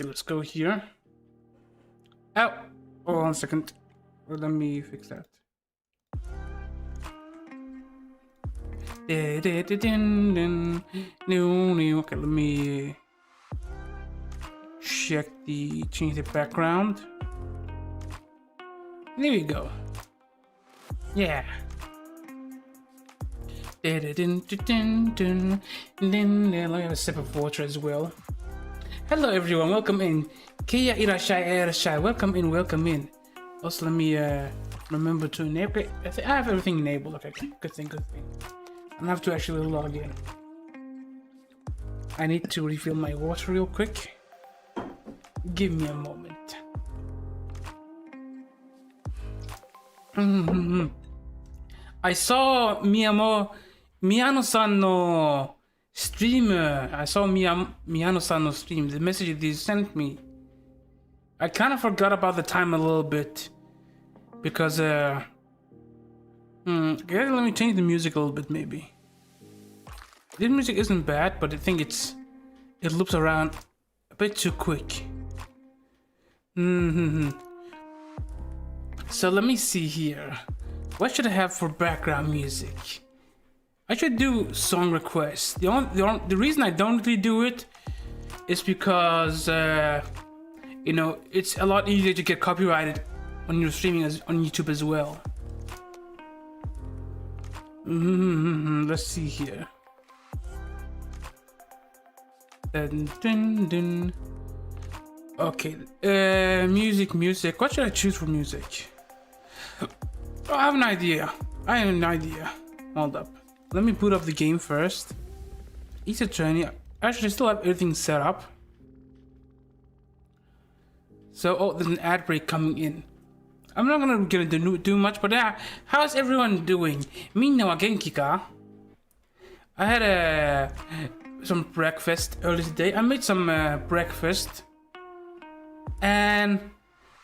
Okay, let's go here. Oh, hold on a second. Well, let me fix that. Okay, let me change the background. There we go. Yeah. Let me have a sip of water as well. Hello everyone, welcome in. KAVIIX, welcome in, welcome in. Also, let me remember to enable. I have everything enabled. Okay, good thing, good thing. I don't have to actually log in. I need to refill my water real quick. Give me a moment. I saw Miyano-san no stream. I saw Miyano-san no stream. The message they sent me. I kind of forgot about the time a little bit because let me change the music a little bit maybe. This music isn't bad, but I think it loops around a bit too quick. So let me see here. What should I have for background music? I should do song requests. The reason I don't really do it is because you know, it's a lot easier to get copyrighted when you're streaming on YouTube as well. Let's see here. Okay, music. What should I choose for music? Oh, I have an idea. Hold up. Let me boot up the game first. Easy journey. Actually, I still have everything set up. So, oh, there's an ad break coming in. I'm not gonna do much, but how's everyone doing? Minna wa genki ka? I had some breakfast earlier today. I made some breakfast, and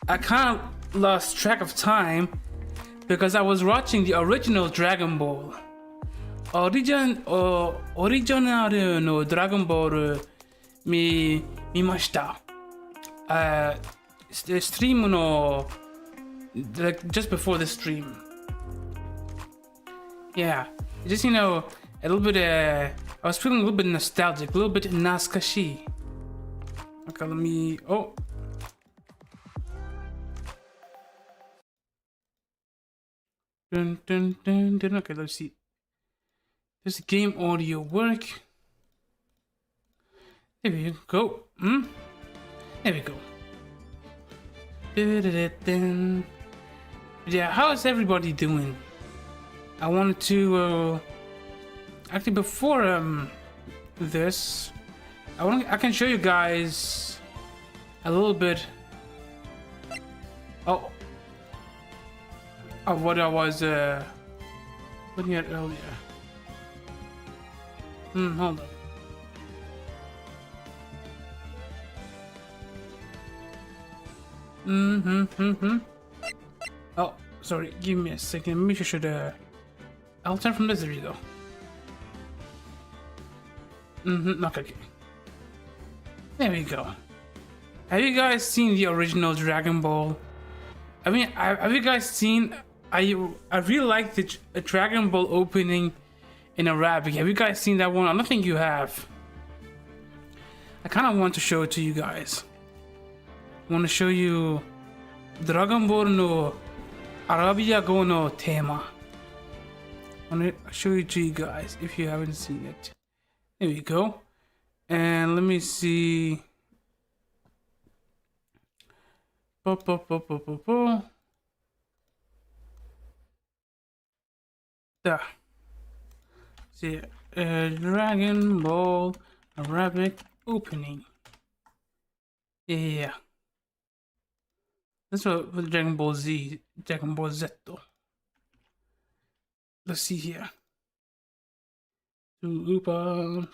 I kind of lost track of time because I was watching the original Dragon Ball. Original no Dragon Ball mimashita. Stream no, like just before the stream. Yeah, just, you know, a little bit I was feeling a little bit nostalgic, a little bit naskashi. Okay, let me, oh. Okay, let's see. Does the game audio work? There we go. There we go. Yeah, how is everybody doing? I wanted to actually before this, I can show you guys a little bit of what I was looking at earlier. Hold on. Oh, sorry, give me a second. Maybe I should I'll turn from this. There you go. Okay. There we go. Have you guys seen the original Dragon Ball? I mean, have you guys seen? I really like the Dragon Ball opening in Arabic. Have you guys seen that one? I don't think you have. I kind of want to show it to you guys. I want to show you Dragon Ball no Arabia Go no tema. I want to show it to you guys if you haven't seen it. There we go. And let me see. There. See, Dragon Ball Arabic opening. Yeah. That's what with Dragon Ball Z, Dragon Ball Z. Let's see here. There you go.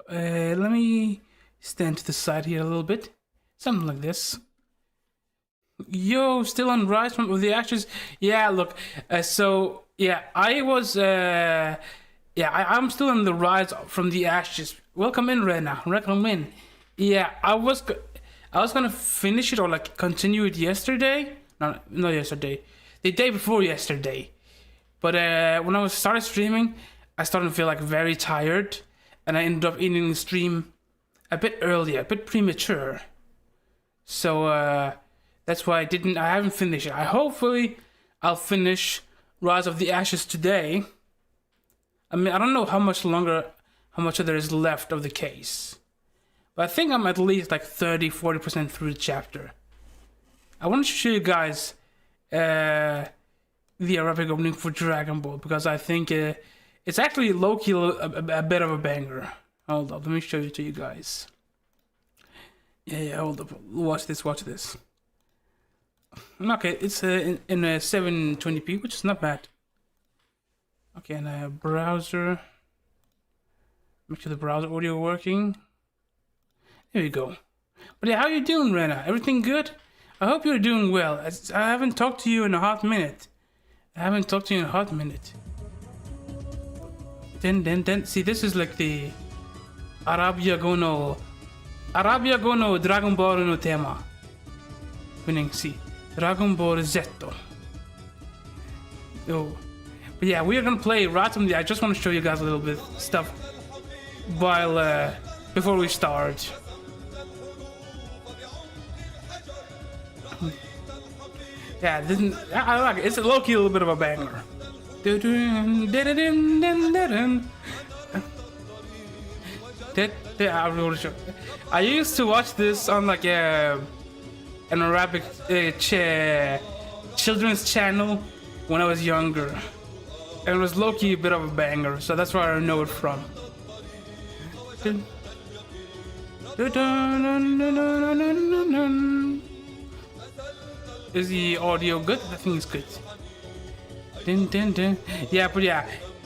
Let me stand to the side here a little bit. Something like this. Yo, still on rise from the actors. Yeah, look. So yeah, I was. I'm still on the rise from the ashes. Welcome in, Rena. Welcome in. Yeah, I I was gonna finish it or like continue it yesterday. Not yesterday. The day before yesterday. But when I started streaming, I started to feel like very tired, and I ended up ending the stream a bit early, a bit premature. So that's why I haven't finished it. Hopefully I'll finish Rise of the Ashes today. I mean, I don't know how much there is left of the case. But I think I'm at least like 30-40% through the chapter. I want to show you guys the Arabic opening for Dragon Ball, because I think it's actually low-key a bit of a banger. Hold up, let me show it to you guys. Yeah, hold up. Watch this. Okay, it's in 720p, which is not bad. Okay, and browser. Make sure the browser audio working. There you go. But yeah, how you doing, Rena? Everything good? I hope you're doing well. I haven't talked to you in a hot minute. Then, see, this is like the Arabia Gono Dragon Ball no tema. Meaning, see, Dragon Ball Z. Oh. But yeah, we are gonna play randomly. I just want to show you guys a little bit of stuff while before we start. Yeah, I like it. It's a low-key a little bit of a banger. I used to watch this on like an Arabic children's channel when I was younger, and it was low-key a bit of a banger, so that's where I know it from. Is the audio good? I think it's good. Yeah, but yeah,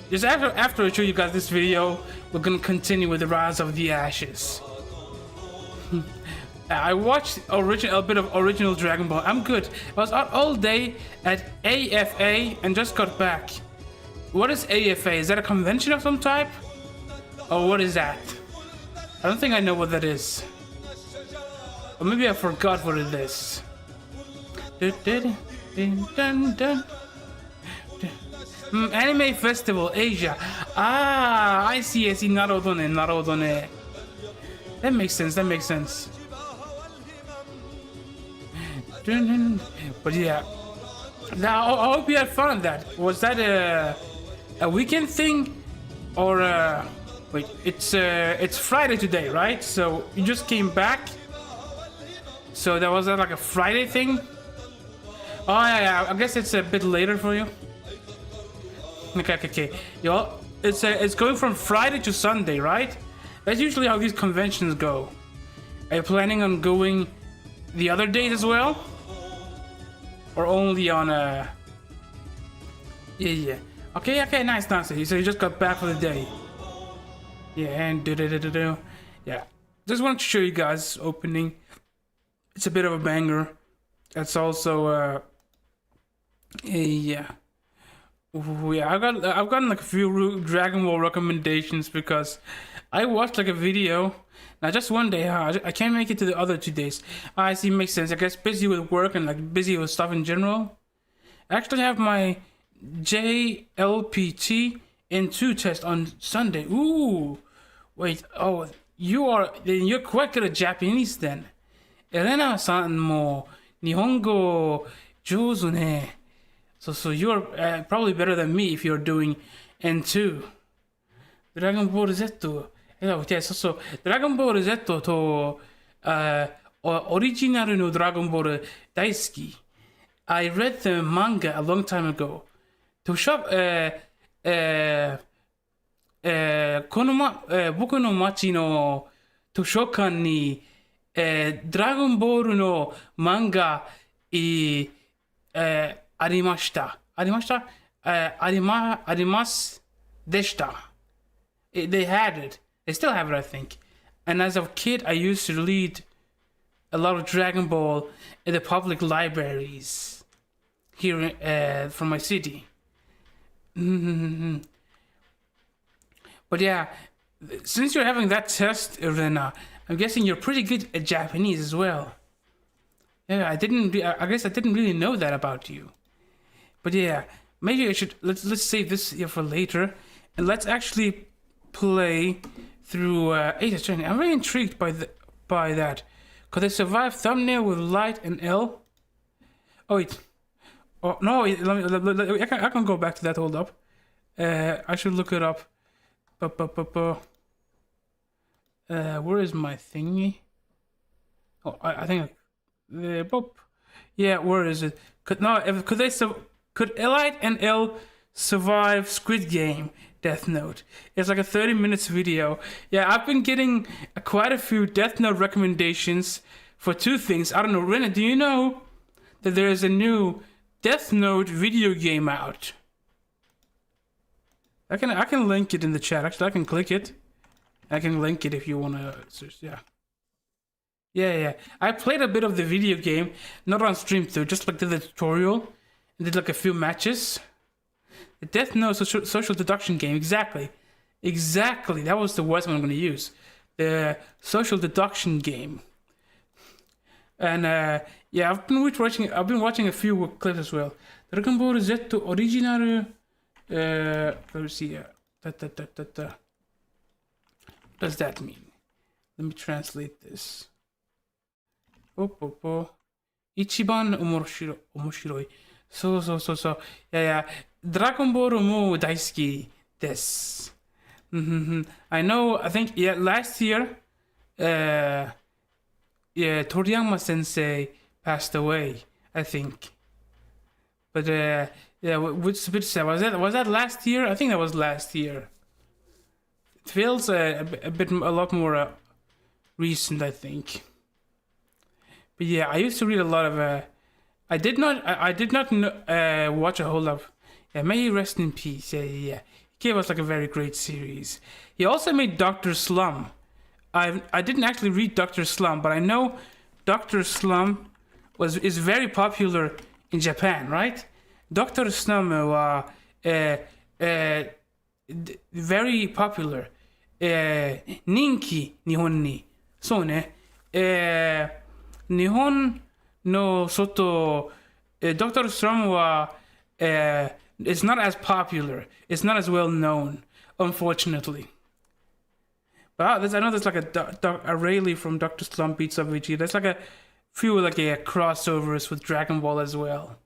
just after I show you guys this video, we're gonna continue with the Rise of the Ashes. I watched a bit of original Dragon Ball. I'm good. I was out all day at AFA and just got back. What is AFA? Is that a convention of some type? Or what is that? I don't think I know what that is. Or maybe I forgot what it is. Anime Festival Asia. I see. Narodone. That makes sense. But yeah, now I hope you had fun with that. Was that a weekend thing, or wait? It's Friday today, right? So you just came back. So that was like a Friday thing. Oh yeah. I guess it's a bit later for you. Okay. Yo, it's going from Friday to Sunday, right? That's usually how these conventions go. Are you planning on going the other days as well? Or only on Yeah. Okay, nice. So you just got back for the day. Yeah, and yeah. Just wanted to show you guys opening. It's a bit of a banger. It's also yeah. Ooh, yeah, I've gotten like a few Dragon Ball recommendations because I watched like a video. Now just one day, I can't make it to the other 2 days. I see, makes sense. I guess busy with work and like busy with stuff in general. I actually have my JLPT N2 test on Sunday. Ooh, wait. Oh, you're quite good at Japanese then. Elena-san mo Nihongo jouzu ne. So you're probably better than me if you're doing N2. Dragon Ball Z. Yeah, so Dragon Ball Z とオリジナルの Dragon Ball 大好き. I read the manga a long time ago. 僕の町の図書館にドラゴンボールの漫画ありました。ありますでした。They had it. They still have it, I think. And as a kid, I used to read a lot of Dragon Ball in the public libraries here from my city. But yeah, since you're having that test, Rena, I'm guessing you're pretty good at Japanese as well. Yeah, I guess I didn't really know that about you. But yeah, maybe I should let's save this here for later, and let's actually play through Ada Training. I'm very intrigued by that. Could I survive thumbnail with light and L? Oh wait. Oh no, I can go back to that. Hold up. I should look it up. Where is my thingy? Oh, I think. Yeah, where is it? Could Elite and L survive Squid Game Death Note? It's like a 30 minutes video. Yeah, I've been getting quite a few Death Note recommendations for two things. I don't know, Rena, do you know that there is a new Death Note video game out? I can link it in the chat. Actually, I can click it. I can link it if you wanna search. Yeah. I played a bit of the video game, not on stream though, just like did the tutorial and did like a few matches. The Death Note social deduction game, exactly. That was the word I'm gonna use. The social deduction game. And yeah, I've been watching a few clips as well. Dragon Ball Z original. Let's see. What does that mean? Let me translate this. Ichiban omoshiroi. So. Yeah. Dragon Ball mo daisuki desu. I know, I think, yeah, last year, yeah, Toriyama sensei passed away, I think. But, yeah, which bit sad? Was that last year? I think that was last year. It feels a lot more recent, I think. But yeah, I used to read a lot of. I did not watch a whole lot. Yeah, may he rest in peace. Yeah. He gave us like a very great series. He also made Dr. Slum. I didn't actually read Dr. Slum, but I know Dr. Slum is very popular in Japan, right? Dr. Slum was very popular. Ninki Nihon ni. So ne. Nihon no soto. Dr. Slum was it's not as popular. It's not as well known, unfortunately. But I know there's like a Rayleigh from Dr. Slump beats up Vegeta. There's like a few like crossovers with Dragon Ball as well.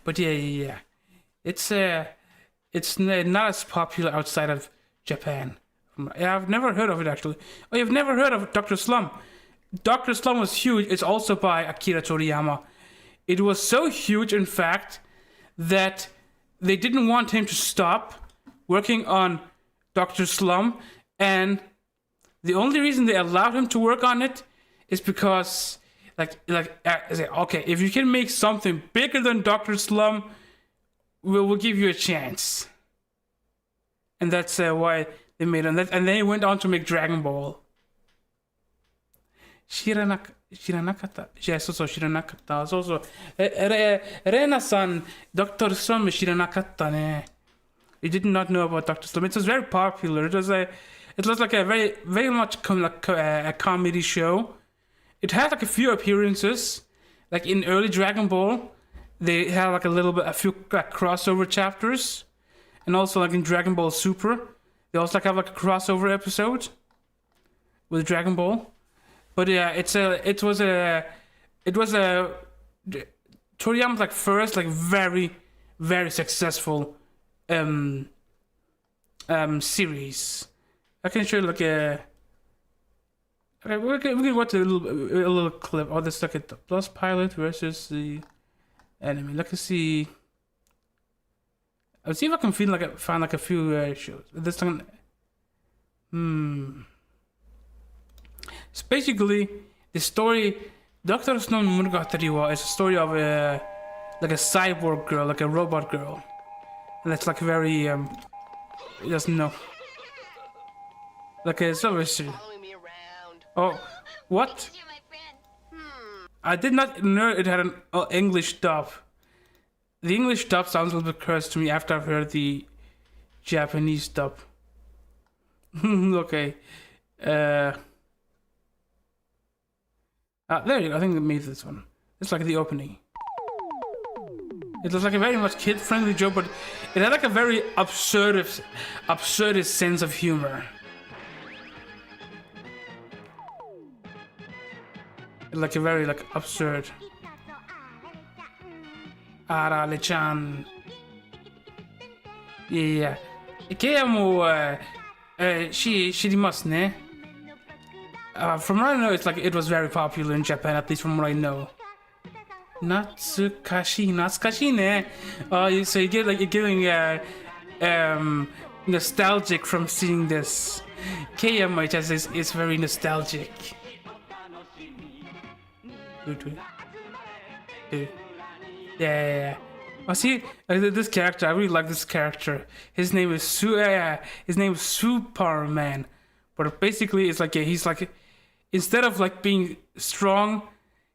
But yeah. It's not as popular outside of Japan. Yeah, I've never heard of it actually. Oh, you've never heard of Dr. Slump? Dr. Slump was huge. It's also by Akira Toriyama. It was so huge, in fact, that they didn't want him to stop working on Dr. Slump, and the only reason they allowed him to work on it is because, okay, if you can make something bigger than Dr. Slump, we'll give you a chance. And that's why they made him. And then he went on to make Dragon Ball. Shiranakata. Yeah, so shiranakata. So. Rena-san, Dr. Slump shiranakata ne. You did not know about Dr. Slump. It was very popular. It was like a very much a comedy show. It had like a few appearances, like in early Dragon Ball. They had like a few like crossover chapters, and also like in Dragon Ball Super, they also like have like a crossover episode with Dragon Ball. But yeah, it was a Toriyama's like first like very very successful series. I can show you like a. Okay, we can watch a little clip. Oh, let's look at the Plus Pilot versus the anime. Let's see. I'll see if I can find a few shows. This one. It's basically the story. Dr. Snow Monogatari is a story of a cyborg girl, like a robot girl, and that's like very he doesn't know. Like it's obviously. Oh, what? I did not know it had an English dub. The English dub sounds a little bit cursed to me after I've heard the Japanese dub. Okay. There you go. I think they made this one. It's like the opening. It was like a very much kid-friendly joke, but it had like a very absurdist sense of humor. Like a very like absurd. Arale-chan. Yeah. ケイはもう、知りますね。From what I know, it's like it was very popular in Japan, at least from what I know. Natsukashi ne. So you get like you're getting nostalgic from seeing this. Keiya just is very nostalgic. Yeah. I see this character. I really like this character. His name is Superman, but basically it's like he's like instead of like being strong,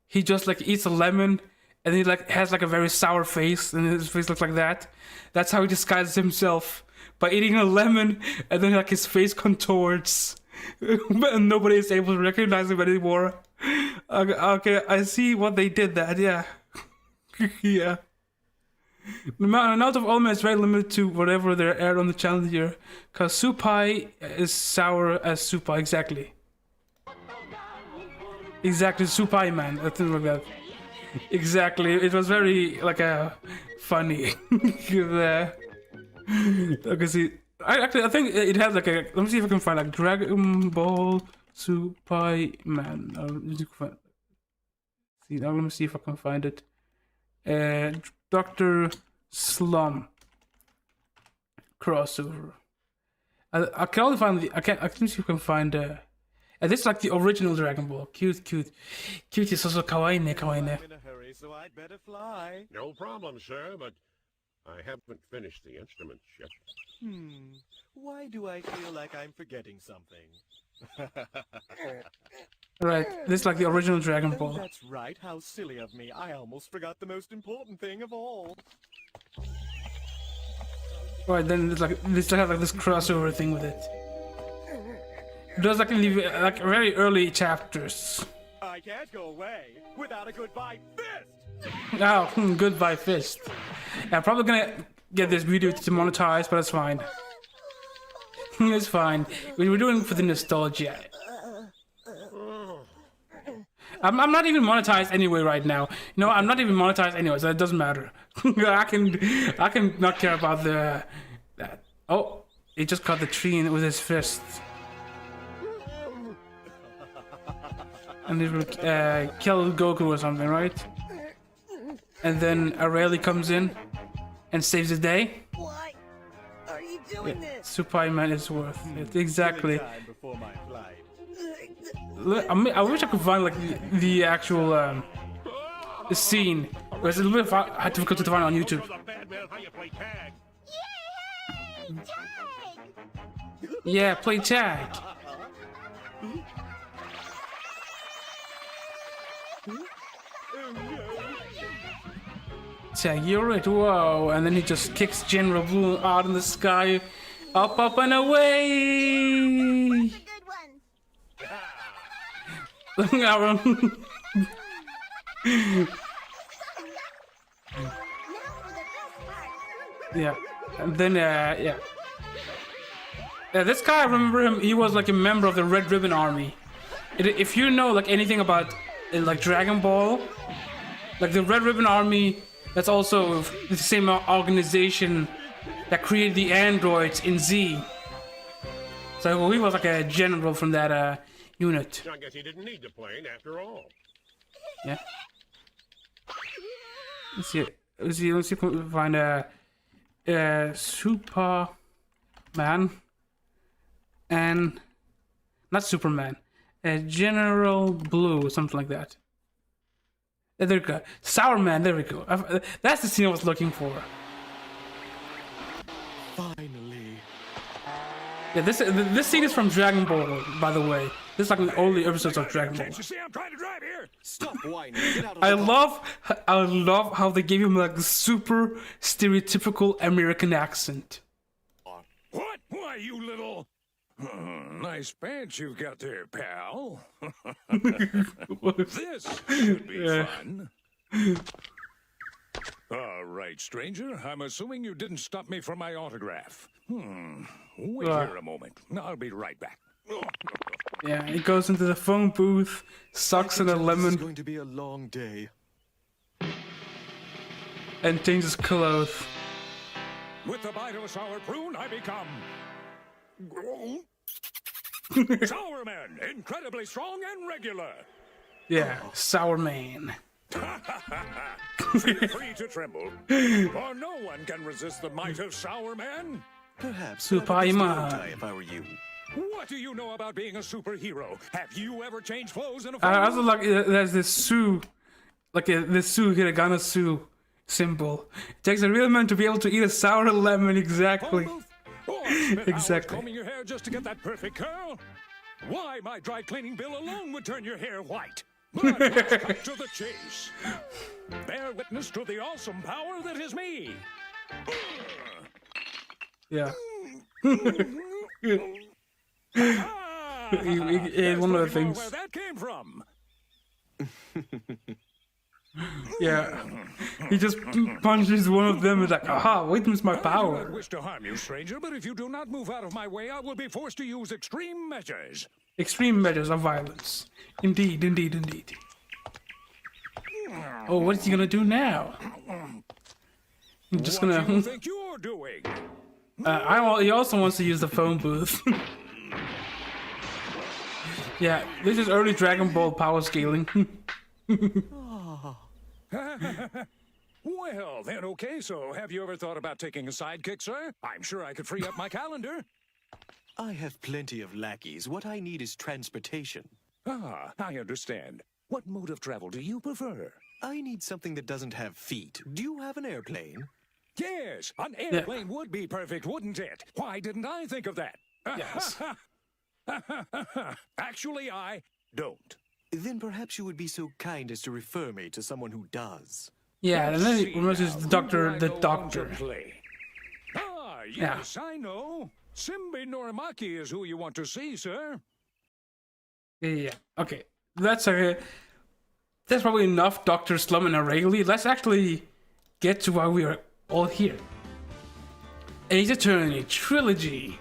he just like eats a lemon and he like has like a very sour face and his face looks like that. That's how he disguises himself, by eating a lemon and then like his face contorts and nobody is able to recognize him anymore. Okay, I see what they did that. Yeah. Yeah. The amount of element is very limited to whatever they're aired on the channel here, cause Supai is sour as Supai, exactly, Supai man, I think like that, exactly. It was very like a funny. Okay, see, I think it has like a. Let me see if I can find like Dragon Ball Supai man. See now, let me see if I can find it. Dr. Slum crossover. I can only find I can see if I can find this is like the original Dragon Ball. Cute is also kawaii ne. I'm in a hurry, so I'd better fly. No problem, sir, but I haven't finished the instruments yet. Why do I feel like I'm forgetting something? Right, this is like the original Dragon Ball. Oh, that's right. How silly of me. I almost forgot the most important thing of all. Right, then it's like they still have like this crossover thing with it. It does like like very early chapters. I can't go away without a goodbye fist. Oh, goodbye fist. Yeah, I'm probably gonna get this video demonetized, but it's fine. It's fine. We're doing it for the nostalgia. I'm not even monetized anyway right now. You know, I'm not even monetized anyway, so it doesn't matter. I can not care about that. Oh, he just caught the tree with his fist. And it will kill Goku or something, right? And then Aurelie comes in and saves the day. Why are you doing this? Supai man is worth it. Exactly. Time before my flight. I wish I could find like the actual the scene. It's a little bit difficult to find on YouTube. Yeah, play tag. Tag, you're it. Whoa! And then he just kicks General Blue out in the sky, up, and away. Yeah, and then yeah. This guy, I remember him. He was like a member of the Red Ribbon Army. If you know like anything about like Dragon Ball, like the Red Ribbon Army, that's also the same organization that created the androids in Z. So he was like a general from that unit. I guess he didn't need the plane after all. Yeah. Let's see if we can find Superman and not Superman, General Blue, something like that. There we go. Sour Man. There we go. That's the scene I was looking for. Finally. Yeah, this scene is from Dragon Ball, by the way. This is like the early episodes of Dragon Ball. Can't you see I'm trying to drive here? Stop whining. Get out of I the love how they gave him like the super stereotypical American accent. What? Why, you little... Nice pants you've got there, pal. This should be fun. All right, stranger. I'm assuming you didn't stop me from my autograph. Wait here a moment. I'll be right back. Yeah, he goes into the phone booth, sucks in a This is lemon, going to be a long day. and changes clothes. With the bite of a sour prune, I become... Sour Man, incredibly strong and regular. Yeah, sour man. Feel free to tremble, for no one can resist the might of Sour Man. Perhaps Superman. if I were you. What do you know about being a superhero? Have you ever changed clothes in a I also phone? like there's this Sue, like this Sue hiragana Sue symbol. It takes a real man to be able to eat a sour lemon exactly. Phone booth? Or spend hours Exactly. combing your hair just to get that perfect curl? Why, my dry cleaning bill alone would turn your hair white. But let's cut to the chase. Bear witness to the awesome power that is me. Yeah. Ah, One of the where things. that came from. Yeah. He just punches one of them and is like, aha, witness my I do power. not wish to harm you, stranger, but if you do not move out of my way, I will be forced to use extreme measures. Extreme measures of violence. Indeed, indeed, indeed. Oh, what is he gonna do now? I'm just What do you gonna. think you're doing? He also wants to use the phone booth. Yeah, this is early Dragon Ball power scaling. Well, then, okay, so have you ever thought about taking a sidekick, sir? I'm sure I could free up my calendar. I have plenty of lackeys. What I need is transportation. Ah, I understand. What mode of travel do you prefer? I need something that doesn't have feet. Do you have an airplane? Yes, an airplane would be perfect, wouldn't it? Why didn't I think of that? Yes. Actually, I don't. Then perhaps you would be so kind as to refer me to someone who does. Yeah, and then he remembers Now, the doctor. who The do I go on to doctor. play? Ah, Yeah. yes, I know. Simbi Norimaki is who you want to see, sir. Yeah. Okay, that's probably enough. Doctor Slum and O'Reilly. Let's actually get to why we are all here. Ace Attorney trilogy.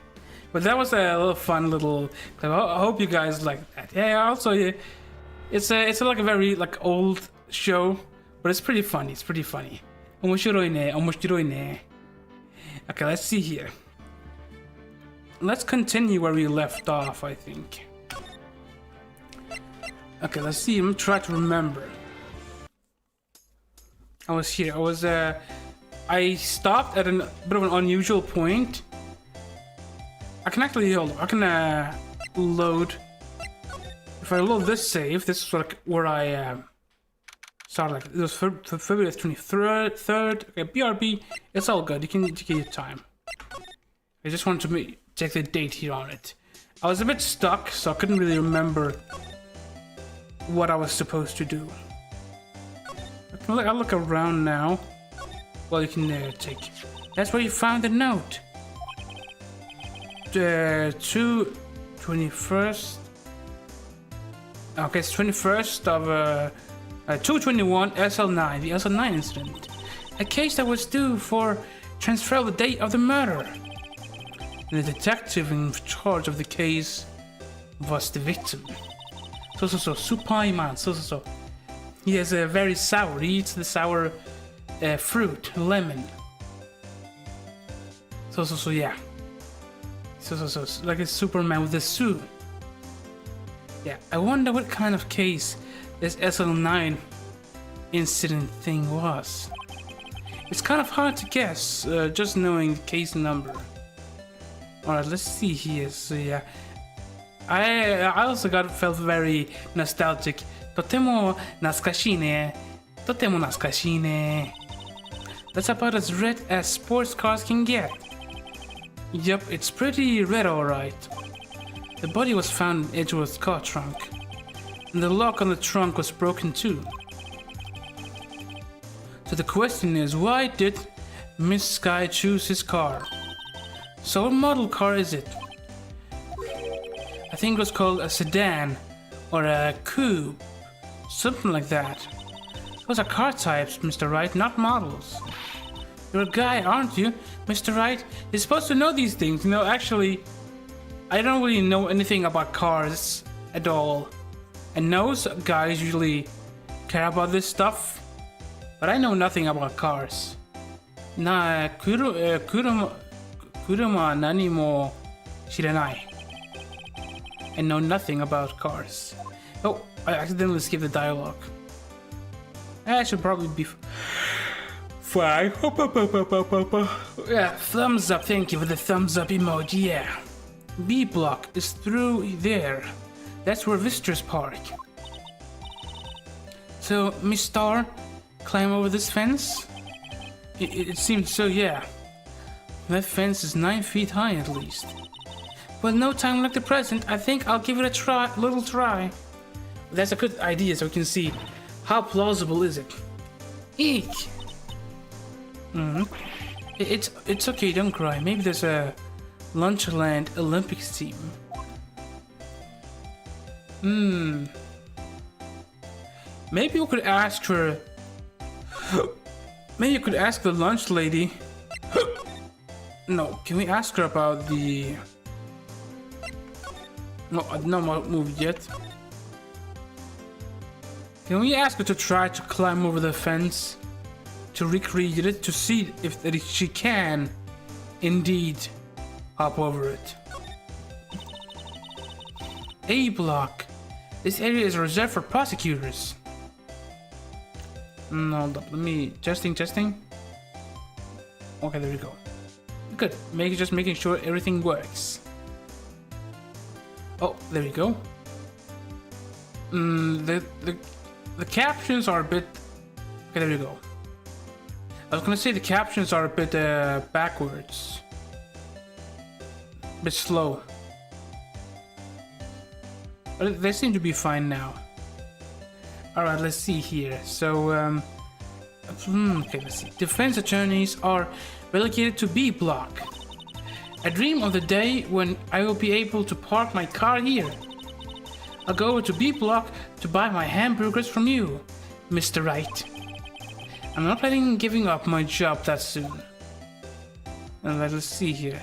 But that was a little fun little clip. I hope you guys like that. Yeah. Also, it's like a very like old show, but it's pretty funny. It's pretty funny. Omoshiroi ne, omoshiroi ne. Okay, let's see here. Let's continue where we left off, I think. Okay, let's see. I'm trying to remember. I was here. I stopped at a bit of an unusual point. I can actually hold. I can load. If I load this save, this is like where I started. Like it was February 23rd. Okay, BRB. It's all good. You can take your time. I just wanted to check the date here on it. I was a bit stuck, so I couldn't really remember what I was supposed to do. I'll look around now. Well, you can take. That's where you found the note. 21st. Okay, it's 21st of 221 SL9, the SL9 incident. A case that was due for transfer the date of the murder. And the detective in charge of the case was the victim. Supaiman. He is very sour. He eats the sour fruit, lemon. Yeah. Like a Superman with a suit. Yeah, I wonder what kind of case this SL9 incident thing was. It's kind of hard to guess, just knowing the case number. Alright, let's see here. So yeah, I also felt very nostalgic. Totemo natsukashi ne. Totemo natsukashi ne. That's about as red as sports cars can get. Yep, it's pretty red alright. The body was found in Edgeworth's car trunk, and the lock on the trunk was broken too. So the question is, why did Miss Sky choose his car? So what model car is it? I think it was called a sedan or a coupe, something like that. Those are car types, Mr. Wright, not models. You're a guy, aren't you, Mr. Wright? You're supposed to know these things. You know, actually, I don't really know anything about cars at all. I know guys usually care about this stuff, but I know nothing about cars. Na kuruma nani mo shiranai. I know nothing about cars. Oh, I accidentally skipped the dialogue. I should probably be fine. Yeah, thumbs up. Thank you for the thumbs up emoji. Yeah. B block is through there. That's where visitors park. So, Miss Star, climb over this fence? It seems so, yeah. That fence is 9 feet high at least. Well, no time like the present. I think I'll give it a little try. That's a good idea, so we can see how plausible is it. Eek! It's okay, don't cry. Maybe there's a Lunchland Olympics team. Maybe we could ask her. Maybe you could ask the lunch lady. No, can we ask her about the... No, I did not move yet. Can we ask her to try to climb over the fence? To recreate it, to see if she can indeed hop over it. A block. This area is reserved for prosecutors. Hold up, let me... Testing. Okay, there we go. Good. Just making sure everything works. Oh, there we go. The captions are a bit... Okay, there we go. I was gonna say the captions are a bit backwards. A bit slow. But they seem to be fine now. Alright, let's see here. So, okay, let's see. Defense attorneys are relegated to B block. I dream of the day when I will be able to park my car here. I'll go over to B block to buy my hamburgers from you, Mr. Wright. I'm not planning on giving up my job that soon. And let's see here.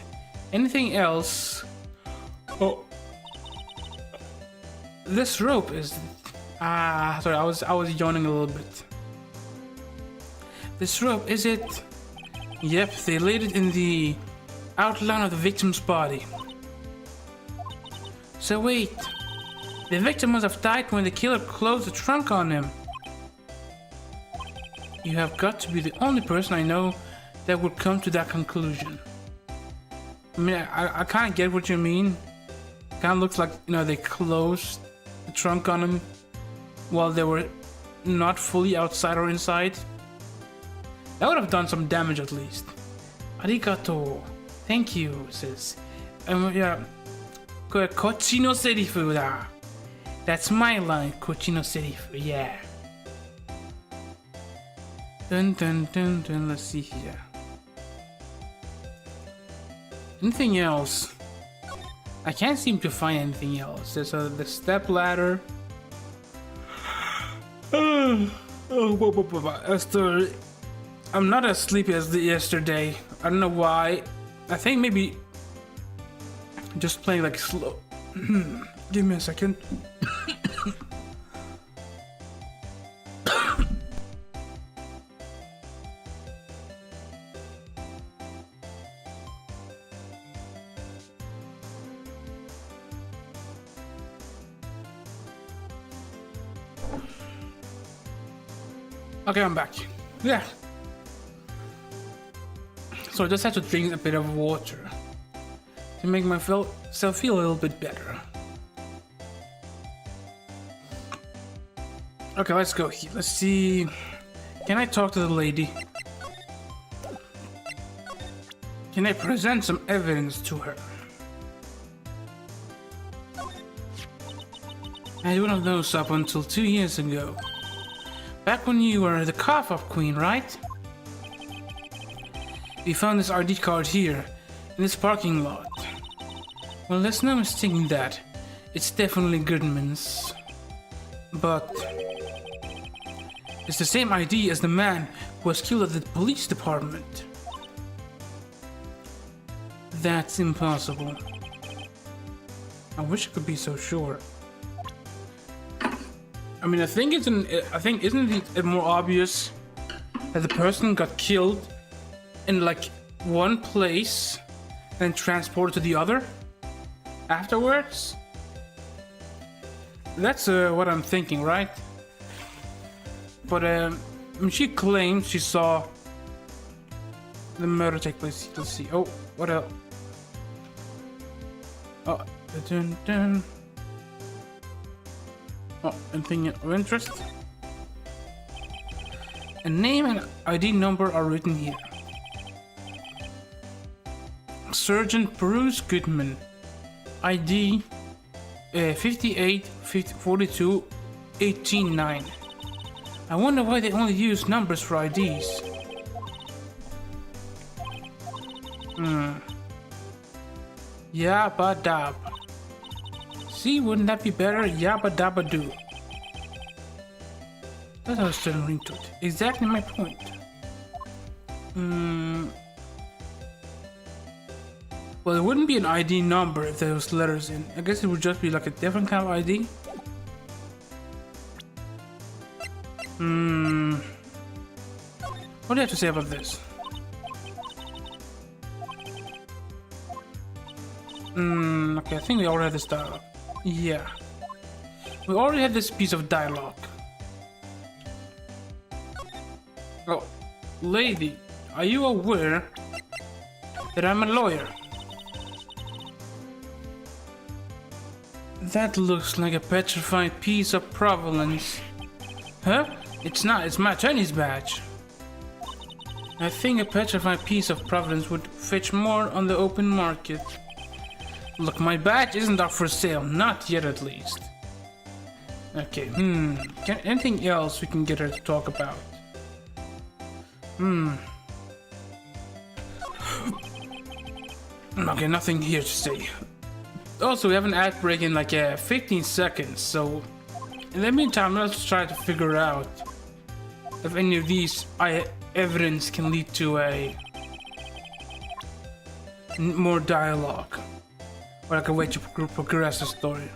Anything else? Oh, this rope is... sorry, I was yawning a little bit. This rope, is it? Yep, they laid it in the outline of the victim's body. So wait, the victim must have died when the killer closed the trunk on him. You have got to be the only person I know that would come to that conclusion. I mean, I kind of get what you mean. Kind of looks like, you know, they closed the trunk on him while they were not fully outside or inside. That would have done some damage at least. Arigato. Thank you, sis. Yeah. Kochi no serifu da. That's my line, Kochi no serifu, yeah. Dun dun dun dun, let's see here. Anything else? I can't seem to find anything else. There's the step ladder. Esther, I'm not as sleepy as yesterday. I don't know why. I think maybe just playing like slow. Give me a second. Okay, I'm back. Yeah. So I just have to drink a bit of water to make myself feel a little bit better. Okay, let's go here. Let's see. Can I talk to the lady? Can I present some evidence to her? I had one of those up until 2 years ago. Back when you were the cough-up queen, right? We found this ID card here, in this parking lot. Well, there's no mistaking that. It's definitely Goodman's. But it's the same ID as the man who was killed at the police department. That's impossible. I wish I could be so sure. I mean, I think isn't it more obvious that the person got killed in like one place and transported to the other afterwards? That's what I'm thinking, right? But she claims she saw the murder take place. Let's see. Oh, what else? Oh, dun, dun. Oh, anything of interest? A name and ID number are written here. Sergeant Bruce Goodman, ID 58 42 189. I wonder why they only use numbers for IDs. Yabba dab. See, wouldn't that be better? Yabba dabba do. That has a certain ring to it. Exactly my point. Well, it wouldn't be an ID number if there was letters in. I guess it would just be like a different kind of ID. What do you have to say about this? Okay, I think we already had this dialogue. Yeah. We already had this piece of dialogue. Oh, lady, are you aware that I'm a lawyer? That looks like a petrified piece of provenance. Huh? It's not, it's my attorney's badge. I think a petrified piece of provenance would fetch more on the open market. Look, my badge isn't up for sale, not yet at least. Okay, anything else we can get her to talk about? Okay, nothing here to say. Also, we have an ad break in like 15 seconds, so in the meantime, let's try to figure out if any of these evidence can lead to a more dialogue, or like a way to progress the story.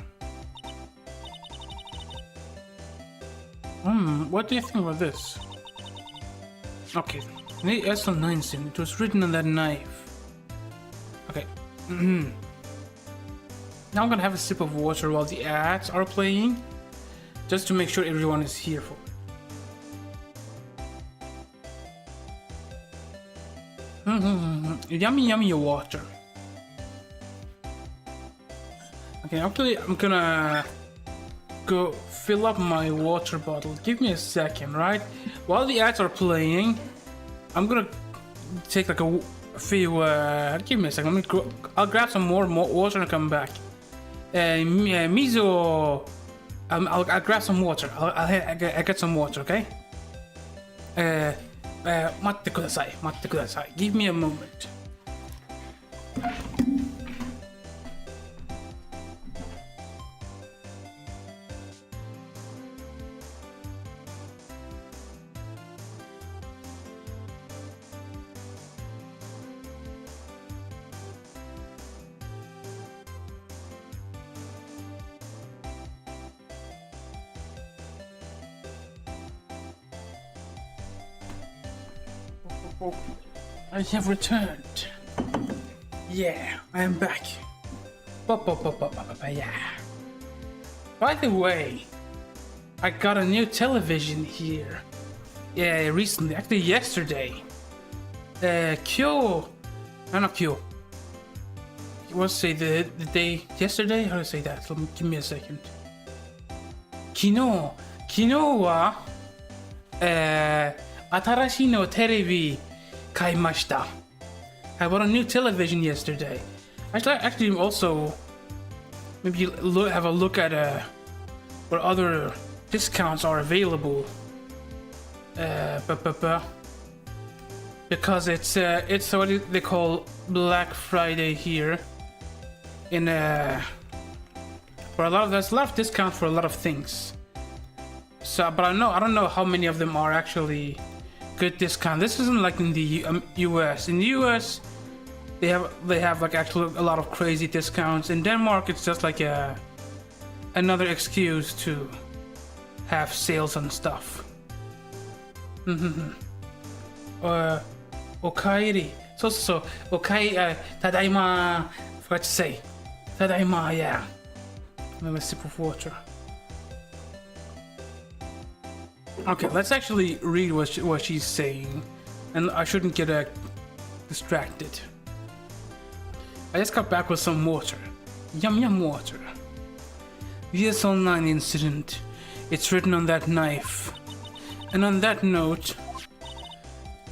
What do you think about this? Okay, SL9 it was written on that knife. Okay. Now I'm gonna have a sip of water while the ads are playing, just to make sure everyone is here for it. Yummy, yummy water. Okay, actually, I'm gonna go fill up my water bottle. Give me a second, right? While the ads are playing, I'm gonna take like a few. Give me a second. I'll grab some more water and come back. Mizo, I'll grab some water. I'll get some water, okay? 待ってください。待ってください。Give me a moment. I have returned. Yeah, I am back. Yeah. By the way, I got a new television here. Yeah, recently, actually yesterday. Not Kyo. Let's say the day yesterday. How do I say that? Give me a second. Kino wa 新しいのテレビ買いました. I bought a new television yesterday. Actually also maybe have a look at what other discounts are available. Because it's what they call Black Friday here in For a lot of there's a lot of discount for a lot of things. So, but I don't know how many of them are actually good discount. This isn't like in the U.S. In the U.S., they have like actually a lot of crazy discounts. In Denmark, it's just like another excuse to have sales and stuff. Okairi. So, okay, tadaima. Forgot to say. Tadaima, yeah. Another sip of water. Okay, let's actually read what she's saying. And I shouldn't get distracted. I just got back with some water. Yum yum water. The S09 incident. It's written on that knife. And on that note,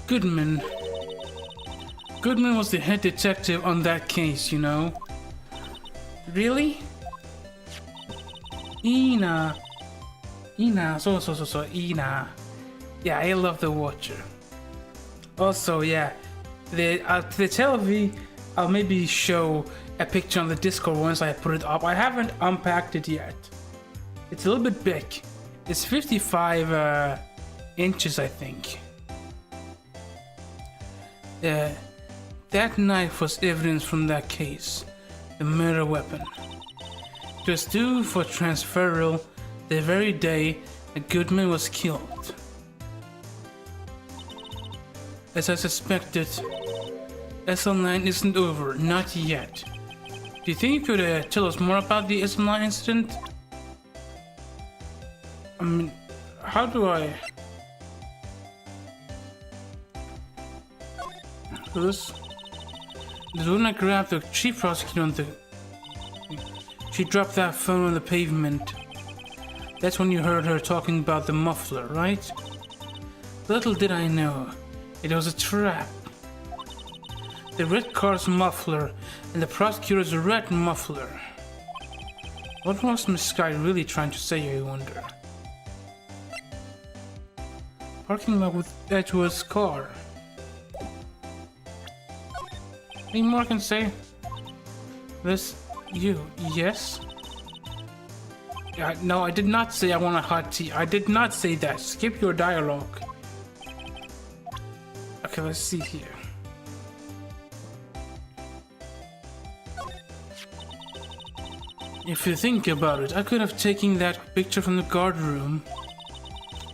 Goodman was the head detective on that case, you know? Really? Ina, so, Ina. Yeah, I love the Watcher. Also, yeah, the television, I'll maybe show a picture on the Discord once I put it up. I haven't unpacked it yet. It's a little bit big. It's 55 inches, I think. That knife was evidence from that case. The murder weapon. It was due for transferal the very day that Goodman was killed. As I suspected, SL9 isn't over, not yet. Do you think you could tell us more about the SL9 incident? I mean, how do I... This when I grabbed the chief prosecutor on the... She dropped that phone on the pavement. That's when you heard her talking about the muffler, right? Little did I know, it was a trap. The red car's muffler and the prosecutor's red muffler. What was Miss Sky really trying to say, I wonder? Parking lot with Edgeworth's car. Any more I can say? This, you, yes? No, I did not say I want a hot tea. I did not say that. Skip your dialogue. Okay, let's see here. If you think about it, I could have taken that picture from the guard room.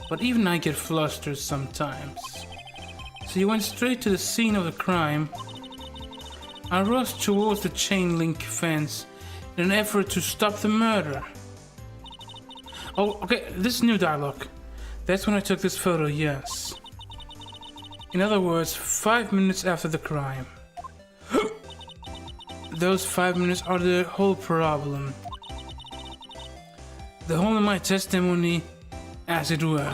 But even I get flustered sometimes. So you went straight to the scene of the crime. I rushed towards the chain link fence in an effort to stop the murder. Oh, okay, this is new dialogue. That's when I took this photo, yes. In other words, 5 minutes after the crime. Those 5 minutes are the whole problem. The whole of my testimony, as it were.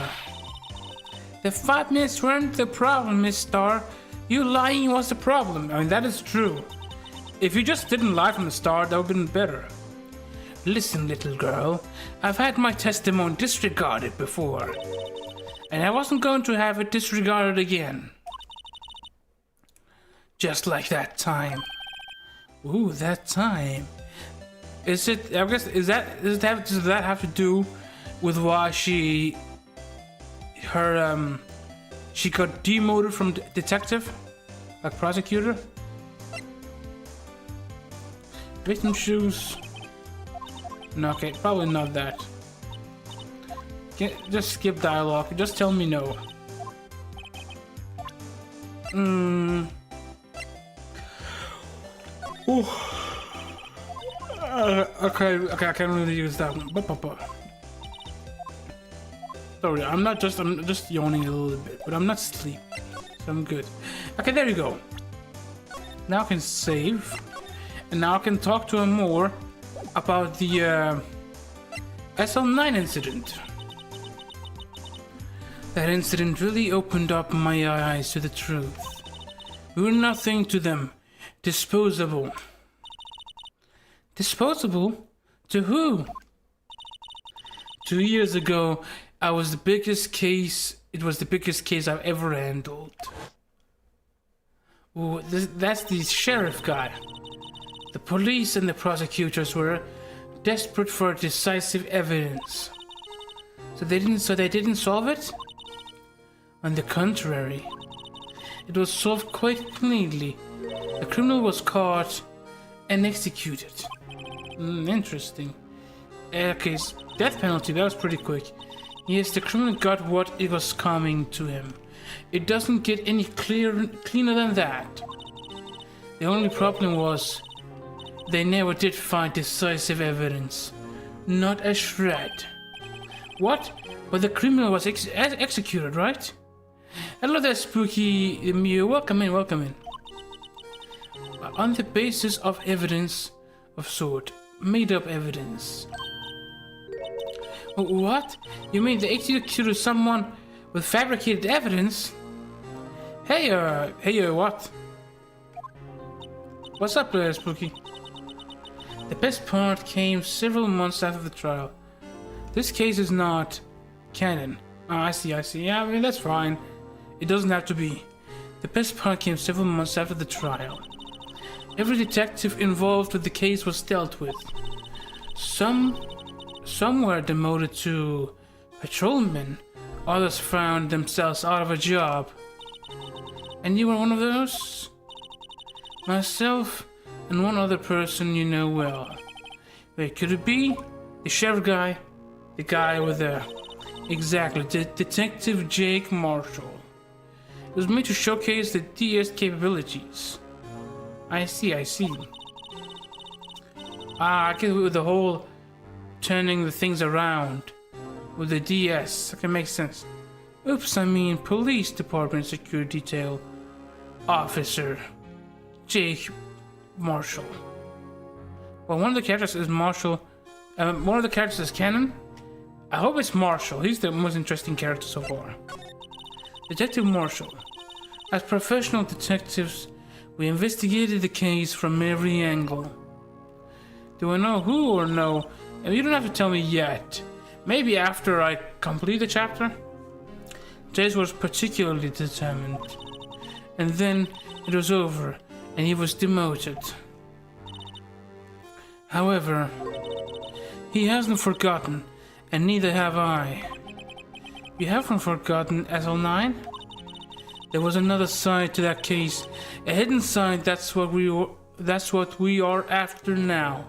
The 5 minutes weren't the problem, Miss Starr. You lying was the problem. I mean, that is true. If you just didn't lie from the start, that would have been better. Listen, little girl, I've had my testimony disregarded before. And I wasn't going to have it disregarded again. Just like that time. Ooh, that time. Is it, I guess, does that have to do with why she got demoted from detective? Like prosecutor? Victim shoes. No, okay, probably not that. Just skip dialogue. Just tell me no. Ooh. Okay, I can't really use that one. Sorry, I'm just yawning a little bit, but I'm not asleep. So I'm good. Okay, there you go. Now I can save. And now I can talk to him more about the SL9 incident. That incident really opened up my eyes to the truth. We were nothing to them. Disposable. Disposable? To who? 2 years ago, it was the biggest case I've ever handled. Ooh, that's the sheriff guy. The police and the prosecutors were desperate for decisive evidence. So they didn't solve it? On the contrary, it was solved quite cleanly. The criminal was caught and executed. Interesting. Okay, death penalty, that was pretty quick. Yes, the criminal got what it was coming to him. It doesn't get any cleaner than that. The only problem was they never did find decisive evidence. Not a shred. What? But the criminal was executed, right? Hello there, Spooky Mew. Welcome in, welcome in. On the basis of evidence of sort. Made up evidence. What? You mean they executed someone with fabricated evidence? Hey, what? What's up, Spooky? The best part came several months after the trial. This case is not canon. Oh, I see. Yeah, I mean, that's fine. It doesn't have to be. The best part came several months after the trial. Every detective involved with the case was dealt with. Some were demoted to patrolmen. Others found themselves out of a job. And you were one of those? Myself and one other person you know well. Wait, could it be? The sheriff guy? The guy with the... Exactly, Detective Jake Marshall. It was made to showcase the DS capabilities. I see. I guess with the whole turning the things around with the DS, that can make sense. Oops, I mean police department security detail officer Jake Marshall. Well, one of the characters is Marshall. One of the characters is canon. I hope it's Marshall. He's the most interesting character so far. Detective Marshall. As professional detectives, we investigated the case from every angle. Do I know who or no? You don't have to tell me yet. Maybe after I complete the chapter? Jace was particularly determined. And then it was over, and he was demoted. However, he hasn't forgotten, and neither have I. You haven't forgotten SL9? There was another side to that case, a hidden side. That's what we are after now.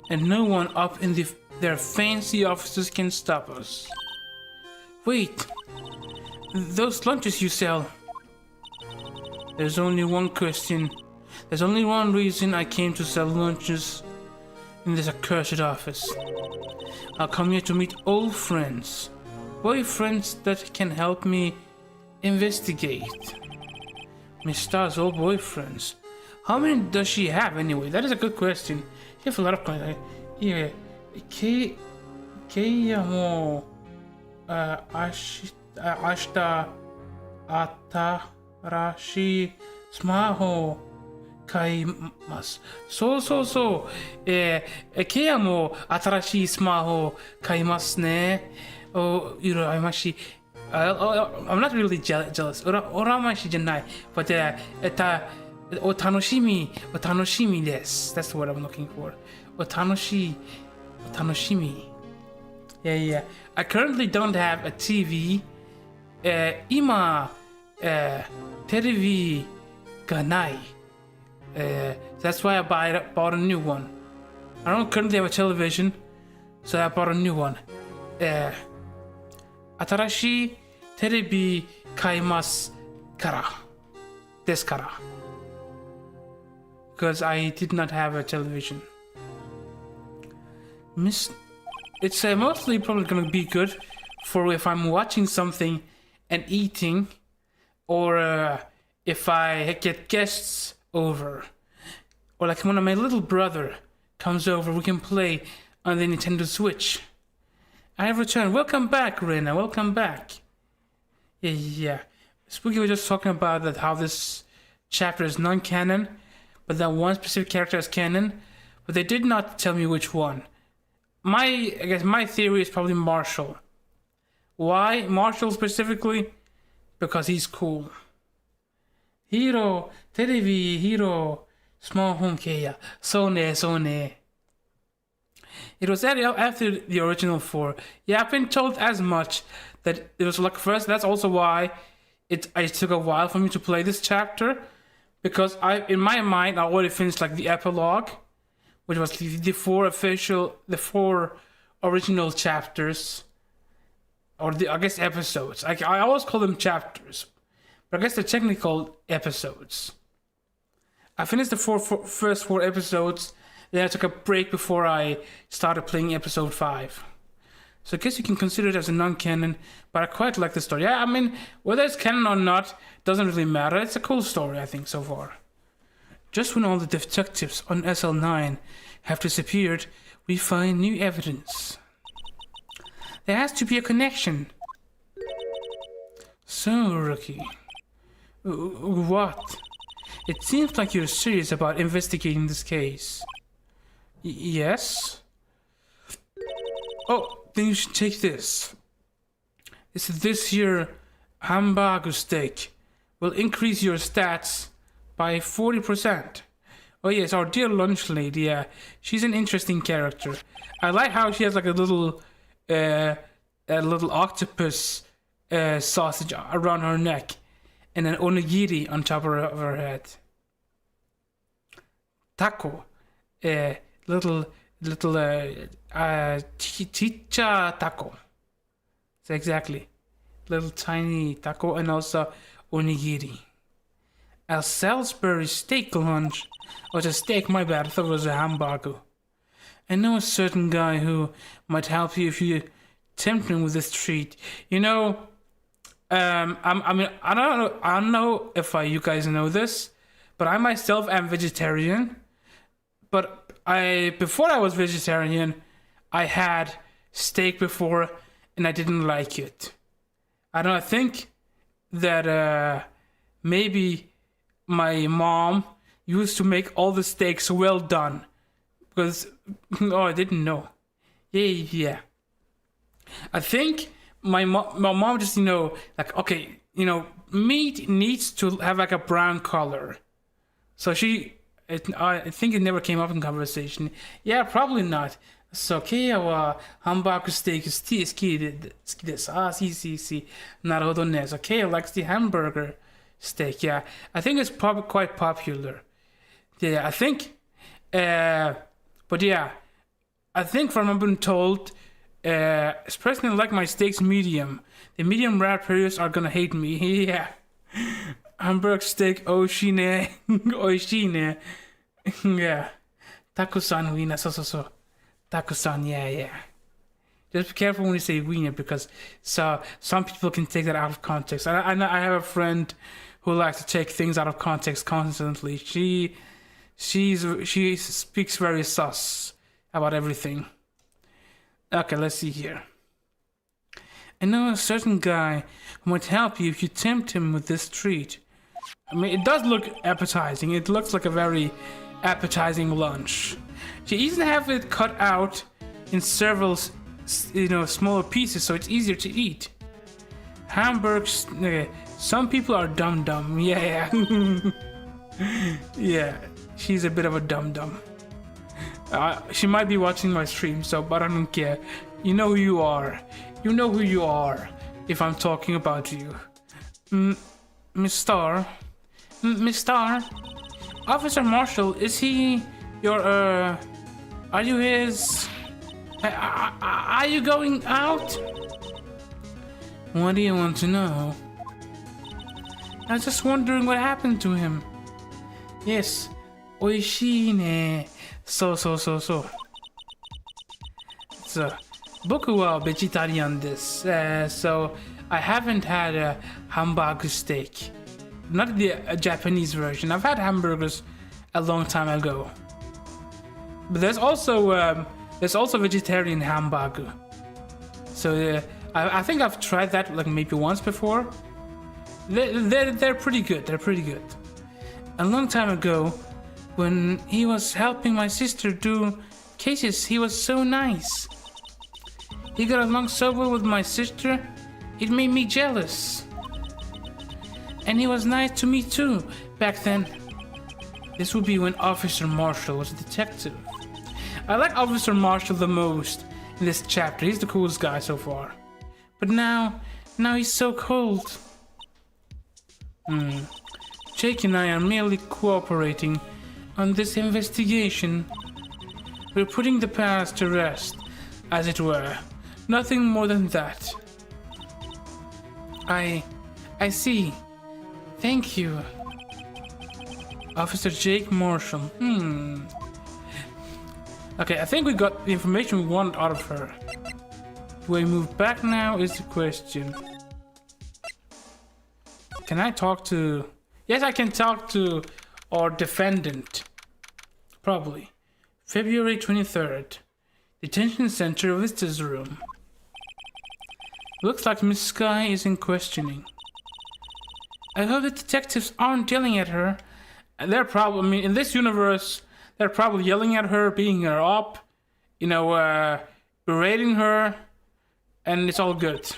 And no one up in their fancy offices can stop us. Wait, those lunches you sell. There's only one question. There's only one reason I came to sell lunches in this accursed office. I'll come here to meet old friends. Boyfriends that can help me investigate. Miss Star's old boyfriends. How many does she have anyway? That is a good question. She has a lot of questions. Yeah. Keiamo ashita atarashi smaho kaimasu. So. Keiamo atarashi smaho kaimasu ne. Oh, uraimashi. I'm not really jealous. Uraimashi janai. But Otanoshimi desu. That's the word I'm looking for. Otanoshimi. Yeah. I currently don't have a TV. Ima terebi ga nai. That's why I bought a new one. I don't currently have a television, so I bought a new one. Atarashi terebi kaimasu kara. Desu kara. Because I did not have a television. It's mostly probably gonna be good for if I'm watching something and eating, or if I get guests over, or like when my little brother comes over, we can play on the Nintendo Switch. I have returned. Welcome back, Rena. Welcome back. Yeah. Spooky was just talking about that how this chapter is non-canon, but that one specific character is canon, but they did not tell me which one. I guess my theory is probably Marshall. Why Marshall specifically? Because he's cool. Hero, terebi, hero, small home keiya. So ne. It was added after the original 4. Yeah, I've been told as much that it was like first. That's also why it took a while for me to play this chapter, because in my mind I already finished like the epilogue, which was the 4 original chapters, or I guess episodes. I always call them chapters, but I guess they're technically called episodes. I finished the first 4 episodes, then I took a break before I started playing episode 5. So I guess you can consider it as a non-canon, but I quite like the story. Yeah, I mean, whether it's canon or not, doesn't really matter. It's a cool story, I think, so far. Just when all the detectives on SL9 have disappeared, we find new evidence. There has to be a connection. So, Rookie. What? It seems like you're serious about investigating this case. Yes? Oh, then you should take this. This here hamburger steak will increase your stats by 40%. Oh yes, our dear lunch lady, yeah. She's an interesting character. I like how she has like a little octopus sausage around her neck and an onigiri on top of her head. Taco, little chicha taco. So exactly, little tiny taco, and also onigiri. A Salisbury steak lunch. Oh, it's a steak, my bad. I thought it was a hamburger. I know a certain guy who might help you if you tempt him with this treat. You know, I don't know if you guys know this, but I myself am vegetarian. But before I was vegetarian, I had steak before, and I didn't like it. I think that maybe my mom used to make all the steaks well done, because I didn't know. Yeah. I think my mom just like, okay, meat needs to have like a brown color, so I think it never came up in conversation. Yeah, probably not. So, hamburger steak is sì. Naruto nes. Okay, likes the hamburger steak. Yeah, I think it's probably quite popular. Yeah, I think. But yeah, I think from what I've been told, especially like my steaks medium. The medium rare periods are gonna hate me. Yeah. Hamburg steak oishine. Oishine. Yeah. Taco-san wiener. So. Taco-san, yeah. Just be careful when you say wiener, because some people can take that out of context. I have a friend who likes to take things out of context constantly. She speaks very sus about everything. Okay, let's see here. I know a certain guy who might help you if you tempt him with this treat. I mean, it does look appetizing. It looks like a very appetizing lunch. You even have it cut out in several, smaller pieces, so it's easier to eat. Hamburgers. Some people are dumb. Yeah. Yeah, she's a bit of a dumb. She might be watching my stream, but I don't care. You know who you are. You know who you are. If I'm talking about you, Miss Star. Officer Marshall, is he your are you his? Are you going out? What do you want to know? I was just wondering what happened to him. Yes, oishine. So. Boku wa vegetarian desu. So I haven't had a hamburger steak. Not the Japanese version. I've had hamburgers a long time ago. But there's also vegetarian hamburger. So I think I've tried that like maybe once before. They're pretty good. They're pretty good. A long time ago, when he was helping my sister do cases, he was so nice. He got along so well with my sister, it made me jealous. And he was nice to me too, back then. This would be when Officer Marshall was a detective. I like Officer Marshall the most in this chapter. He's the coolest guy so far. But now he's so cold. Jake and I are merely cooperating on this investigation. We're putting the past to rest, as it were. Nothing more than that. I see. Thank you. Officer Jake Marshall. Okay, I think we got the information we wanted out of her. Do I move back now is the question. Can I talk to... Yes, I can talk to our defendant. Probably. February 23rd. Detention Center Visitors Room. Looks like Miss Sky is in questioning. I hope the detectives aren't yelling at her. They're probably, I mean, in this universe, they're probably yelling at her, beating her up, you know, berating her, and it's all good.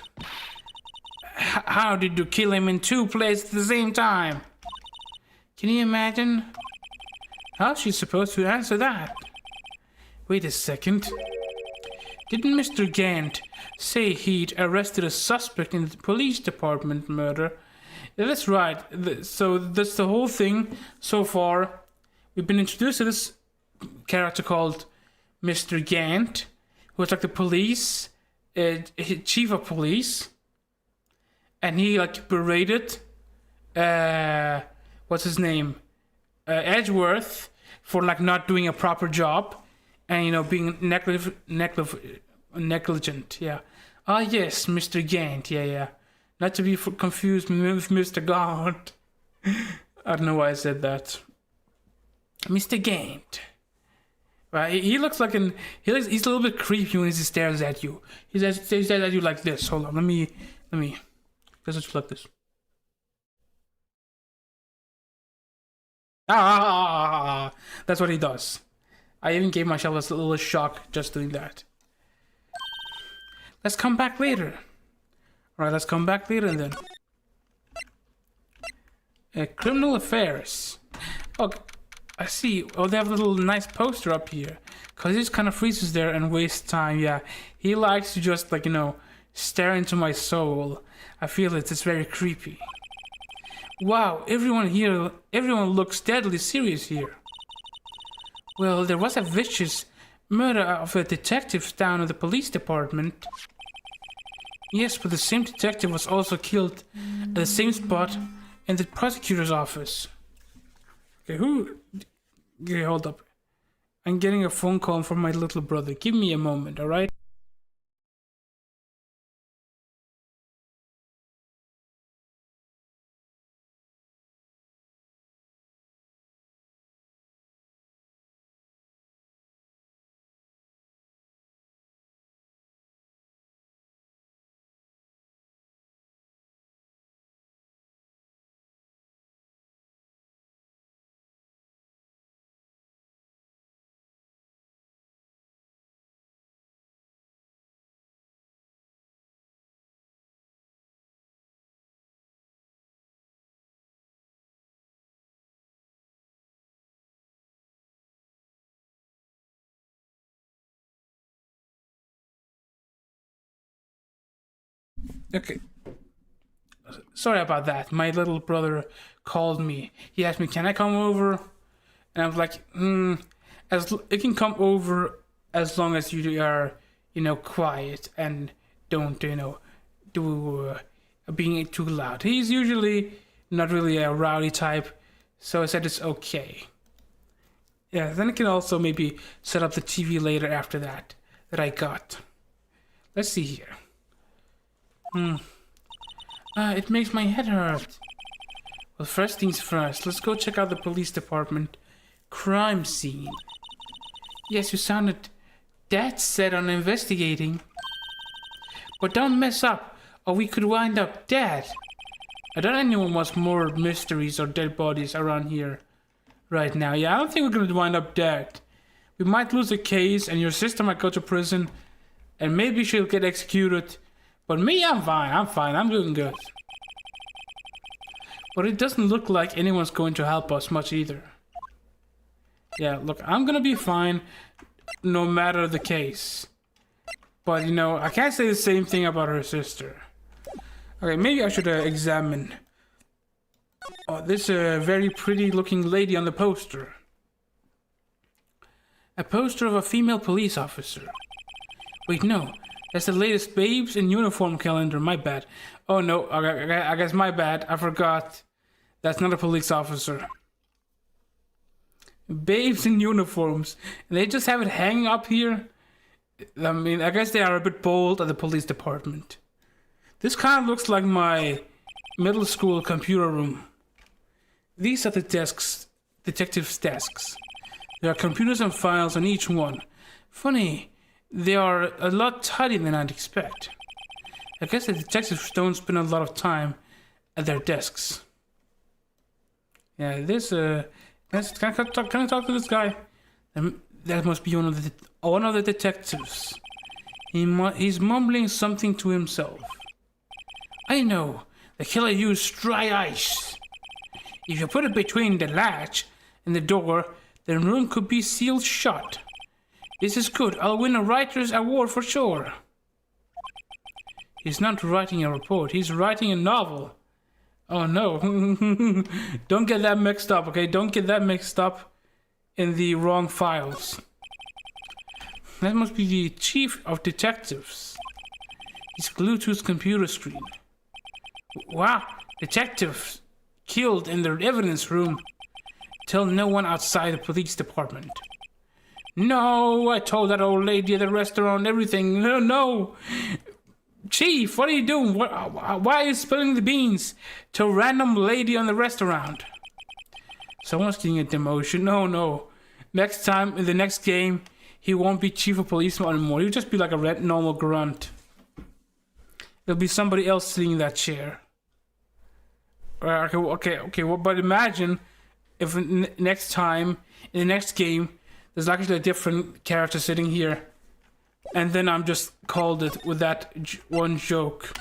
How did you kill him in 2 places at the same time? Can you imagine? How's she supposed to answer that? Wait a second. Didn't Mr. Gant say he'd arrested a suspect in the police department murder? Yeah, that's right. So that's the whole thing so far. We've been introduced to this character called Mr. Gant, who was like the police, chief of police. And he like berated, what's his name? Edgeworth for like not doing a proper job. And, you know, being negligent, yeah. Ah, yes, Mr. Gant, yeah. Not to be confused with Mr. Gant. I don't know why I said that. Mr. Gant. Right, he looks like he's a little bit creepy when he stares at you. He stares at you like this. Hold on, let me. Does it like this? That's what he does. I even gave myself a little shock just doing that. Let's come back later. Alright, let's come back later then. Criminal affairs. Oh, I see. Oh, they have a little nice poster up here. Because he just kind of freezes there and wastes time. Yeah, he likes to just, like, you know, stare into my soul. I feel it. It's very creepy. Wow, everyone looks deadly serious here. Well, there was a vicious murder of a detective down at the police department. Yes, but the same detective was also killed at the same spot in the prosecutor's office. Okay, Okay, hold up. I'm getting a phone call from my little brother. Give me a moment, alright? Okay. Sorry about that. My little brother called me. He asked me, can I come over? And I was like, it can come over as long as you are, you know, quiet and don't, you know, do being too loud. He's usually not really a rowdy type, so I said it's okay. Yeah, then I can also maybe set up the TV later after that I got. Let's see here. It makes my head hurt. Well, first things first, let's go check out the police department crime scene. Yes, you sounded dead set on investigating. But don't mess up, or we could wind up dead. I don't know anyone wants more mysteries or dead bodies around here right now. Yeah, I don't think we're gonna wind up dead. We might lose a case, and your sister might go to prison, and maybe she'll get executed. But me, I'm fine, I'm doing good. But it doesn't look like anyone's going to help us much either. Yeah, look, I'm gonna be fine. no matter the case. But, you know, I can't say the same thing about her sister. Okay, maybe I should examine. Oh, this very pretty looking lady on the poster. A poster of a female police officer. Wait, no. That's the latest Babes in Uniform calendar. My bad. Oh, no. I guess my bad. I forgot. That's not a police officer. Babes in uniforms. And they just have it hanging up here. I mean, I guess they are a bit bold at the police department. This kind of looks like my middle school computer room. These are the desks, detectives' desks. There are computers and files on each one. Funny, they are a lot tidier than I'd expect. I guess the detectives don't spend a lot of time at their desks. Yeah, this, can I talk to this guy? That must be one of the detectives. He's mumbling something to himself. I know, the killer used dry ice. If you put it between the latch and the door, the room could be sealed shut. This is good. I'll win a writer's award for sure. He's not writing a report. He's writing a novel. Oh no. Don't get that mixed up, okay? Don't get that mixed up in the wrong files. That must be the chief of detectives. He's glued to his computer screen. Wow. Detectives killed in the evidence room. Tell no one outside the police department. No, I told that old lady at the restaurant everything. No. Chief, what are you doing? Why are you spilling the beans to a random lady on the restaurant? Someone's getting a demotion. No. Next time, in the next game, he won't be chief of police anymore. He'll just be like a normal grunt. There'll be somebody else sitting in that chair. Okay. Well, but imagine if next time, in the next game, there's actually a different character sitting here. And then I'm just called it with that one joke.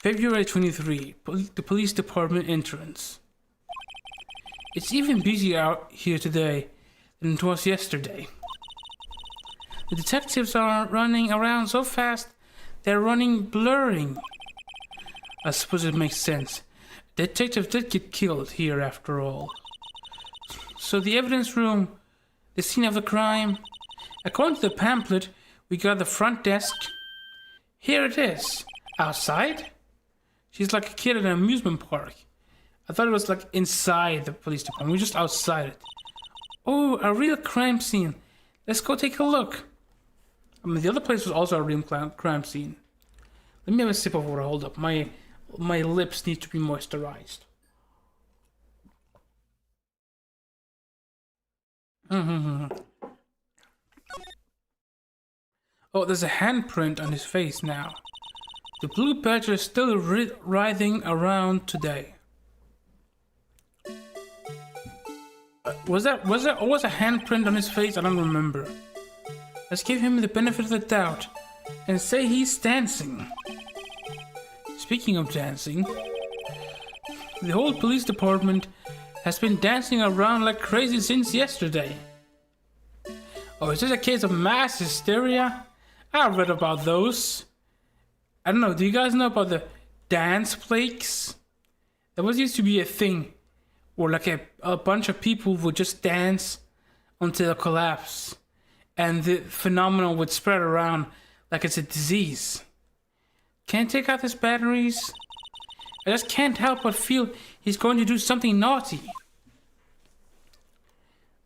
February 23, the police department entrance. It's even busier out here today than it was yesterday. The detectives are running around so fast, they're running blurring. I suppose it makes sense. Detectives did get killed here after all. So the evidence room, the scene of the crime. According to the pamphlet, we got the front desk. Here it is. Outside? She's like a kid at an amusement park. I thought it was like inside the police department. We're just outside it. Oh, a real crime scene. Let's go take a look. I mean, the other place was also a real crime scene. Let me have a sip of water. Hold up. My lips need to be moisturized. Oh, there's a handprint on his face now. The blue badger is still writhing around today. Was a handprint on his face? I don't remember. Let's give him the benefit of the doubt and say he's dancing. Speaking of dancing, the whole police department has been dancing around like crazy since yesterday. Oh, is this a case of mass hysteria? I've read about those. I don't know, do you guys know about the dance plagues? That was used to be a thing where like a bunch of people would just dance until a collapse. And the phenomenon would spread around like it's a disease. Can't take out his batteries. I just can't help but feel he's going to do something naughty.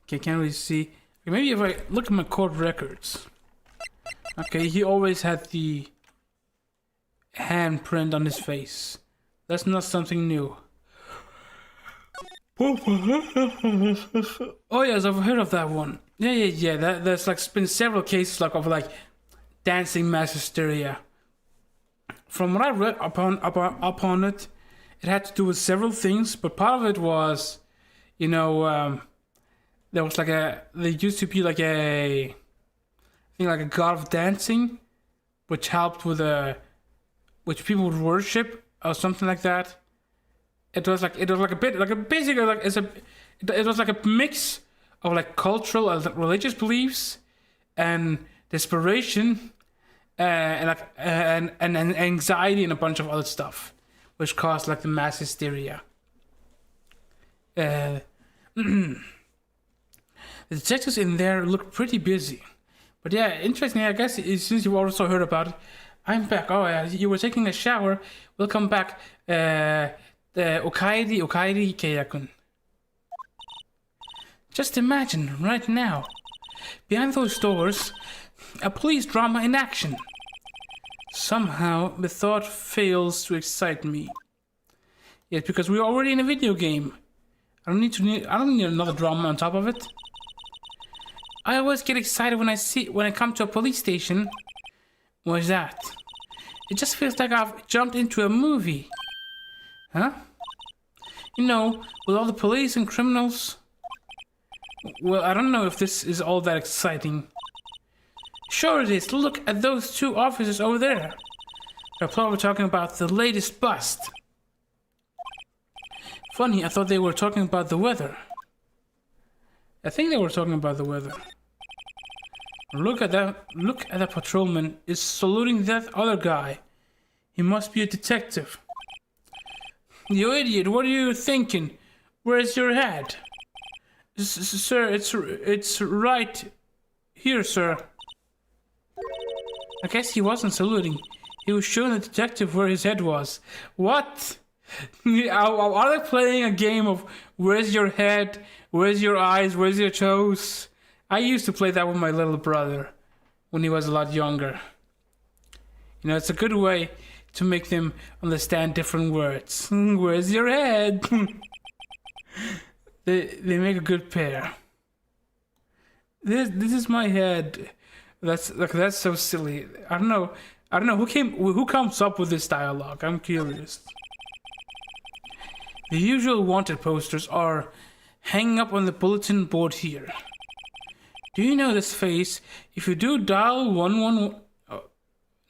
Okay, can't really see. Maybe if I look at my court records. Okay, he always had the handprint on his face. That's not something new. Oh yes, I've heard of that one. Yeah. There's like been several cases like of like dancing mass hysteria. From what I read upon it, it had to do with several things, but part of it was, you know, there used to be like a god of dancing, which helped with which people would worship or something like that. It was like a mix of like cultural and religious beliefs and desperation and anxiety and a bunch of other stuff, which caused like the mass hysteria. The detectives in there look pretty busy. But yeah, interestingly, I guess since you've also heard about it, I'm back. Oh yeah, you were taking a shower. Welcome back. The Okaidi Keiyakun. Just imagine, right now, behind those doors, a police drama in action. Somehow, the thought fails to excite me. Yet, because we're already in a video game, I don't need another drama on top of it. I always get excited when I come to a police station. What is that? It just feels like I've jumped into a movie. Huh? You know, with all the police and criminals. Well, I don't know if this is all that exciting. Sure it is. Look at those two officers over there. They're probably talking about the latest bust. Funny, I thought they were talking about the weather. I think they were talking about the weather. Look at that patrolman is saluting that other guy. He must be a detective. You idiot, what are you thinking? Where's your head? Sir, it's right here, sir. I guess he wasn't saluting. He was showing the detective where his head was. What? Are they playing a game of where's your head, where's your eyes, where's your toes? I used to play that with my little brother when he was a lot younger. You know, it's a good way to make them understand different words. Where's your head? They make a good pair. This is my head. That's so silly. I don't know who comes up with this dialogue. I'm curious. The usual wanted posters are hanging up on the bulletin board here. Do you know this face? If you do dial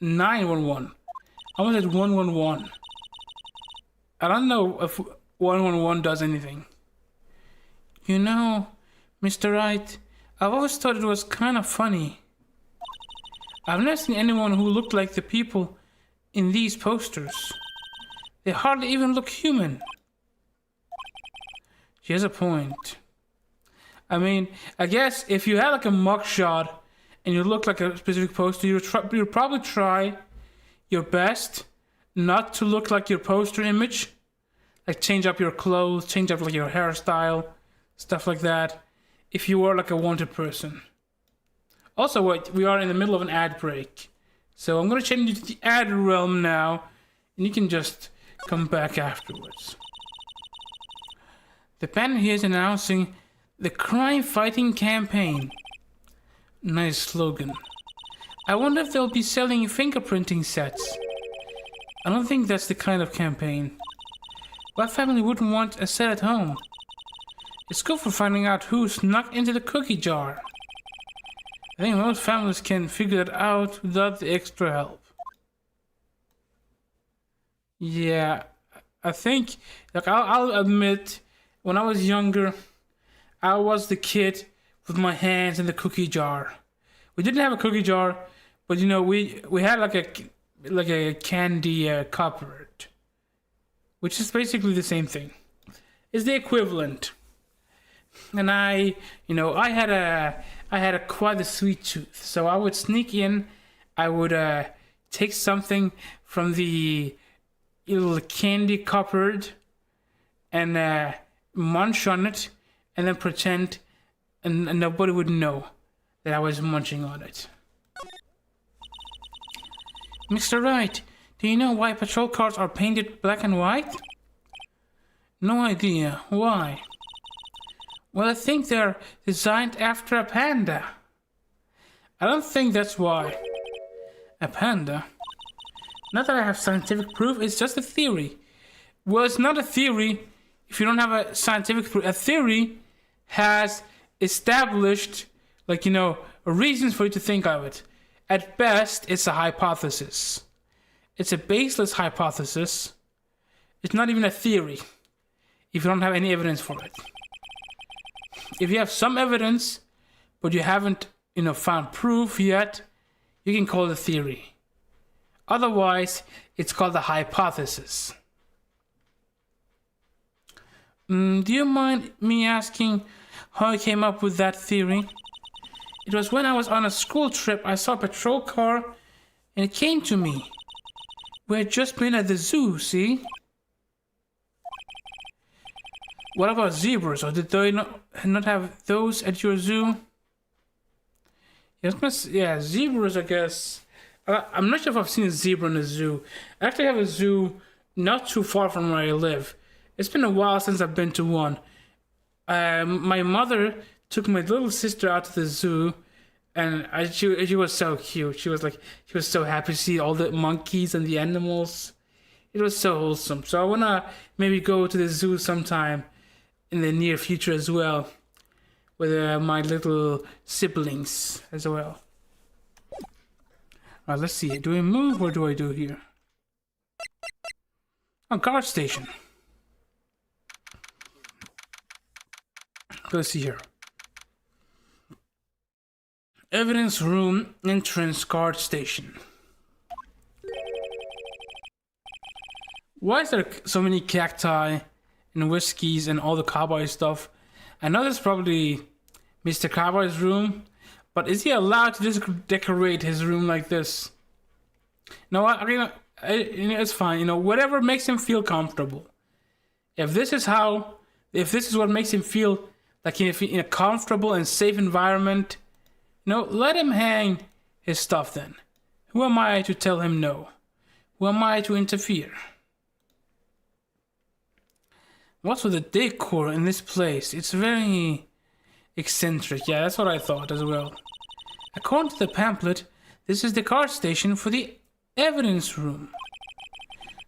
911. I almost said 111. I don't know if 111 does anything. You know, Mr. Wright, I've always thought it was kind of funny. I've never seen anyone who looked like the people in these posters. They hardly even look human. She has a point. I mean, I guess if you had like a mugshot and you look like a specific poster, you'd probably try your best not to look like your poster image. Like change up your clothes, change up like your hairstyle, stuff like that. If you were like a wanted person. Also, we are in the middle of an ad break. So I'm going to change you to the ad realm now. And you can just come back afterwards. The banner here is announcing the crime fighting campaign. Nice slogan. I wonder if they'll be selling fingerprinting sets. I don't think that's the kind of campaign. What family wouldn't want a set at home? It's good for finding out who snuck into the cookie jar. I think most families can figure that out without the extra help. Yeah, I think, like I'll admit, when I was younger, I was the kid with my hands in the cookie jar. We didn't have a cookie jar, but you know, we had like a candy cupboard, which is basically the same thing. It's the equivalent. And I had a quite a sweet tooth, so I would sneak in. I would take something from the little candy cupboard and munch on it, and then pretend and nobody would know that I was munching on it. Mr. Wright, do you know why patrol cars are painted black and white? No idea. Why? Well, I think they're designed after a panda. I don't think that's why. A panda? Not that I have scientific proof, it's just a theory. Well, it's not a theory if you don't have a scientific proof. A theory has established, reasons for you to think of it. At best, it's a hypothesis. It's a baseless hypothesis. It's not even a theory if you don't have any evidence for it. if you have some evidence, but you haven't, found proof yet, you can call it a theory. Otherwise, it's called a hypothesis. Do you mind me asking how I came up with that theory? It was when I was on a school trip, I saw a patrol car, and it came to me. We had just been at the zoo, see? What about zebras? Or did they not have those at your zoo? Yeah, zebras, I guess. I'm not sure if I've seen a zebra in a zoo. I actually have a zoo not too far from where I live. It's been a while since I've been to one. My mother took my little sister out to the zoo, and she was so cute. She was so happy to see all the monkeys and the animals. It was so wholesome. So I wanna maybe go to the zoo sometime in the near future as well, with my little siblings as well. Alright, let's see. Do I move or do I do here? Oh, guard station. Let's see here. Evidence room, entrance, guard station. Why is there so many cacti and whiskeys and all the cowboy stuff? I know that's probably Mr. Cowboy's room, but is he allowed to just decorate his room like this? You know what? It's fine. Whatever makes him feel comfortable. If this is what makes him feel like in a comfortable and safe environment, let him hang his stuff then. Who am I to tell him no? Who am I to interfere? What's with the decor in this place? It's very eccentric. Yeah, that's what I thought as well. According to the pamphlet, this is the guard station for the evidence room.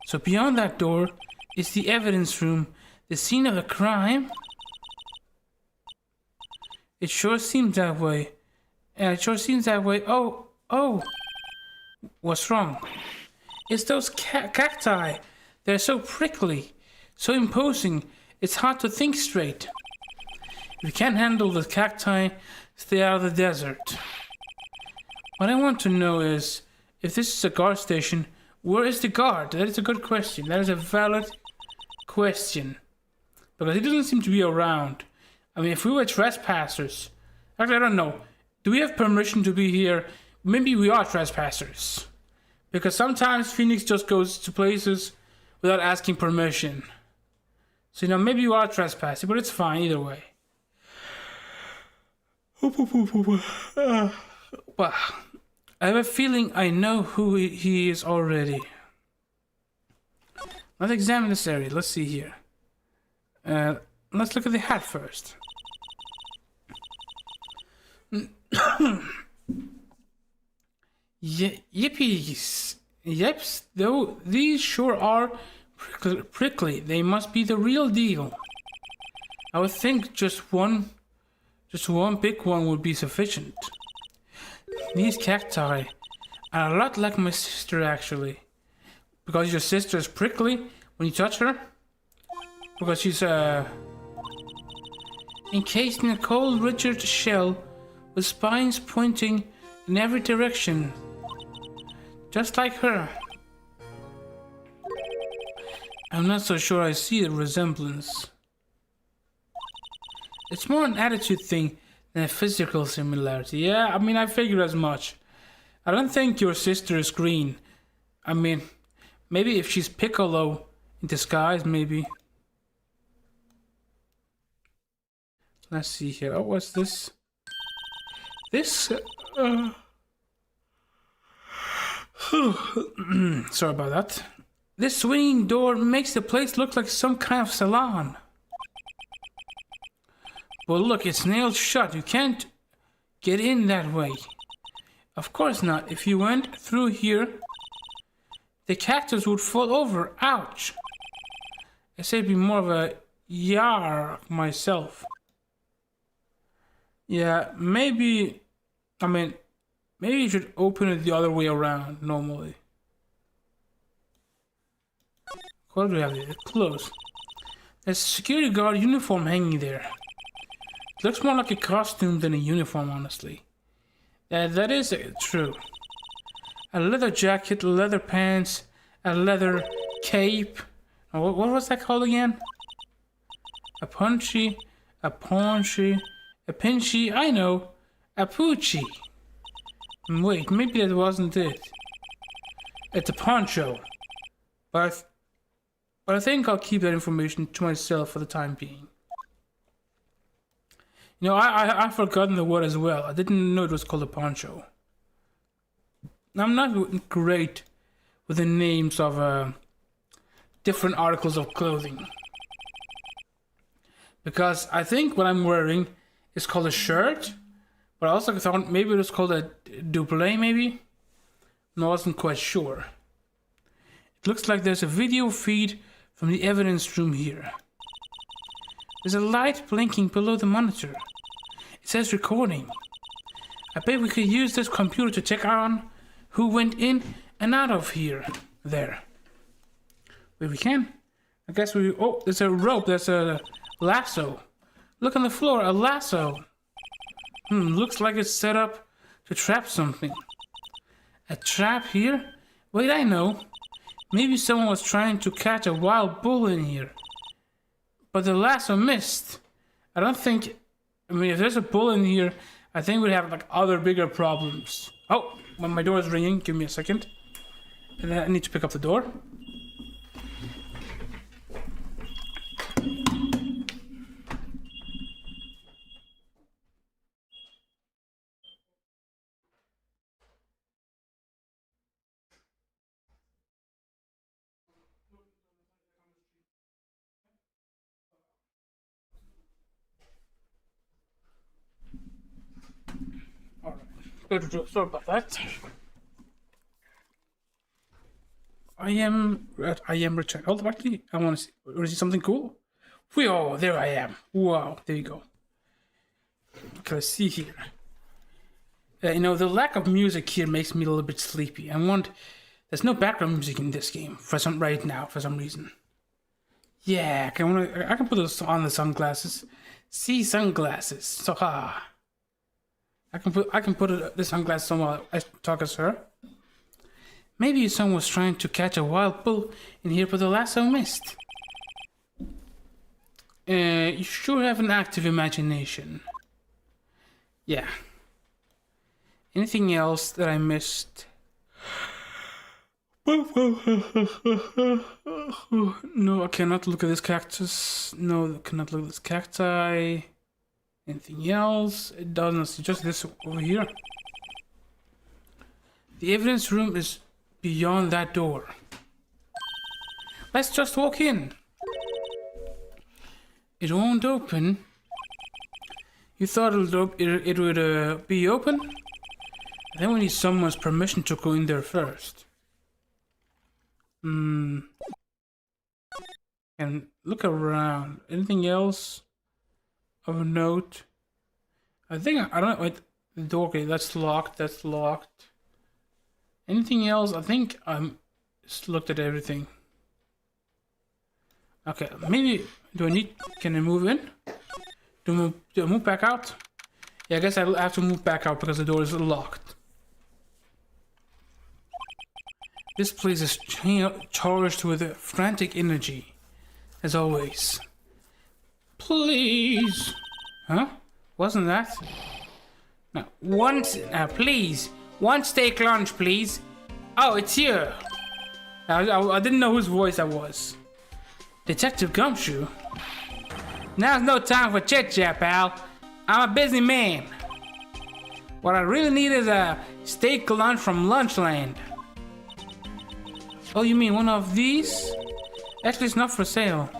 So beyond that door is the evidence room, the scene of the crime. It sure seems that way. Oh. What's wrong? It's those cacti. They're so prickly, so imposing. It's hard to think straight. If you can't handle the cacti, stay out of the desert. What I want to know is, if this is a guard station, where is the guard? That is a good question. That is a valid question. Because he doesn't seem to be around. I mean, if we were trespassers... Actually, I don't know. Do we have permission to be here? Maybe we are trespassers. Because sometimes Phoenix just goes to places without asking permission. So, maybe you are trespassing, but it's fine either way. Well, I have a feeling I know who he is already. Let's examine this area. Let's see here. Let's look at the hat first. Yippies. Yeps, though these sure are prickly. They must be the real deal. I would think just one big one would be sufficient. These cacti are a lot like my sister, actually. Because your sister is prickly when you touch her? Because she's encased in a cold, rigid shell with spines pointing in every direction. Just like her. I'm not so sure I see the resemblance. It's more an attitude thing than a physical similarity. Yeah, I mean, I figured as much. I don't think your sister is green. I mean, maybe if she's Piccolo in disguise, maybe. Let's see here. Oh, what's this? Sorry about that. This swinging door makes the place look like some kind of salon. Well, look, it's nailed shut. You can't get in that way. Of course not. If you went through here, the cactus would fall over. Ouch. I say it'd be more of a yar myself. Yeah, maybe... I mean, maybe you should open it the other way around, normally. What do we have here? Close. There's a security guard uniform hanging there. looks more like a costume than a uniform, honestly. That is true. A leather jacket, leather pants, a leather cape. Oh, what was that called again? A punchy, a paunchy, a pinchy, I know. A poochie. Wait, maybe that wasn't it. It's a poncho. But I think I'll keep that information to myself for the time being. You know, I've forgotten the word as well. I didn't know it was called a poncho. I'm not great with the names of different articles of clothing. Because I think what I'm wearing is called a shirt. But I also thought maybe it was called a double, maybe? No, I wasn't quite sure. It looks like there's a video feed from the evidence room here. There's a light blinking below the monitor. It says recording. I bet we could use this computer to check on who went in and out of here. There. Wait, we can? I guess we... Oh, there's a rope. There's a lasso. Look on the floor. A lasso. Looks like it's set up to trap something. A trap here? Wait, I know. Maybe someone was trying to catch a wild bull in here. But the lasso missed. I don't think... I mean, if there's a bull in here, I think we'd have, like, other bigger problems. Oh, when my door is ringing, give me a second. And then I need to pick up the door. Sorry about that. I am returned. Hold on, actually, I want to see something cool. Whoa, there I am. Wow, there you go. Okay, let's see here. You know, the lack of music here makes me a little bit sleepy. There's no background music in this game for some reason. Yeah, I can put this on the sunglasses. See sunglasses. So I can put the sunglasses on while I talk as her. Maybe someone was trying to catch a wild bull in here, but the lasso missed. You sure have an active imagination. Yeah. Anything else that I missed? No, I cannot look at this cactus. No, I cannot look at this cacti. Anything else? It doesn't. It's just this over here. The evidence room is beyond that door. Let's just walk in. It won't open. You thought it would be open? Then we need someone's permission to go in there first. And look around. Anything else of note? I don't know. Wait, the door. Okay, that's locked. That's locked. Anything else? I think I'm just looked at everything. Okay, maybe can I move in? Do I move back out? Yeah, I guess I have to move back out because the door is locked. This place is charged with frantic energy, as always. Please. Huh? Wasn't that? No. Please. One steak lunch, please. Oh, it's you. I didn't know whose voice that was. Detective Gumshoe? Now's no time for chit-chat, pal. I'm a busy man. What I really need is a steak lunch from Lunchland. Oh, you mean one of these? Actually, it's not for sale.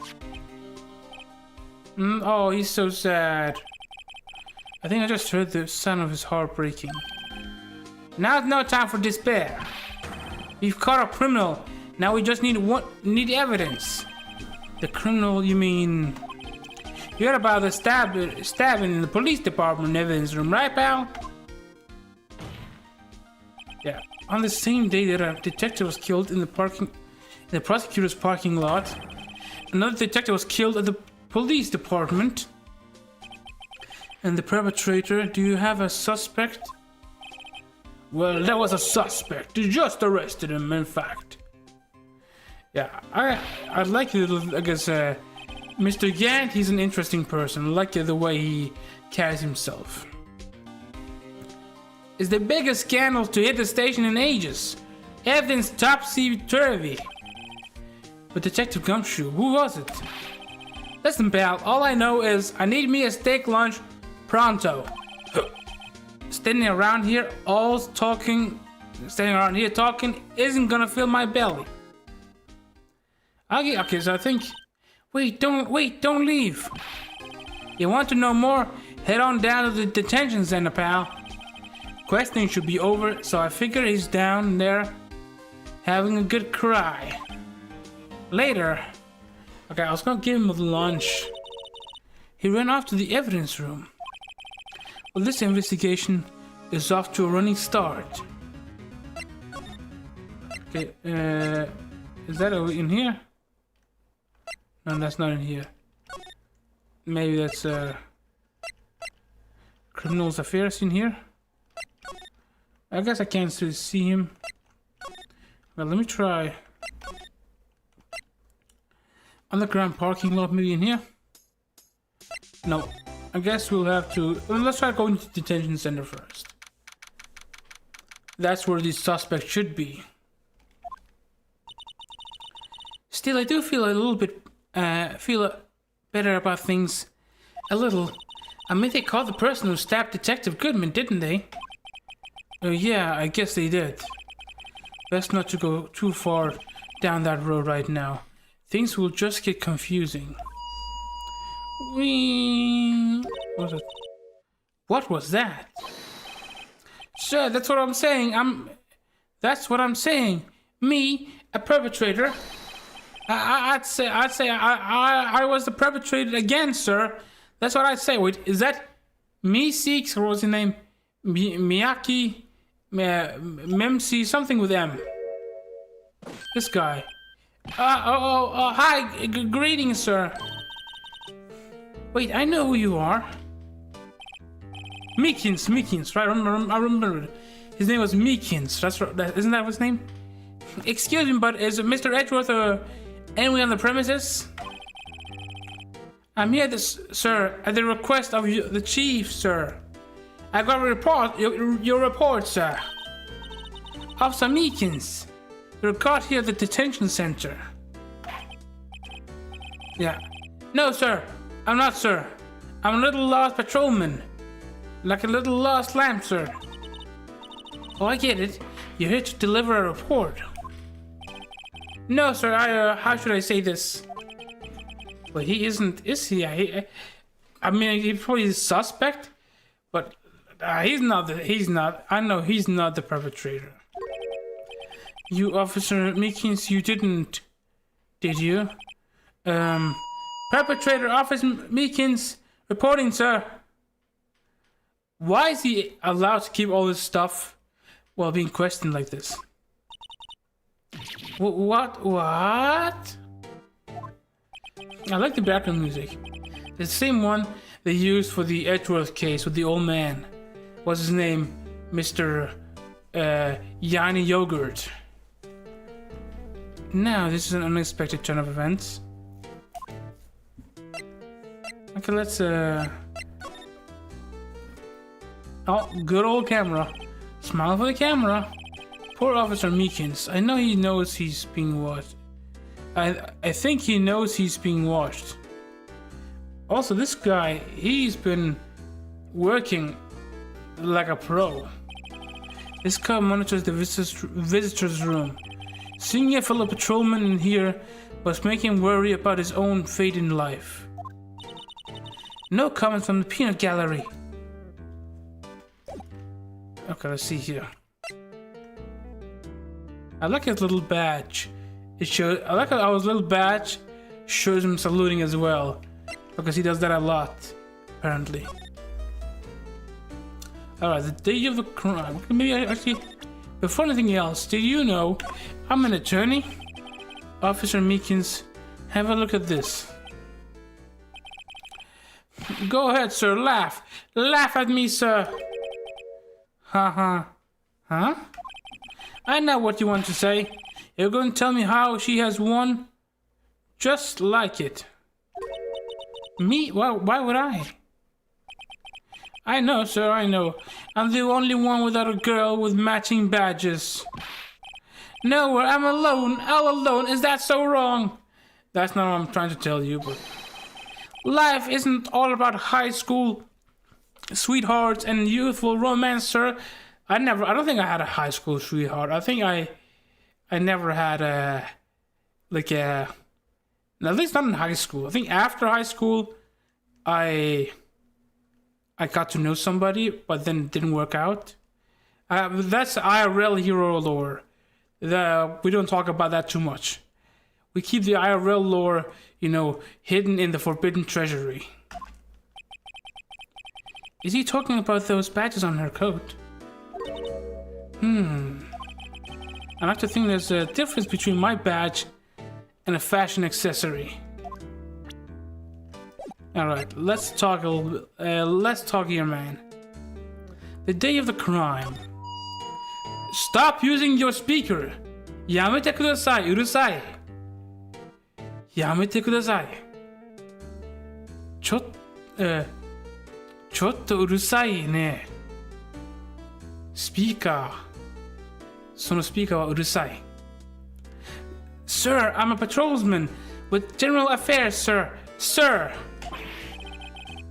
Oh, he's so sad. I think I just heard the sound of his heart breaking. Now's no time for despair. We've caught a criminal. Now we just need evidence. The criminal, you mean? You heard about the stabbing in the police department evidence room, right, pal? Yeah. On the same day that a detective was killed in the prosecutor's parking lot, another detective was killed at the police department. And the perpetrator, do you have a suspect? Well, that was a suspect. You just arrested him, in fact. Yeah, I'd like to, I guess, Mr. Gant, he's an interesting person. I like the way he carries himself. It's the biggest scandal to hit the station in ages. Everything's topsy-turvy. But Detective Gumshoe, who was it? Listen, pal, all I know is I need me a steak lunch pronto. Standing around here talking isn't gonna fill my belly. Okay, so I think... Wait, don't leave. You want to know more? Head on down to the detention center, pal. Questioning should be over, so I figure he's down there having a good cry. Later. Okay, I was gonna give him a lunch. He ran off to the evidence room. Well, this investigation is off to a running start. Okay, is that in here? No, that's not in here. Maybe that's criminals affairs in here. I guess I can't still see him. Well, let me try. Underground parking lot, maybe in here? No. I guess we'll have to... Well, let's try going to the detention center first. That's where the suspect should be. Still, I do feel a little bit... better about things. A little. I mean, they caught the person who stabbed Detective Goodman, didn't they? Oh, yeah, I guess they did. Best not to go too far down that road right now. Things will just get confusing. What was that? Sure, that's what I'm saying. That's what I'm saying. Me, a perpetrator. I'd say I was the perpetrator again, sir. That's what I'd say. Wait, is that Meeseeks, or what's his name? Miyaki, Memsi, something with M. This guy. Hi, greetings, sir. Wait, I know who you are. Meekins, right? I remember it. His name was Meekins. That's right. Isn't that his name? Excuse me, but is Mr. Edgeworth anyone on the premises? I'm here, sir, at the request of the chief, sir. I got a report, your report, sir. Officer Meekins, you're caught here at the detention center. Yeah. No, sir, I'm not, sir. I'm a little lost patrolman. Like a little lost lamb, sir. Oh, I get it. You're here to deliver a report. No, sir, how should I say this? Well, he isn't, is he? I mean, he's probably a suspect, but he's not, I know he's not the perpetrator. You, Officer Meekins, you didn't, did you? Perpetrator, Officer Meekins, reporting, sir. Why is he allowed to keep all this stuff while being questioned like this? What? I like the background music. The same one they used for the Edgeworth case with the old man. What's his name? Mr. Yanni Yogurt. Now, this is an unexpected turn of events. Okay, let's Oh, good old camera. Smile for the camera. Poor Officer Meekins. I know he knows he's being watched. I think he knows he's being watched. Also, this guy, he's been working like a pro. This car monitors the visitor's room. Seeing a fellow patrolman in here was making him worry about his own fate in life. No comments from the peanut gallery. Okay, let's see here. I like his little badge. It shows. I like how his little badge shows him saluting as well, because he does that a lot, apparently. All right, the day of the crime. Maybe actually, before anything else, did you know I'm an attorney? Officer Meekins, have a look at this. Go ahead, sir, laugh. Laugh at me, sir. Haha. Huh? I know what you want to say. You're going to tell me how she has won? Just like it. Me? Why would I? I know, sir, I know. I'm the only one without a girl with matching badges. No, I'm alone, all alone. Is that so wrong? That's not what I'm trying to tell you, but... Life isn't all about high school sweethearts and youthful romance, sir. I don't think I had a high school sweetheart. I think I never had at least not in high school. I think after high school, I got to know somebody, but then it didn't work out. That's IRL hero lore. We don't talk about that too much. We keep the IRL lore, hidden in the forbidden treasury. Is he talking about those badges on her coat? I like to think there's a difference between my badge and a fashion accessory. Alright, let's talk a little bit. Let's talk here, man. The day of the crime. Stop using your speaker! Yamete kudasai, urusai! Yamete kudasai! Chotto urusai ne. Speaker. Sono speaker wa urusai. Sir, I'm a patrolman with general affairs, sir. Sir!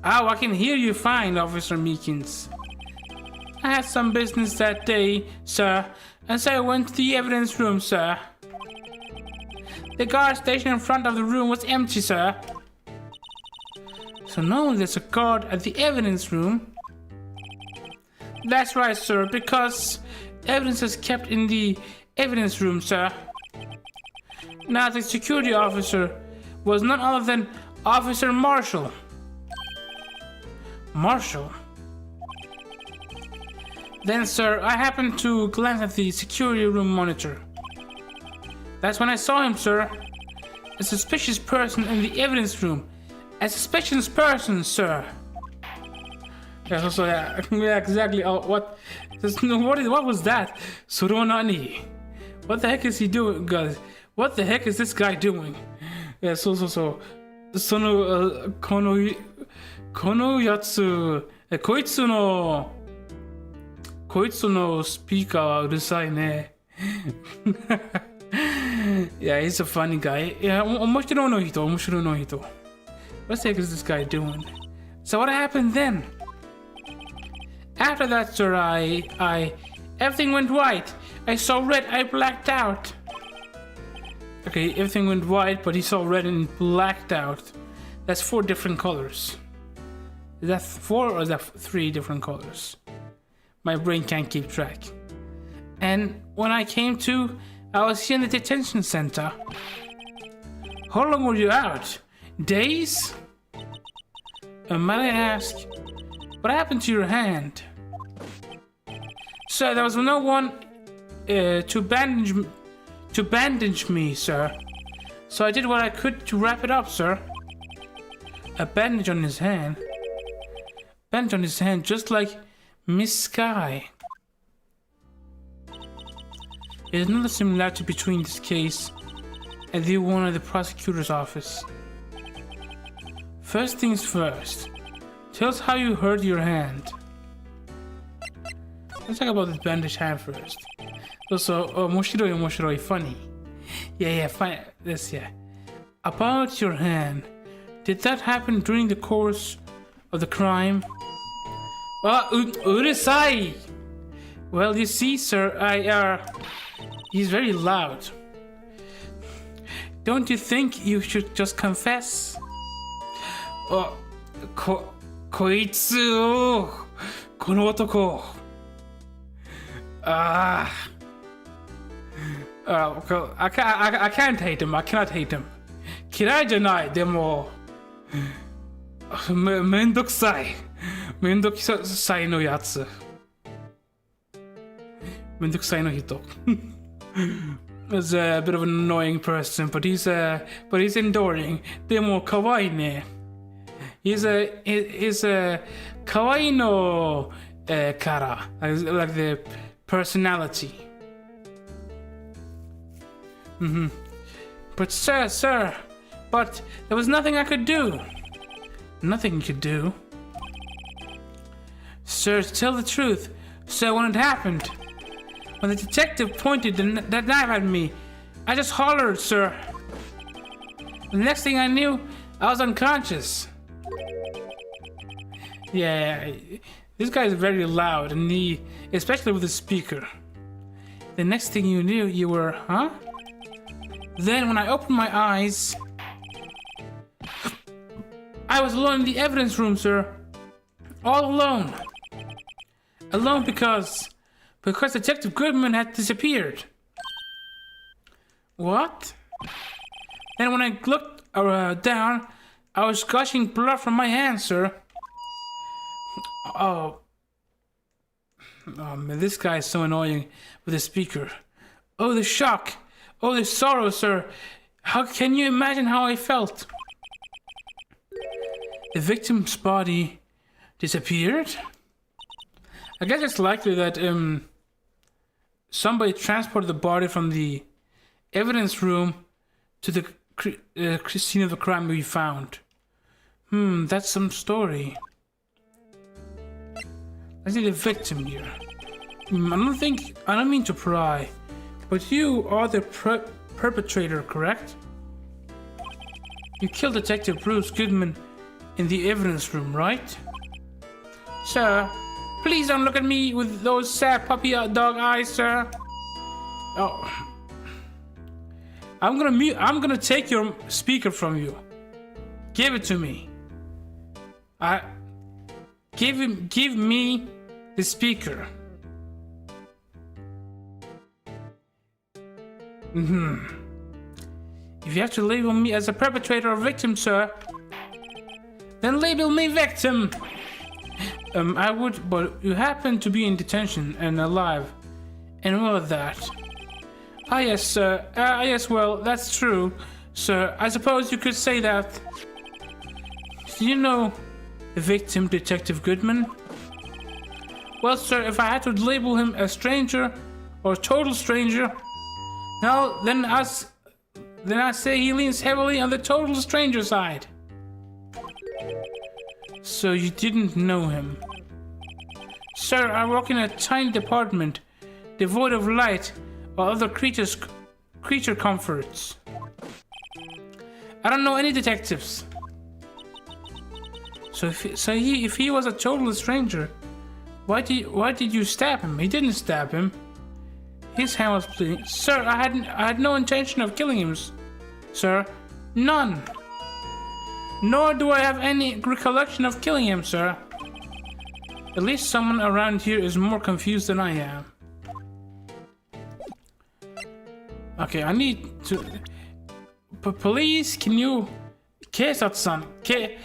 Oh, I can hear you fine, Officer Meakins. I had some business that day, sir, and so I went to the evidence room, sir. The guard station in front of the room was empty, sir. So now there's a guard at the evidence room? That's right, sir, because evidence is kept in the evidence room, sir. Now the security officer was none other than Officer Marshall. Marshall? Then, sir, I happened to glance at the security room monitor. That's when I saw him, sir. A suspicious person in the evidence room. A suspicious person, sir. Yeah, exactly. Oh, what was that? Soronani. What the heck is he doing, guys? What the heck is this guy doing? Yeah, Sono, kono yatsu, koitsu no speaker wa urusai ne. Yeah, he's a funny guy. Yeah, omoshiro no hito. What the heck is this guy doing? So what happened then? After that, sir, everything went white. I saw red, I blacked out. Okay, everything went white, but he saw red and blacked out. That's 4 different colors. Is that 4 or is that 3 different colors? My brain can't keep track. And when I came to, I was here in the detention center. How long were you out? Days? Might I ask, what happened to your hand? Sir, there was no one to bandage me, sir. So I did what I could to wrap it up, sir. A bandage on his hand. Bandage on his hand, just like Miss Sky. There's another similarity between this case and the one at the prosecutor's office. First things first, tell us how you hurt your hand. Let's talk about this bandaged hand first. So, moshiroi, funny. Yeah, fine. This, yeah. About your hand, did that happen during the course of the crime? Urusai! Well, you see, sir, he's very loud. Don't you think you should just confess? Koitsu, kono otoko. I can't hate him. I cannot hate him. Kirai janai, demo. Mendokusai. Mendokusai no yatsu. Mendokusai no hito. He's a bit of an annoying person, but he's enduring. Demo kawaii ne. He's a kawaii no kara, like the personality. But sir, but there was nothing I could do. Nothing you could do. Sir, to tell the truth, sir, when it happened, when the detective pointed that knife at me, I just hollered, sir. The next thing I knew, I was unconscious. Yeah, this guy is very loud, and especially with the speaker. The next thing you knew, you were, huh? Then when I opened my eyes, I was alone in the evidence room, sir. All alone. Alone because Detective Goodman had disappeared. What? Then when I looked down, I was gushing blood from my hand, sir. Oh man, this guy is so annoying with the speaker. Oh, the shock. Oh, the sorrow, sir. How can you imagine how I felt? The victim's body disappeared? I guess it's likely that somebody transported the body from the evidence room to the scene of the crime we found. That's some story. I see the victim here. I don't mean to pry, but you are the perpetrator, correct? You killed Detective Bruce Goodman in the evidence room, right? Sir, please don't look at me with those sad puppy dog eyes, sir. Oh. I'm gonna take your speaker from you. Give it to me. Give me the speaker. If you have to label me as a perpetrator or victim, sir, then label me victim. I would, but you happen to be in detention and alive, and all of that. Ah, yes, sir. Yes, well, that's true, sir. I suppose you could say that. Do you know the victim, Detective Goodman? Well, sir, if I had to label him a stranger or a total stranger, no, then I say he leans heavily on the total stranger side. So you didn't know him. Sir, I work in a tiny department, devoid of light or other creature comforts. I don't know any detectives. So if he was a total stranger, why did you stab him? He didn't stab him. His hand was bleeding. Sir, I had no intention of killing him, sir. None. Nor do I have any recollection of killing him, sir. At least someone around here is more confused than I am. Okay, I need to... Police, can you... Keisatsan, okay,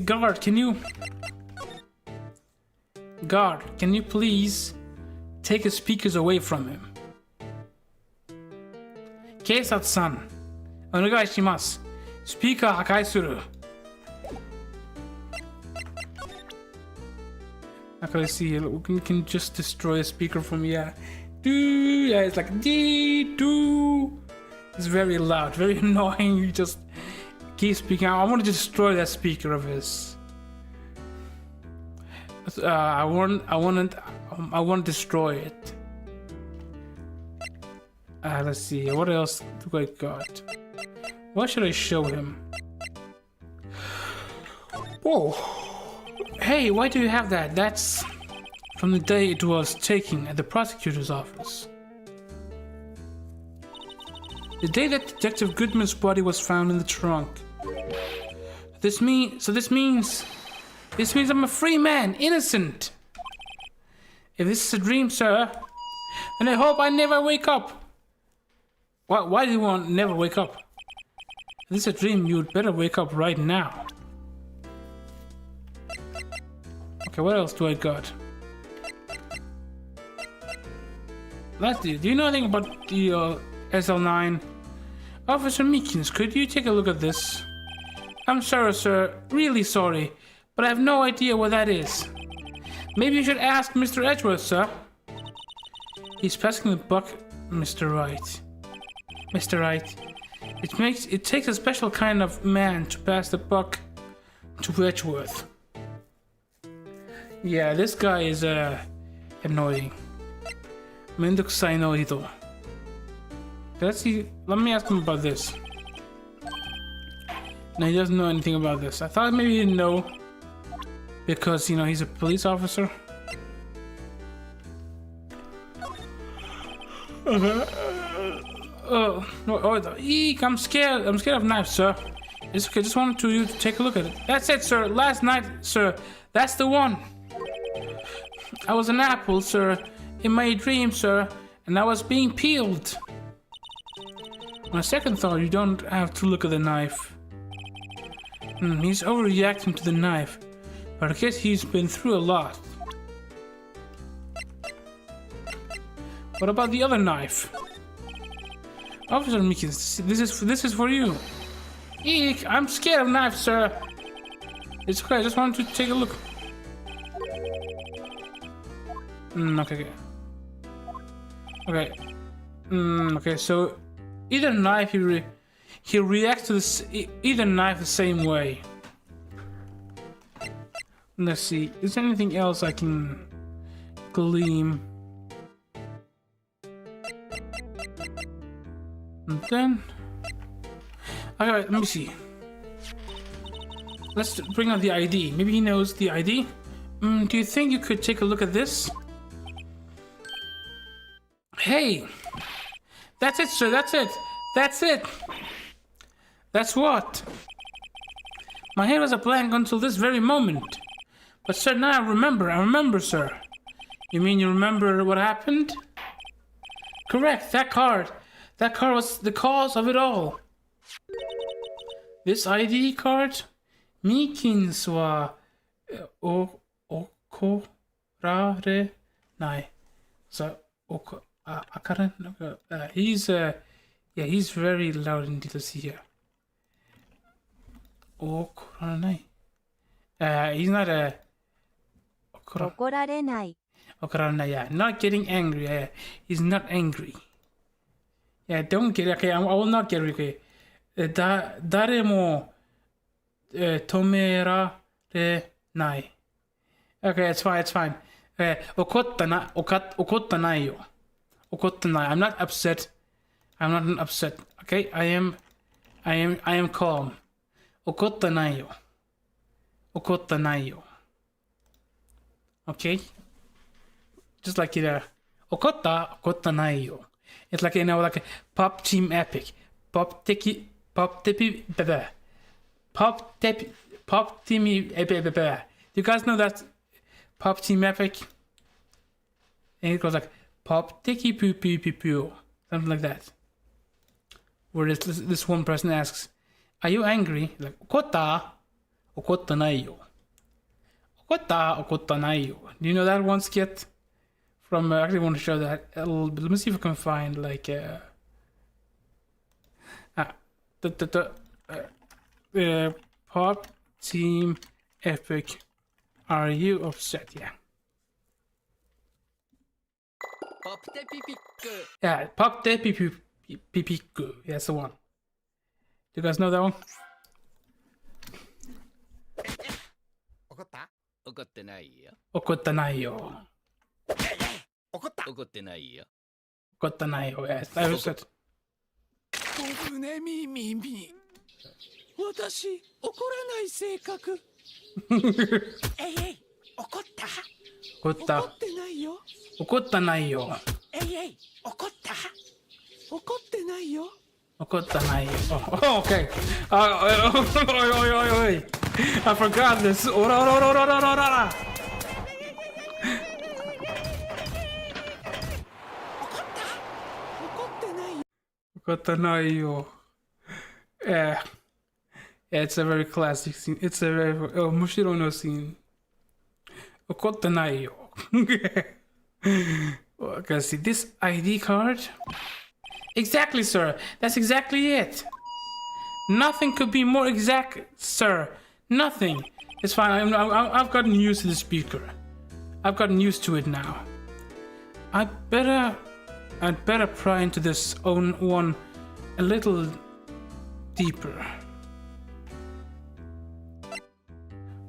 guard, can you... Guard, can you please take his speakers away from him? Keisatsan, onegai shimasu. Speaker hakai suru. Okay, let's see. We can just destroy a speaker from here. Yeah, it's like do. It's very loud, very annoying. You just keep speaking. I want to destroy that speaker of his. I want to destroy it. Let's see. What else do I got? What should I show him? Whoa. Hey, why do you have that? That's from the day it was taken at the prosecutor's office. The day that Detective Goodman's body was found in the trunk. This means I'm a free man, innocent. If this is a dream, sir, then I hope I never wake up. Why do you want to never wake up? If this is a dream, you'd better wake up right now. Okay, what else do I got? Lastly, do you know anything about the SL9? Officer Meakins, could you take a look at this? I'm sorry, sir. Really sorry. But I have no idea what that is. Maybe you should ask Mr. Edgeworth, sir. He's passing the buck, Mr. Wright. Mr. Wright. It takes a special kind of man to pass the buck to Edgeworth. Yeah, this guy is annoying. Mendokusai no hito. Let's see. Let me ask him about this. No, he doesn't know anything about this. I thought maybe he didn't know because, you know, he's a police officer. Eek, I'm scared. I'm scared of knives, sir. It's okay. Just wanted you to take a look at it. That's it, sir. Last night, sir. That's the one. I was an apple, sir, in my dream, sir, and I was being peeled. On a second thought, you don't have to look at the knife. He's overreacting to the knife, but I guess he's been through a lot. What about the other knife? Officer Meakimon, this is for you. Eek, I'm scared of knives, sir. It's okay, I just wanted to take a look. Okay. Okay, so either knife he reacts to either knife the same way. Let's see, is there anything else I can glean? And then, alright, let me see. Let's bring out the ID. Maybe he knows the ID. Do you think you could take a look at this? Hey, that's it, sir. That's it. That's it. That's what? My head was a blank until this very moment. But sir, now I remember, sir. You mean you remember what happened? Correct, that card was the cause of it all. This ID card? Meakins wa okorare nai. So, he's very loud and detailed here. Okoranai. He's not a Okorarenai. Okoranai, yeah. Not getting angry. Yeah. He's not angry. Yeah, don't get okay. I will not get angry. Dare mo tomerare nai. Okay, it's fine. Okotta nai yo. Okotta nai. I'm not upset. Okay, I am calm. Okotta nai yo. Okay? Just like it okotta nai yo. It's like, you know, like a pop team epic. Pop team epic. You guys know that pop team epic? And it goes like pop tiki poo poo poo poo. Something like that. Where this one person asks, are you angry? Like, okotta nai yo. Okotta nai yo. Do you know that one skit? From, I actually want to show that a little bit. Let me see if I can find, like, pop team epic. Are you upset? Yeah. Yeah, pop de pipiku. Yeah, that's the one. Do you guys know that one? Okotta nai yo. Okotta nai yo. Yes, I was it. ごめんね、ミミ。私、怒らない性格。えい、怒った？怒ってないよ。怒ってないよ。怒ってないよ。Oh, okay. Oi. I forgot this. Ora. Okotta nai yo. Yeah, it's a very classic scene. It's a very Mushiro no scene. Okotta nai yo. Okay, see this ID card? Exactly, sir. That's exactly it. Nothing could be more exact, sir. Nothing. It's fine. I've gotten used to the speaker. I've gotten used to it now. I'd better pry into this one a little deeper.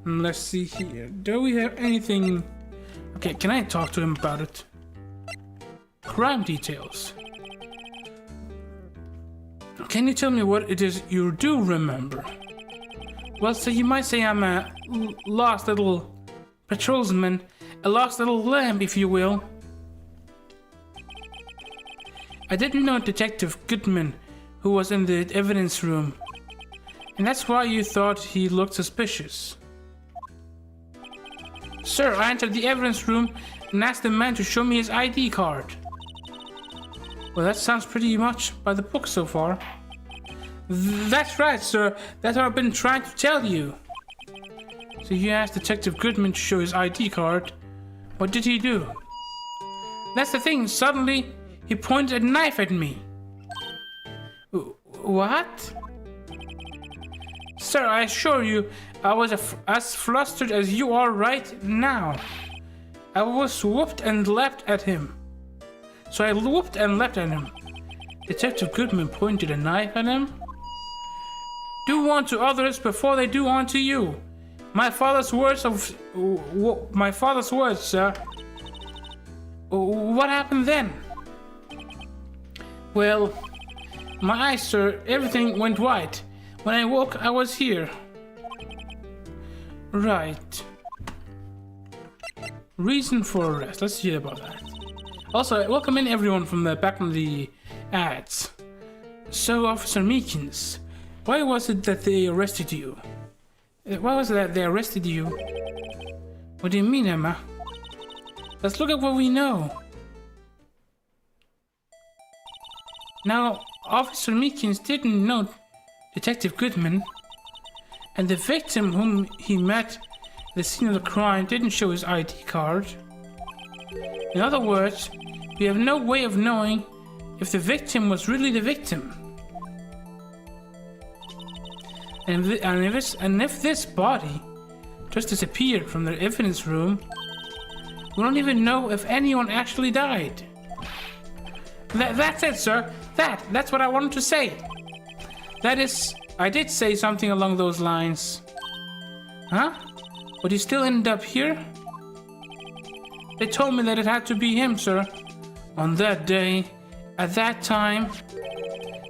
Let's see here. Do we have anything? Okay, can I talk to him about it? Crime details. Can you tell me what it is you do remember? Well, so you might say I'm a lost little patrolsman, a lost little lamb, if you will. I didn't know Detective Goodman, who was in the evidence room, and that's why you thought he looked suspicious. Sir, I entered the evidence room and asked the man to show me his ID card. Well, that sounds pretty much by the book so far. That's right, sir. That's what I've been trying to tell you. So you asked Detective Goodman to show his ID card. What did he do? That's the thing. Suddenly, he pointed a knife at me. What? Sir, I assure you, I was as flustered as you are right now. I was whooped and leapt at him. So I whooped and leapt at him. Detective Goodman pointed a knife at him. Do unto others before they do unto you. My father's words, sir. What happened then? Well, my eyes, sir, everything went white. When I woke, I was here. Right. Reason for arrest. Let's hear about that. Also, welcome in everyone from the back of the ads. So, Officer Meakins, why was it that they arrested you? Why was it that they arrested you? What do you mean, Emma? Let's look at what we know. Now, Officer Meakins didn't know Detective Goodman, and the victim whom he met at the scene of the crime didn't show his ID card. In other words, we have no way of knowing if the victim was really the victim. And if this body just disappeared from the evidence room, we don't even know if anyone actually died. That's it, sir. That's what I wanted to say. That is, I did say something along those lines. Huh? But he still ended up here? They told me that it had to be him, sir. On that day, at that time,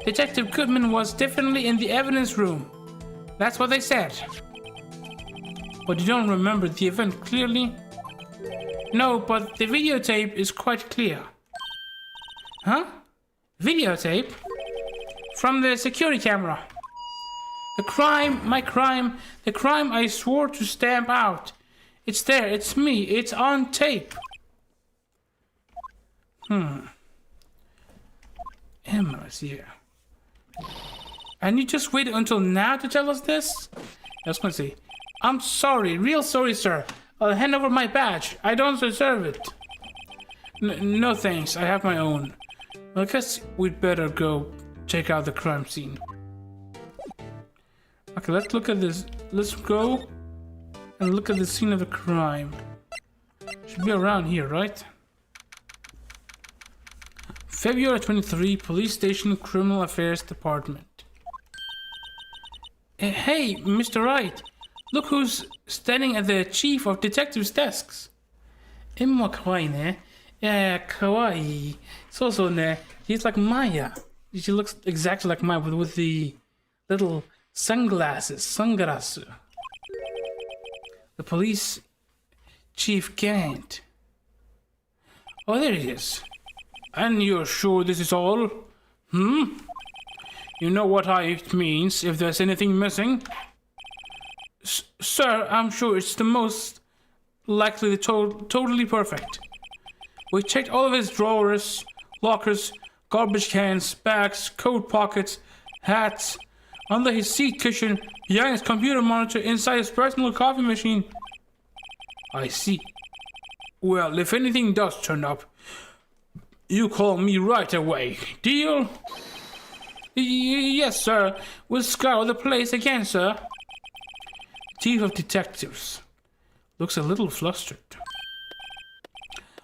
Detective Goodman was definitely in the evidence room. That's what they said. But you don't remember the event clearly? No, but the videotape is quite clear. Huh? Videotape? From the security camera. The crime I swore to stamp out. It's there, it's me, it's on tape. Emma's here. And you just waited until now to tell us this? I was gonna say, I'm sorry, real sorry, sir. I'll hand over my badge. I don't deserve it. No thanks, I have my own. Well, I guess we'd better go check out the crime scene. Okay, let's look at this. Let's go and look at the scene of the crime. Should be around here, right? February 23, Police Station Criminal Affairs Department. Hey, Mr. Wright. Look who's standing at the Chief of Detectives' desks. Emma kawaii ne. Yeah, kawaii. So ne. He's like Maya. She looks exactly like Maya with the little sunglasses. Sungarasu. The police chief can't. Oh, there he is. And you're sure this is all? You know what it means if there's anything missing? Sir, I'm sure it's the most likely totally perfect. We checked all of his drawers, lockers, garbage cans, bags, coat pockets, hats, under his seat cushion, behind his computer monitor, inside his personal coffee machine. I see. Well, if anything does turn up, you call me right away. Deal? Yes, sir. We'll scour the place again, sir. Chief of Detectives. Looks a little flustered.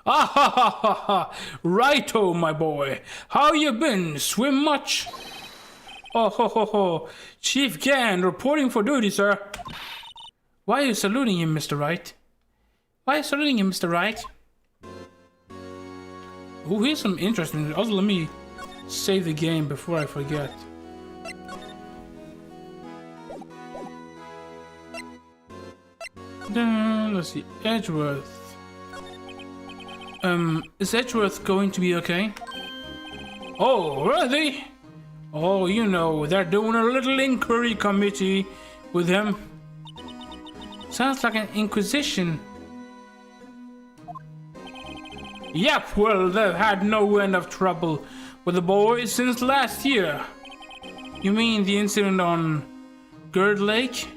Ah ha ha ha ha! Righto, my boy. How you been? Swim much? Oh ho ho ho! Chief Gann reporting for duty, sir. Why are you saluting him, Mr. Wright? Why are you saluting him, Mr. Wright? Oh, here's some interesting. Also, let me save the game before I forget. Then let's see, Edgeworth. Is Edgeworth going to be okay? Oh, really? Oh, you know, they're doing a little inquiry committee with him. Sounds like an inquisition. Yep, well, they've had no end of trouble with the boy since last year. You mean the incident on Gerd Lake?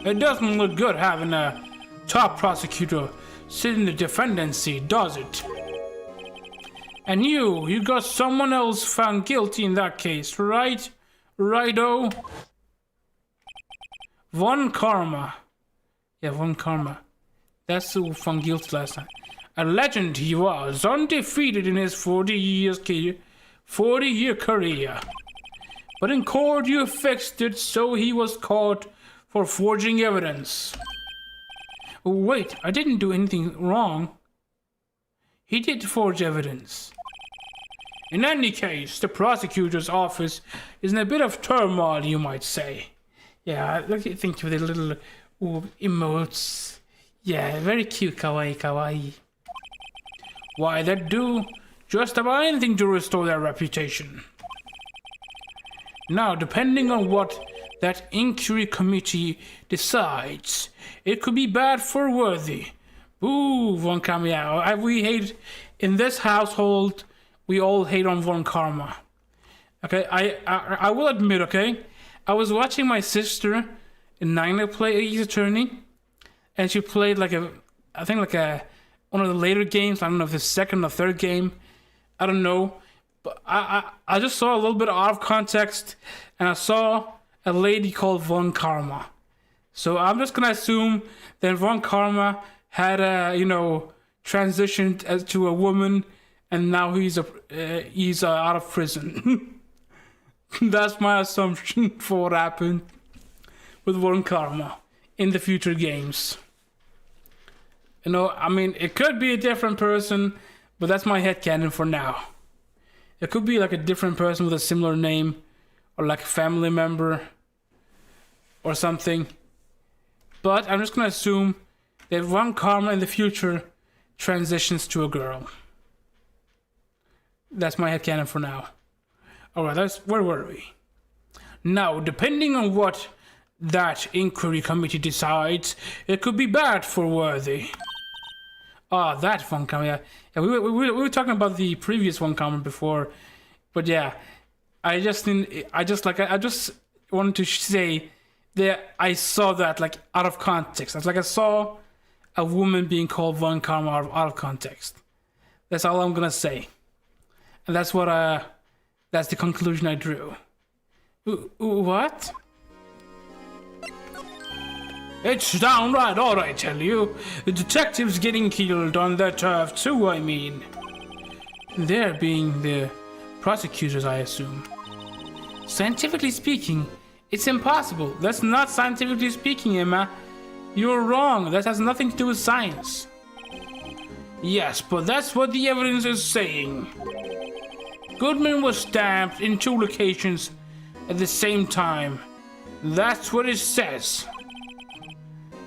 It doesn't look good having a top prosecutor sit in the defendant's seat, does it? And you got someone else found guilty in that case, right? Righto? Von Karma. Yeah, Von Karma. That's who found guilty last time. A legend he was, undefeated in his 40-year career. But in court you fixed it so he was caught for forging evidence. Wait, I didn't do anything wrong. He did forge evidence. In any case, the prosecutor's office is in a bit of turmoil, you might say. Yeah, look at think of the little emotes. Yeah, very cute, kawaii, kawaii. Why, they'd do just about anything to restore their reputation. Now, depending on what that inquiry committee decides, it could be bad for Worthy. Ooh, Von Karma, yeah. We hate, in this household, we all hate on Von Karma. Okay, I will admit, okay, I was watching my sister in Nina play Ace Attorney, and she played like I think one of the later games. I don't know if the second or third game. I don't know. But I just saw a little bit out of context, and I saw a lady called Von Karma. So I'm just gonna assume that Von Karma had transitioned to a woman, and now he's out of prison. That's my assumption for what happened with Von Karma in the future games. You know, I mean, it could be a different person, but that's my headcanon for now. It could be like a different person with a similar name, or like a family member, or something. But I'm just gonna assume that Von Karma in the future transitions to a girl. That's my headcanon for now. Alright, where were we? Now, depending on what that inquiry committee decides, it could be bad for Worthy. Ah, that Von Karma, yeah. We were talking about the previous Von Karma before, but yeah, I just wanted to say that I saw that like out of context. It's like I saw a woman being called Von Karma out of context. That's all I'm gonna say, and that's the conclusion I drew. What? It's downright odd, I tell you. The detectives getting killed on their turf too, I mean. They're being the prosecutors, I assume. Scientifically speaking, it's impossible. That's not scientifically speaking, Emma. You're wrong. That has nothing to do with science. Yes, but that's what the evidence is saying. Goodman was stabbed in 2 locations at the same time. That's what it says.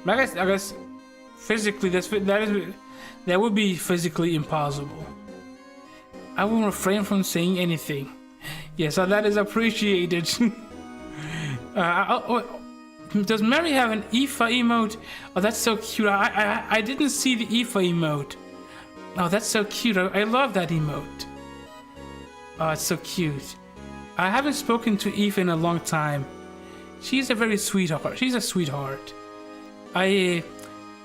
I guess physically that would be physically impossible. I will refrain from saying anything. Yes, that is appreciated. Does Mary have an Aoife emote? Oh, that's so cute. I didn't see the Aoife emote. Oh, that's so cute. I love that emote. Oh, it's so cute. I haven't spoken to Aoife in a long time. She's a very sweetheart. She's a sweetheart. I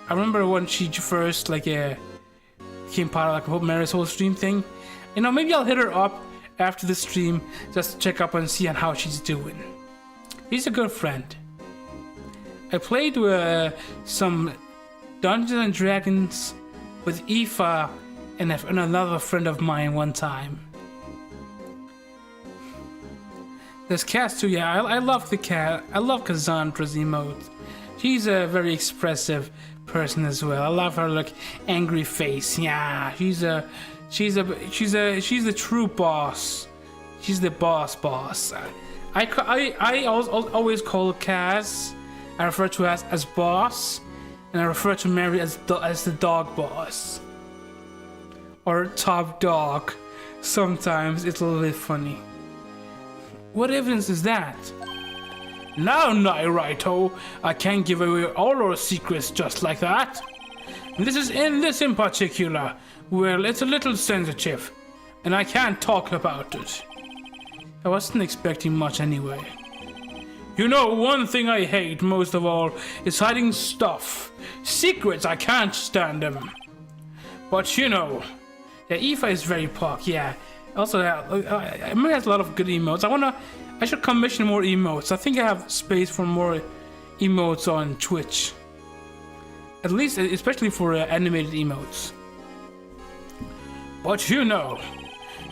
remember when she first became part of like Mary's whole stream thing. You know, maybe I'll hit her up after the stream just to check up and see how she's doing. He's a good friend. I played some Dungeons and Dragons with Aoife and another friend of mine one time. There's Cass too, yeah. I love the cat. I love Cassandra's emote. She's a very expressive person as well. I love her like angry face. Yeah, she's the true boss. She's the boss. I always call Cass. I refer to her as boss, and I refer to Mary as the dog boss or top dog. Sometimes it's a little bit funny. What evidence is that? No, Naruto, I can't give away all our secrets just like that. This in particular, well, it's a little sensitive, and I can't talk about it. I wasn't expecting much anyway. You know, one thing I hate most of all is hiding stuff. Secrets, I can't stand them. But you know, yeah, Aoife is very pog, yeah. Also, Mary has a lot of good emotes. I should commission more emotes. I think I have space for more emotes on Twitch. At least, especially for animated emotes. But you know,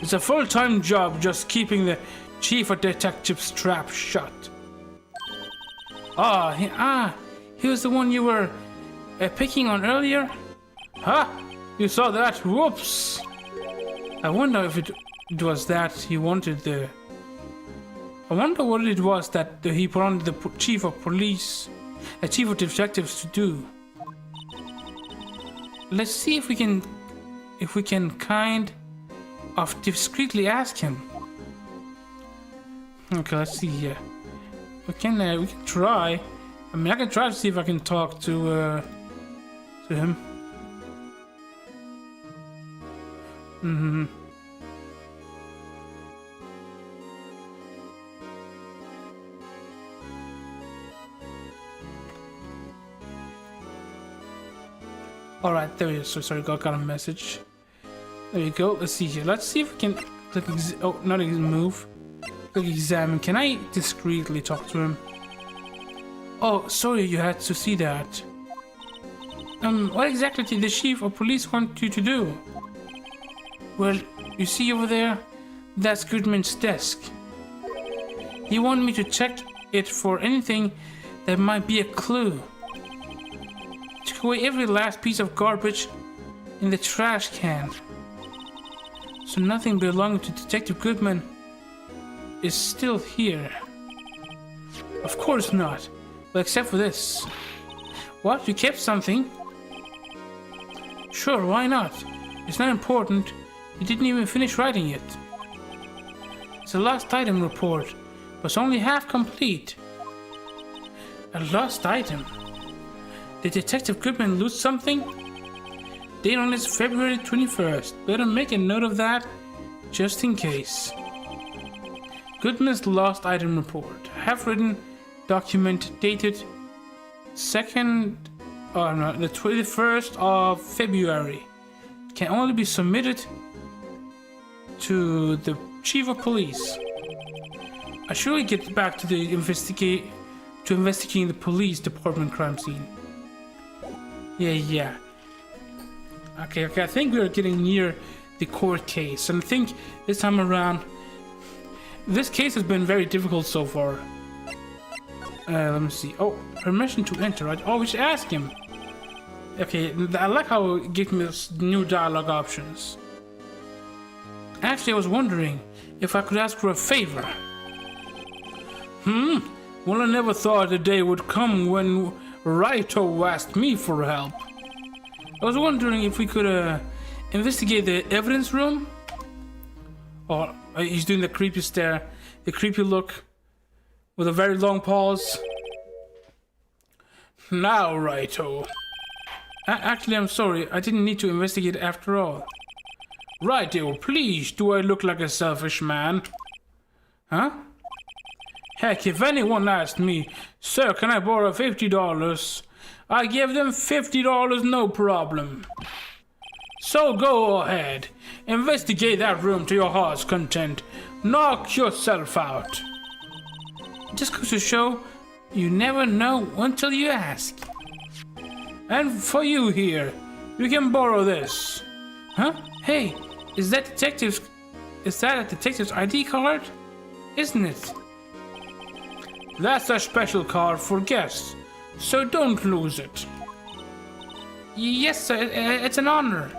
it's a full-time job just keeping the chief of detectives trap shut. He was the one you were picking on earlier? Huh? You saw that? Whoops! I wonder if it was that he wanted the... I wonder what it was that he put on the chief of police, chief of detectives to do. Let's see if we can kind of discreetly ask him. Okay, let's see here. We can try. I mean, I can try to see if I can talk to him. Mm-hmm. Alright, there we go. So sorry, got a message. There you go. Let's see here. Let's see if we can click not move. Click examine. Can I discreetly talk to him? Oh, sorry you had to see that. What exactly did the chief of police want you to do? Well, you see over there? That's Goodman's desk. He wanted me to check it for anything that might be a clue. Took away every last piece of garbage in the trash can. So nothing belonging to Detective Goodman is still here. Of course not. Well, except for this. What? You kept something? Sure, why not? It's not important. You didn't even finish writing it. It's a lost item report, but it's only half complete. A lost item? Did Detective Goodman lose something? Date on is February 21st. Better make a note of that, just in case. Goodman's lost item report. Half-written document dated the 21st of February. Can only be submitted to the chief of police. I surely get back to the investigating the police department crime scene. Yeah. Okay, I think we are getting near the court case, and I think this time around, this case has been very difficult so far. Let me see. Oh, permission to enter, right? Oh, we should ask him. Okay, I like how it gives me new dialogue options. Actually, I was wondering if I could ask for a favor. Well, I never thought the day would come when Raito asked me for help. I was wondering if we could investigate the evidence room. Oh, he's doing the creepy stare, the creepy look, with a very long pause. Now, Raito. Actually, I'm sorry. I didn't need to investigate after all. Raito, please, do I look like a selfish man? Huh? Heck, if anyone asked me, sir, can I borrow $50? I give them $50, no problem. So go ahead, investigate that room to your heart's content. Knock yourself out. It just goes to show you never know until you ask. And for you here, you can borrow this. Huh? Hey, is that a detective's ID card? Isn't it? That's a special card for guests, so don't lose it. Yes, sir, it's an honor.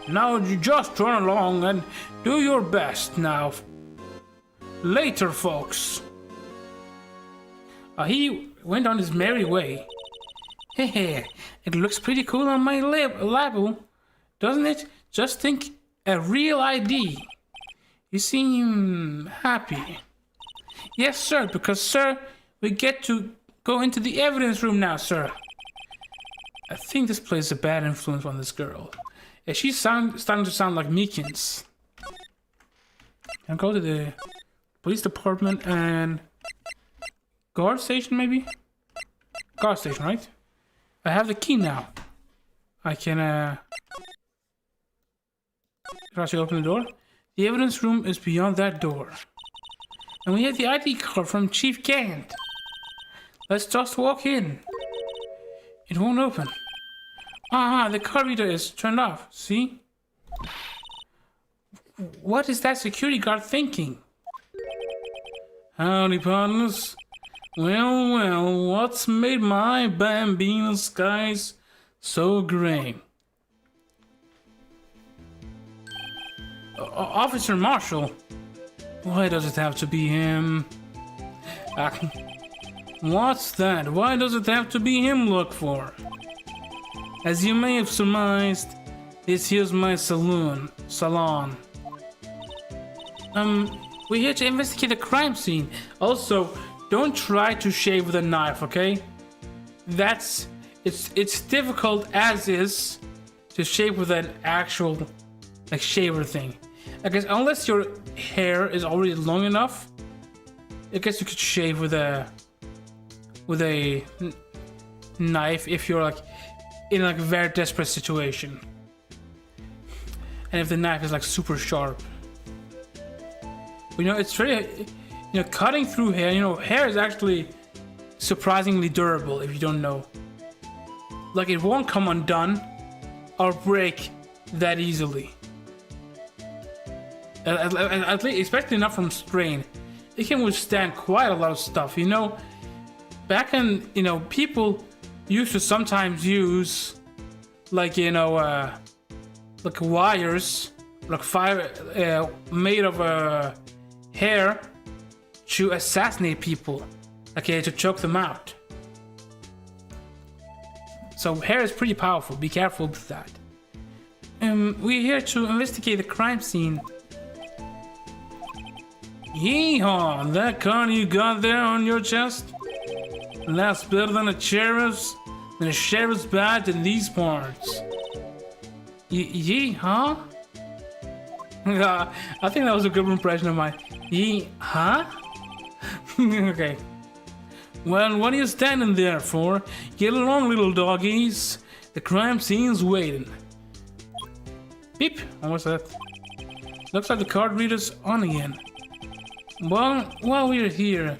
Now you just run along and do your best now. Later, folks. He went on his merry way. Hehe, it looks pretty cool on my label, doesn't it? Just think, a real ID. You seem happy. Yes, sir, because, sir, we get to go into the evidence room now, sir. I think this plays a bad influence on this girl. Yeah, she's starting to sound like Meakins. I'll go to the police department and guard station, maybe? Guard station, right? I have the key now. I can, actually open the door. The evidence room is beyond that door. And we have the ID card from Chief Gant. Let's just walk in. It won't open. The card reader is turned off. See? What is that security guard thinking? Howdy, partners. Well, what's made my Bambino skies so gray? Officer Marshall. Why does it have to be him? What's that? Why does it have to be him look for? As you may have surmised, this here's my salon. We're here to investigate the crime scene. Also, don't try to shave with a knife, okay? It's difficult as is to shave with an actual like shaver thing. I guess unless your hair is already long enough, I guess you could shave with a knife if you're like in like a very desperate situation. And if the knife is like super sharp. You know, it's very, cutting through hair, hair is actually surprisingly durable if you don't know. Like it won't come undone or break that easily. At least, especially not from strain. It can withstand quite a lot of stuff, Back in, people used to sometimes use like, like wires, like fire, made of hair to assassinate people, okay, to choke them out. So hair is pretty powerful. Be careful with that. We're here to investigate the crime scene. Yeehaw! That card you got there on your chest? That's better than a sheriff's badge in these parts. Yeehaw? I think that was a good impression of mine. Huh? Okay. Well, what are you standing there for? Get along, little doggies. The crime scene's waiting. Beep. What's that? Looks like the card reader's on again. Well, while we're here,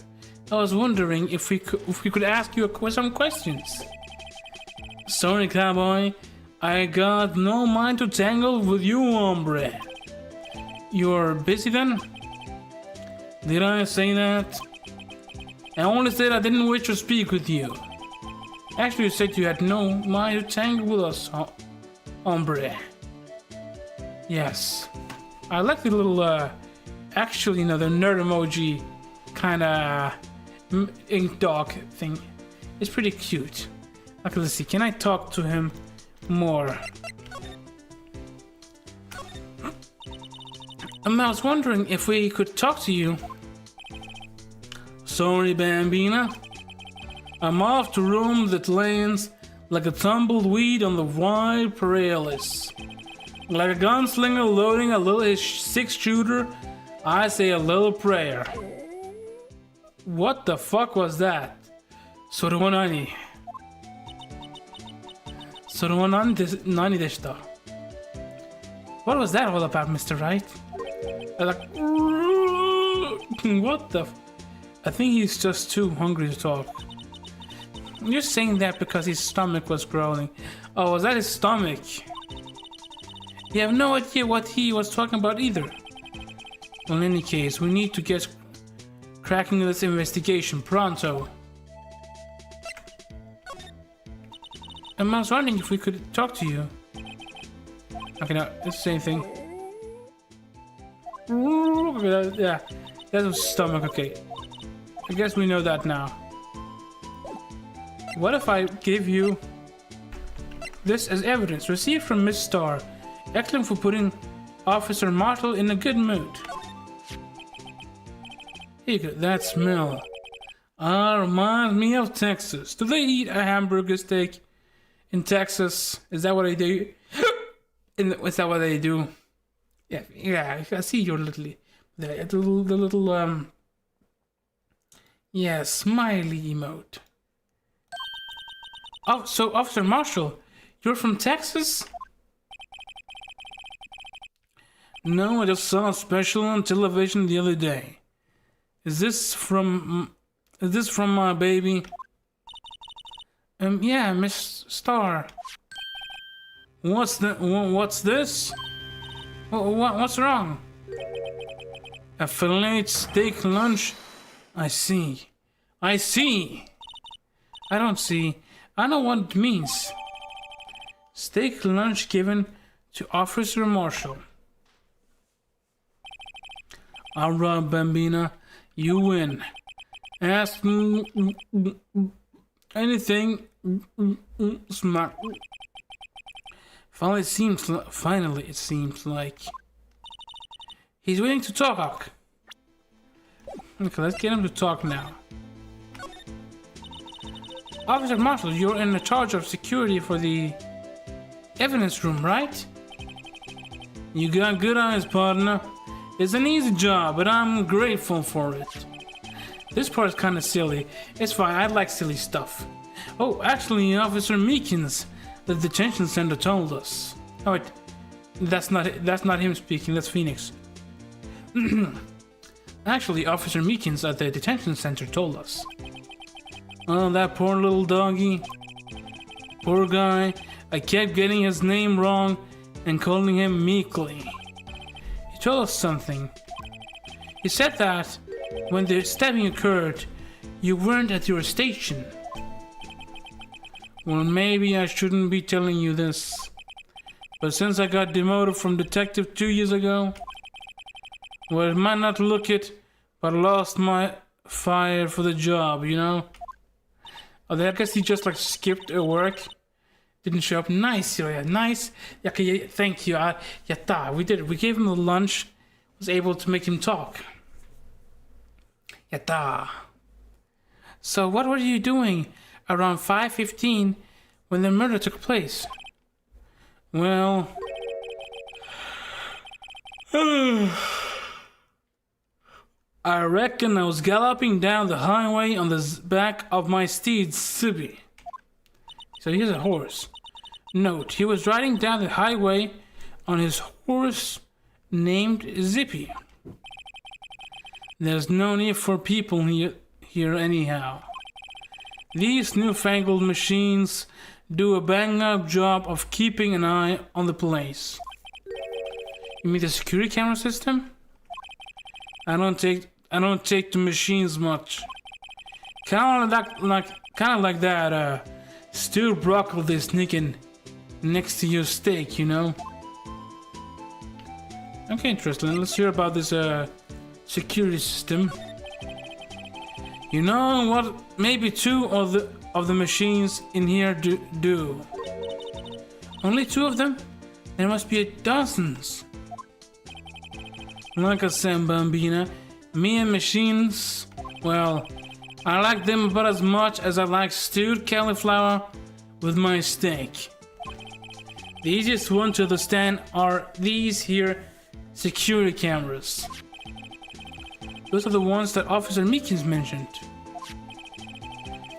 I was wondering if we could ask you some questions. Sorry, cowboy. I got no mind to tangle with you, hombre. You're busy then? Did I say that? I only said I didn't wish to speak with you. Actually, you said you had no mind to tangle with us, hombre. Yes. I like the little, actually, the nerd emoji kind of ink dog thing. It's pretty cute. Okay, let's see. Can I talk to him more? I was wondering if we could talk to you. Sorry, Bambina. I'm off to roam the lands like a tumbleweed on the wide prairies. Like a gunslinger loading a little 6-shooter, I say a little prayer. What the fuck was that? Sorwanani. それは何でした? What was that all about, Mr. Wright? Like, what the? I think he's just too hungry to talk. You're saying that because his stomach was growling. Oh, was that his stomach? You have no idea what he was talking about either. Well, in any case, we need to get cracking this investigation pronto. I was wondering if we could talk to you. Okay, no, it's the same thing. Yeah, that's his stomach, okay. I guess we know that now. What if I give you this as evidence received from Miss Starr? Excellent for putting Officer Marshall in a good mood. Here you go, that smell. Reminds me of Texas. Do they eat a hamburger steak in Texas? Is that what they do? Is that what they do? Yeah, I see your little, yeah, smiley emote. Oh, so Officer Marshall, you're from Texas? No, I just saw a special on television the other day. Is this from my baby? Yeah, Miss Starr. What's this? What's wrong? A filleted steak lunch? I see. I don't see. I know what it means. Steak lunch given to Officer Marshall. Alright, Bambina, you win. Ask me anything. Smack. Finally, it seems like he's willing to talk. Okay, let's get him to talk now. Officer Marshall, you're in charge of security for the evidence room, right? You got good eyes, partner. It's an easy job, but I'm grateful for it. This part is kind of silly. It's fine, I like silly stuff. Oh, actually, Officer Meakins, the detention center told us. Oh wait, that's not him speaking, that's Phoenix. Actually, Officer Meakins at the detention center told us. Oh, that poor little doggy. Poor guy. I kept getting his name wrong and calling him Meekly. He told us something. He said that when the stabbing occurred, you weren't at your station. Well, maybe I shouldn't be telling you this, but since I got demoted from detective 2 years ago, well, it might not look it, but I lost my fire for the job, you know? Oh, I guess he just like skipped work. Didn't show up. Nice, Xaliah, nice. Okay, thank you. Yatta, we did it. We gave him the lunch. Was able to make him talk. Yatta. So what were you doing around 5:15 when the murder took place? Well, I reckon I was galloping down the highway on the back of my steed, Zippy. So here's a horse. Note, he was riding down the highway on his horse named Zippy. There's no need for people here anyhow. These newfangled machines do a bang-up job of keeping an eye on the place. You mean the security camera system? I don't take the machines much. Kind of like that stewed broccoli sneaking next to your steak, you know. Okay, interesting. Let's hear about this security system. You know what? Maybe 2 of the machines in here do. Only 2 of them? There must be dozens. Like I said, Bambina, me and machines, well, I like them about as much as I like stewed cauliflower with my steak. The easiest one to understand are these here security cameras. Those are the ones that Officer Meakins mentioned.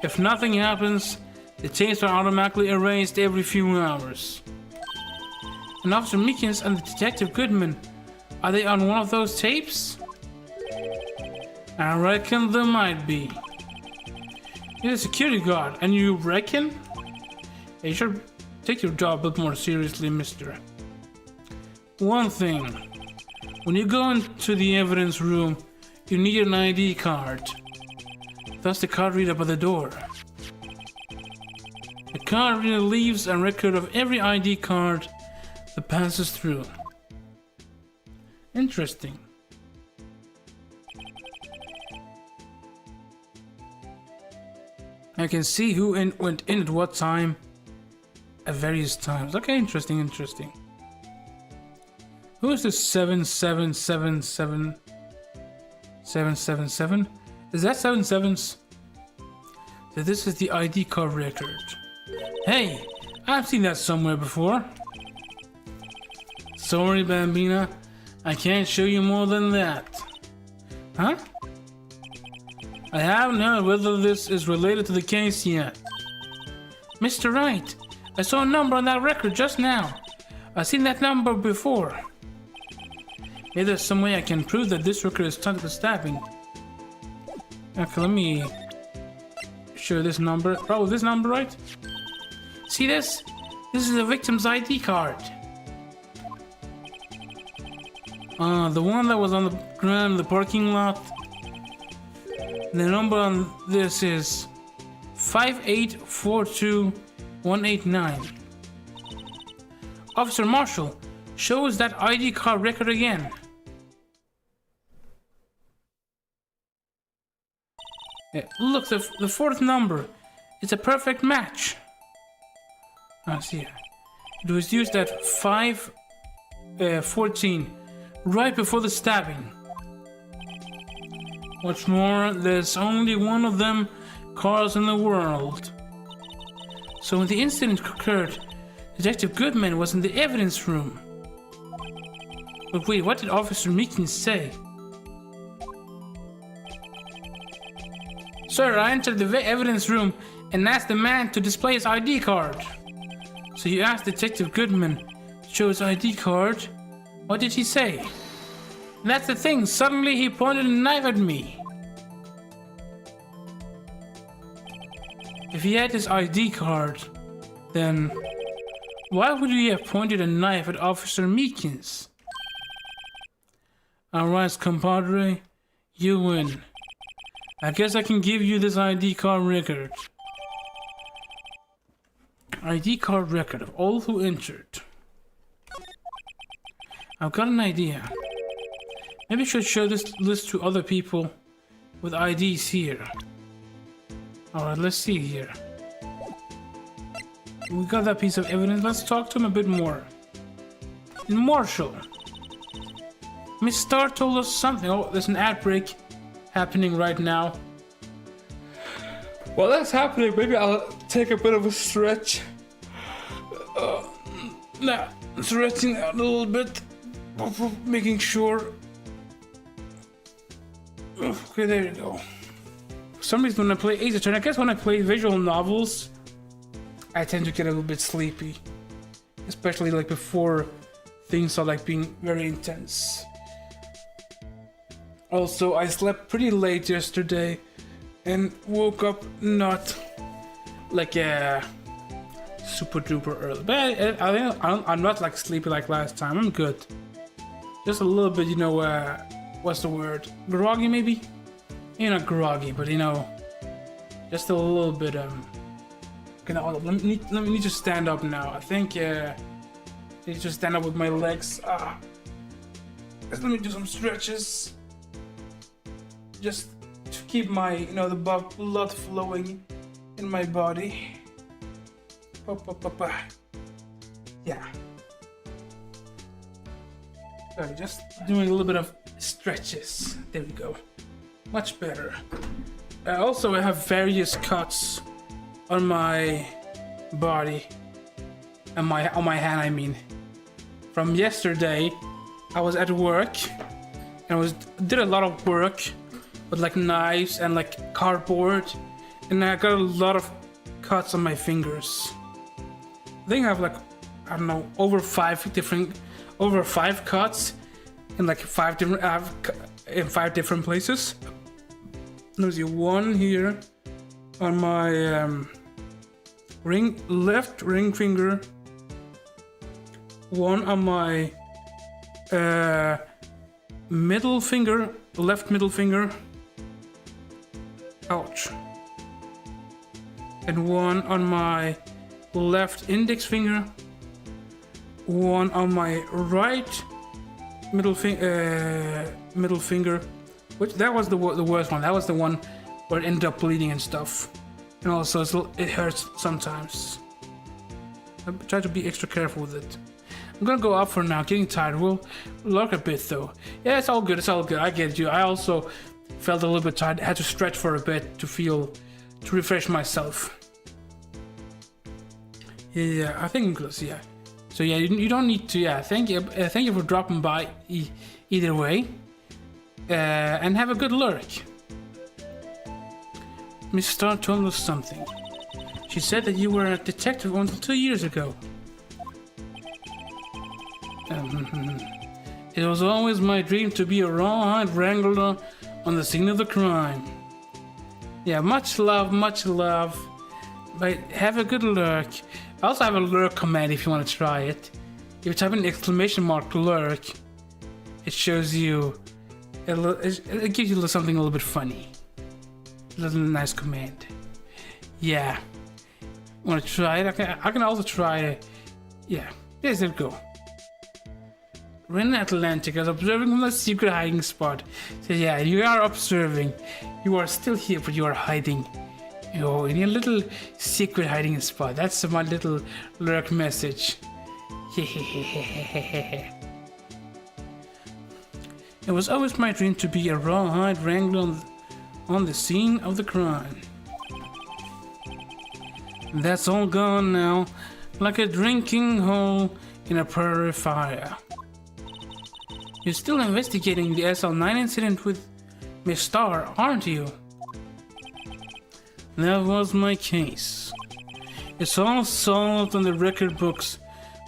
If nothing happens, The tapes are automatically erased every few hours. And Officer Meekins and the Detective Goodman, are they on one of those tapes? I reckon there might be. You're a security guard, and you reckon? You should take your job a bit more seriously, mister. One thing. When you go into the evidence room, you need an ID card. That's the card reader by the door. The card reader leaves a record of every ID card that passes through. Interesting. I can see who went in at what time at various times. Okay, interesting. Who is this 7777777? Is that 7 sevens? So this is the ID card record. Hey, I've seen that somewhere before. Sorry, Bambina. I can't show you more than that. Huh? I haven't heard whether this is related to the case yet. Mr. Wright, I saw a number on that record just now. I've seen that number before. Maybe there's some way I can prove that this record is tied to the stabbing. Okay, let me show this number. Probably this number, right? See this? This is the victim's ID card. The one that was on the ground in the parking lot. The number on this is 5842189. Officer Marshall, show us that ID card record again. Yeah, look, the fourth number. It's a perfect match. I see. It was used at 5:14, right before the stabbing. What's more, there's only one of them cars in the world. So when the incident occurred, Detective Goodman was in the evidence room. But wait, what did Officer Meekins say? Sir, I entered the evidence room and asked the man to display his ID card. So you asked Detective Goodman to show his ID card? What did he say? That's the thing, suddenly he pointed a knife at me. If he had his ID card, then why would he have pointed a knife at Officer Meekins? Alright, compadre, you win. I guess I can give you this ID card record. ID card record of all who entered. I've got an idea. Maybe I should show this list to other people with IDs here. Alright, let's see here. We got that piece of evidence. Let's talk to him a bit more. Marshall. Miss Starr told us something. Oh, there's an ad break happening right now. While that's happening, maybe I'll take a bit of a stretch. Now, stretching out a little bit. Making sure. Okay, there you go. For some reason, when I play Ace Attorney, I guess when I play visual novels, I tend to get a little bit sleepy. Especially like before things are like being very intense. Also, I slept pretty late yesterday and woke up not like super duper early. But I'm not like sleepy like last time. I'm good. Just a little bit, you know, what's the word? Groggy maybe? You're not groggy, but you know, just a little bit okay, now, let me just stand up now. I think I need to just stand up with my legs. Let me do some stretches. Just to keep my, you know, the blood flowing in my body. Yeah. Sorry, just doing a little bit of stretches. There we go. Much better. Also, I have various cuts on my body and on my hand. I mean, from yesterday, I was at work and did a lot of work with like knives and like cardboard, and I got a lot of cuts on my fingers. I think I have like, I don't know, over five cuts in like in 5 different places. There's one here on my left ring finger, one on my middle finger, left middle finger, ouch, and one on my left index finger, one on my right middle finger, which that was the worst one. That was the one where it ended up bleeding and stuff, and also it hurts sometimes. I try to be extra careful with it. I'm gonna go up for now, getting tired. We'll lurk a bit though. Yeah, it's all good, I get you. I also felt a little bit tired, had to stretch for a bit to refresh myself. Yeah, I think I'm close, yeah. So yeah, you don't need to, yeah, thank you for dropping by either way. And have a good lurk. Miss Star told us something. She said that you were a detective until 2 years ago. It was always my dream to be a rawhide wrangler on the scene of the crime. Yeah, much love, but have a good lurk. I also have a lurk command if you want to try it. If you type in ! lurk, it shows you, it gives you something a little bit funny. A little nice command. Yeah. Want to try it? I can also try it. Yeah, there you go. Ren Atlantic is observing from the secret hiding spot. So yeah, you are observing. You are still here, but you are hiding. Oh, in your little secret hiding spot. That's my little lurk message. It was always my dream to be a rawhide wrangler on the scene of the crime. That's all gone now, like a drinking hole in a prairie fire. You're still investigating the SL9 incident with Miss Star, aren't you? That was my case. It's all solved on the record books,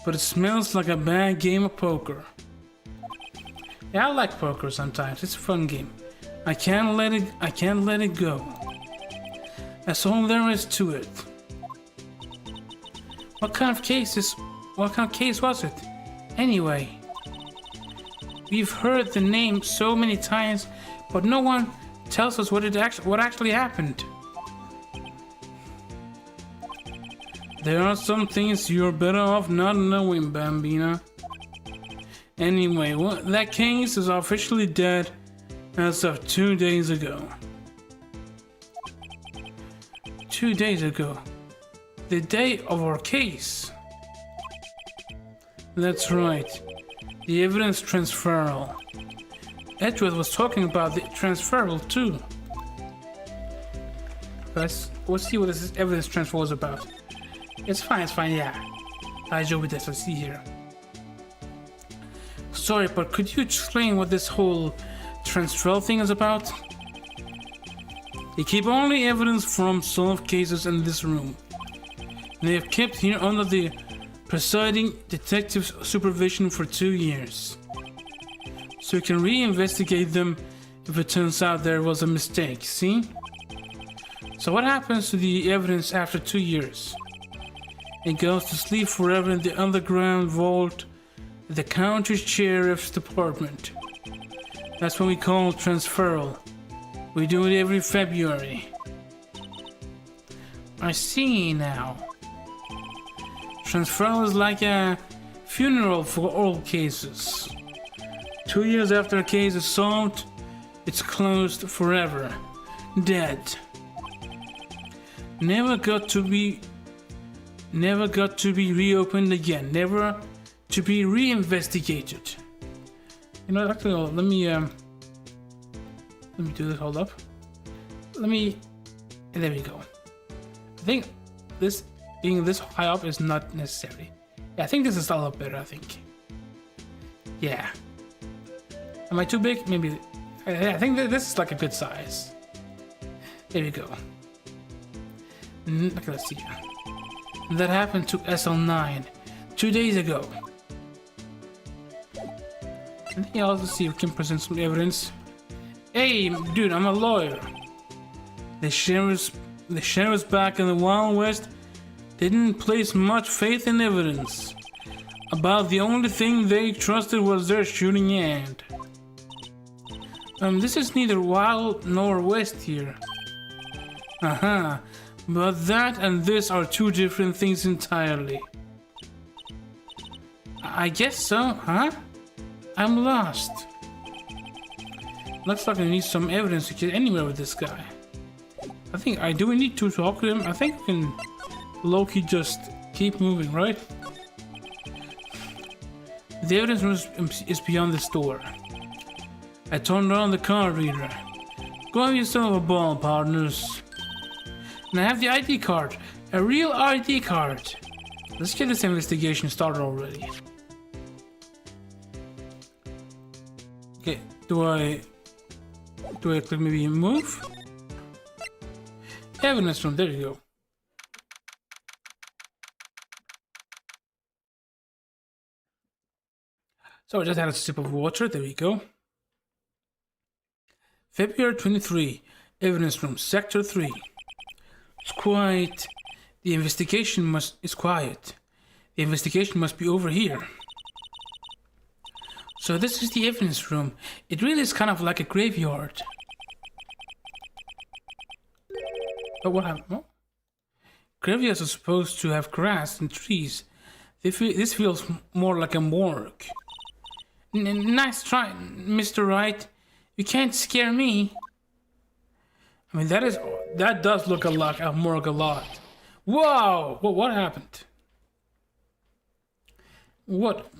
but it smells like a bad game of poker. Yeah, I like poker sometimes. It's a fun game. I can't let it go. That's all there is to it. What kind of case was it? Anyway, we've heard the name so many times, but no one tells us what actually happened. There are some things you're better off not knowing, Bambina. Anyway, that case is officially dead as of 2 days ago. 2 days ago? The day of our case? That's right. The evidence transferal. Edgeworth was talking about the transferal too. We'll see what this evidence transfer was about. It's fine, yeah. I joke with this, let's see here. Sorry, but could you explain what this whole transferal thing is about? They keep only evidence from solved cases in this room. They have kept here under the presiding detective's supervision for 2 years. So you can reinvestigate them if it turns out there was a mistake, see? So what happens to the evidence after 2 years? It goes to sleep forever in the underground vault at the county sheriff's department. That's what we call transferal. We do it every February. I see now. Transferal is like a funeral for all cases. 2 years after a case is solved, it's closed forever. Dead. Never got to be reopened again. Never to be reinvestigated. You know, actually, let me do this. Hold up. There we go. I think this being this high up is not necessary. Yeah, I think this is a lot better. I think. Yeah. Am I too big? Maybe. I think that this is like a good size. There we go. Okay, let's see. That happened to SL9 2 days ago. Let me also see if we can present some evidence. Hey, dude, I'm a lawyer. The sheriffs back in the Wild West didn't place much faith in evidence. About the only thing they trusted was their shooting hand. This is neither Wild nor West here. But that and this are two different things entirely. I guess so, huh? I'm lost. Looks like I need some evidence to get anywhere with this guy. Do we need to talk to him? I think we can low-key just keep moving, right? The evidence room is beyond this door. I turned on the card reader. Go have yourself a ball, partners. And I have the ID card. A real ID card. Let's get this investigation started already. Okay, do I click maybe move? Evidence room, there you go. So I just had a sip of water, there we go. February 23, evidence room, sector 3. It's quiet. The investigation is quiet. The investigation must be over here. So this is the evidence room. It really is kind of like a graveyard. But what happened? Oh. Graveyards are supposed to have grass and trees. This feels more like a morgue. Nice try, Mr. Wright. You can't scare me. I mean, that does look like a morgue a lot. Whoa! What happened? What?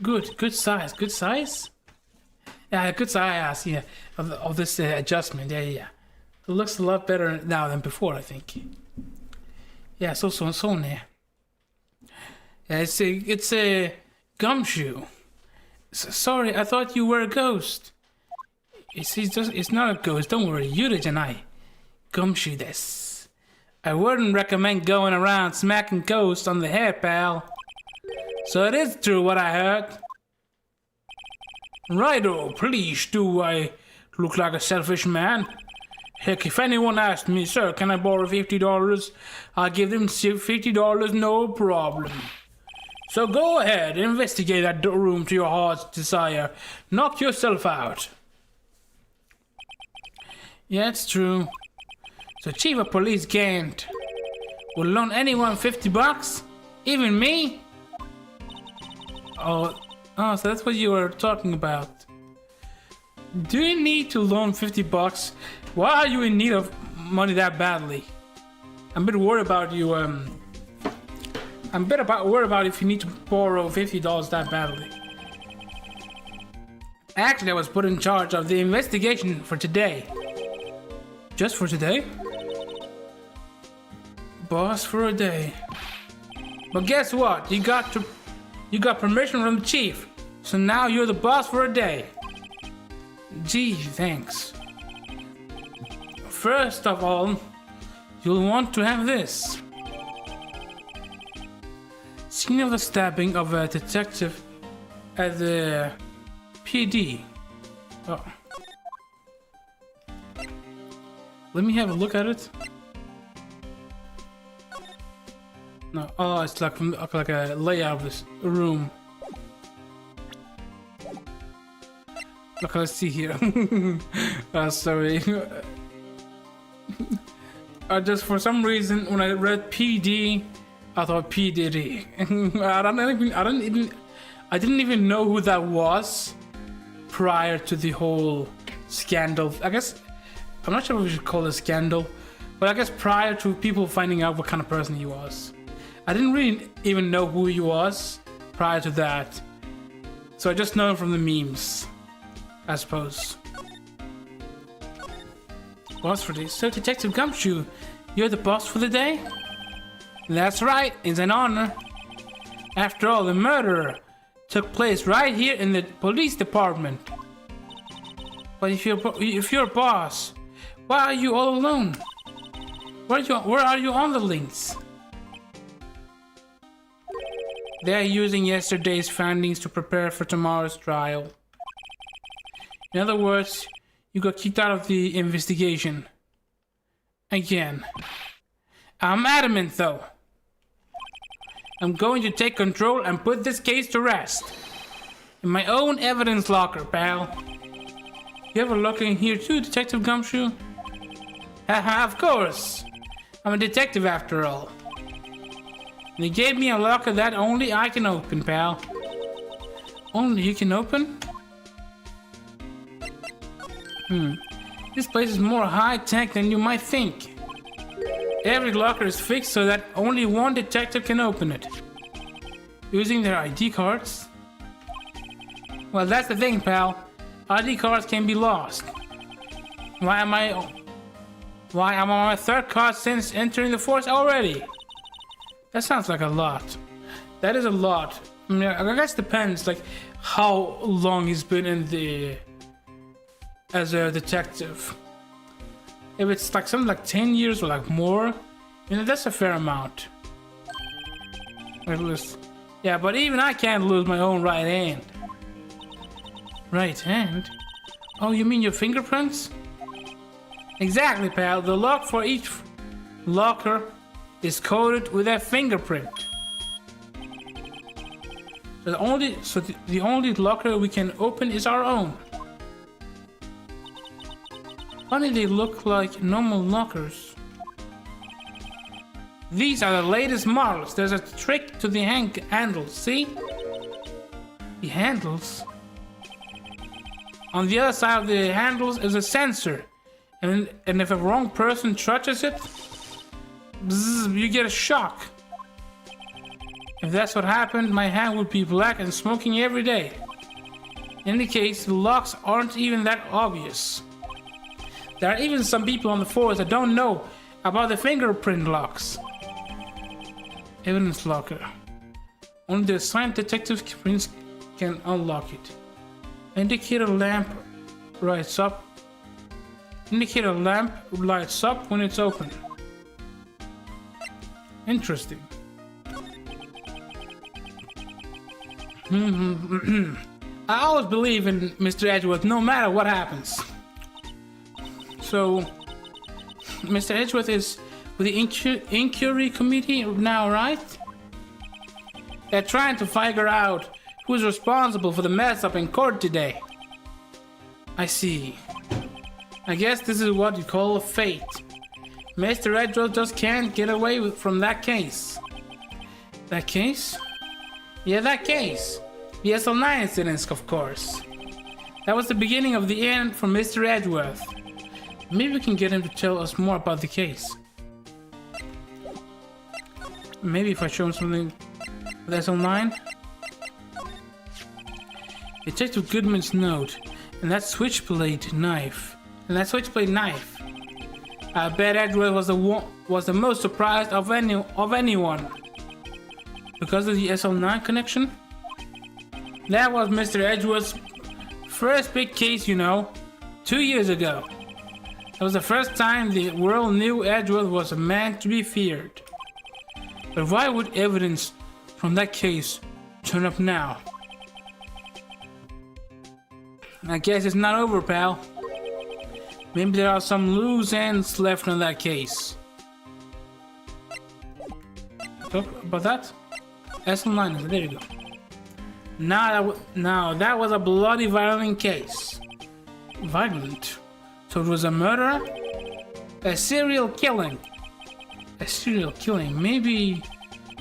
Good size. Good size? Yeah, good size. Yeah, of this adjustment. Yeah. It looks a lot better now than before, I think. Yeah, so near. Yeah, it's a gumshoe. Sorry, I thought you were a ghost. It's not a ghost. Don't worry, you're the Janai. Gumshoe this. I wouldn't recommend going around smacking ghosts on the head, pal. So it is true what I heard. Righto, please do I look like a selfish man? Heck, if anyone asked me, sir, can I borrow $50? I'll give them $50, no problem. So go ahead, investigate that room to your heart's desire. Knock yourself out. Yeah, it's true. So Chief of Police Gant will loan anyone $50? Even me? Oh, so that's what you were talking about. Do you need to loan $50? Why are you in need of money that badly? I'm a bit worried about you, worried about if you need to borrow $50 that badly. Actually, I was put in charge of the investigation for today. Just for today? Boss for a day. But guess what? You got permission from the chief. So now you're the boss for a day. Gee, thanks. First of all, you'll want to have this. Scene of the stabbing of a detective at the PD. Oh. Let me have a look at it. No, oh, it's like a layout of this room. Look, let's see here. Sorry. Just for some reason, when I read PD, I thought P Diddy. I didn't even know who that was prior to the whole scandal. I guess I'm not sure if we should call it a scandal, but I guess prior to people finding out what kind of person he was, I didn't really even know who he was prior to that. So I just know him from the memes, I suppose. Boss for this. So Detective Gumshoe, you're the boss for the day? That's right, it's an honor. After all, the murder took place right here in the police department. But if you're a boss, why are you all alone? Where are you on the links? They're using yesterday's findings to prepare for tomorrow's trial. In other words, you got kicked out of the investigation. Again. I'm adamant though. I'm going to take control and put this case to rest. In my own evidence locker, pal. You have a locker in here too, Detective Gumshoe? Haha, of course. I'm a detective after all. They gave me a locker that only I can open, pal. Only you can open? This place is more high-tech than you might think. Every locker is fixed so that only one detective can open it. Using their ID cards? Well, that's the thing, pal. ID cards can be lost. Why am I on my third card since entering the force already? That sounds like a lot. That is a lot. I mean, I guess it depends, like, how long he's been in the... as a detective. If it's like something like 10 years or like more, you know, that's a fair amount. At least. Yeah, but even I can't lose my own right hand. Right hand? Oh, you mean your fingerprints? Exactly, pal. The lock for each locker is coded with a fingerprint. So the only locker we can open is our own. Funny, they look like normal lockers. These are the latest models. There's a trick to the handles, see? The handles? On the other side of the handles is a sensor. And if a wrong person touches it, bzzz, you get a shock. If that's what happened, my hand would be black and smoking every day. In any case, the locks aren't even that obvious. There are even some people on the force that don't know about the fingerprint locks. Evidence locker. Only the assigned detective prints can unlock it. Indicator lamp lights up. Indicator lamp lights up when it's open. Interesting. I always believe in Mr. Edgeworth no matter what happens. So, Mr. Edgeworth is with the inquiry committee now, right? They're trying to figure out who's responsible for the mess up in court today. I see. I guess this is what you call a fate. Mr. Edgeworth just can't get away from that case. That case? Yeah, that case. The SL9 incidents, of course. That was the beginning of the end for Mr. Edgeworth. Maybe we can get him to tell us more about the case. Maybe if I show him something with SL9. Detective Goodman's note. And that switchblade knife. I bet Edgeworth was the most surprised of anyone. Because of the SL9 connection? That was Mr. Edgeworth's first big case, you know. 2 years ago. It was the first time the world knew Edgeworth was a man to be feared. But why would evidence from that case turn up now? I guess it's not over, pal. Maybe there are some loose ends left on that case. Talk about that? SL9, there you go. Now that was a bloody violent case. Violent? So it was a murder? A serial killing? A serial killing? Maybe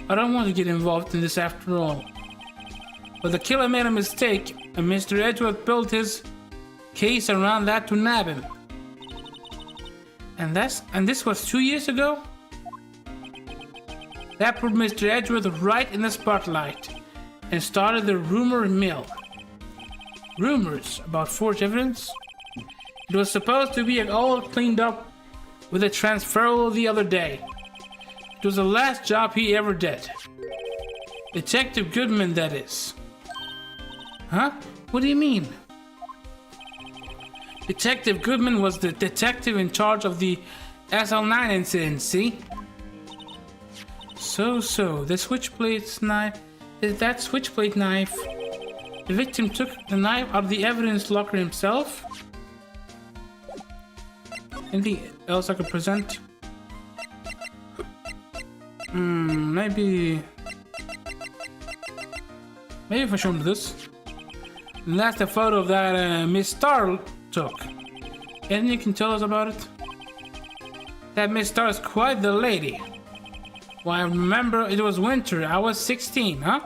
I don't want to get involved in this after all. But the killer made a mistake, and Mr. Edgeworth built his case around that to nab him. And this was 2 years ago? That put Mr. Edgeworth right in the spotlight and started the rumor mill. Rumors about forged evidence? It was supposed to be all cleaned up with a transferal the other day. It was the last job he ever did. Detective Goodman, that is. Huh? What do you mean? Detective Goodman was the detective in charge of the SL9 incident, see? So, the switchblade knife... Is that switchblade knife? The victim took the knife out of the evidence locker himself? Anything else I could present? Maybe if I show him this. And that's the photo that Miss Star took. Anything you can tell us about it? That Miss Star is quite the lady. Well, I remember it was winter. I was 16, huh?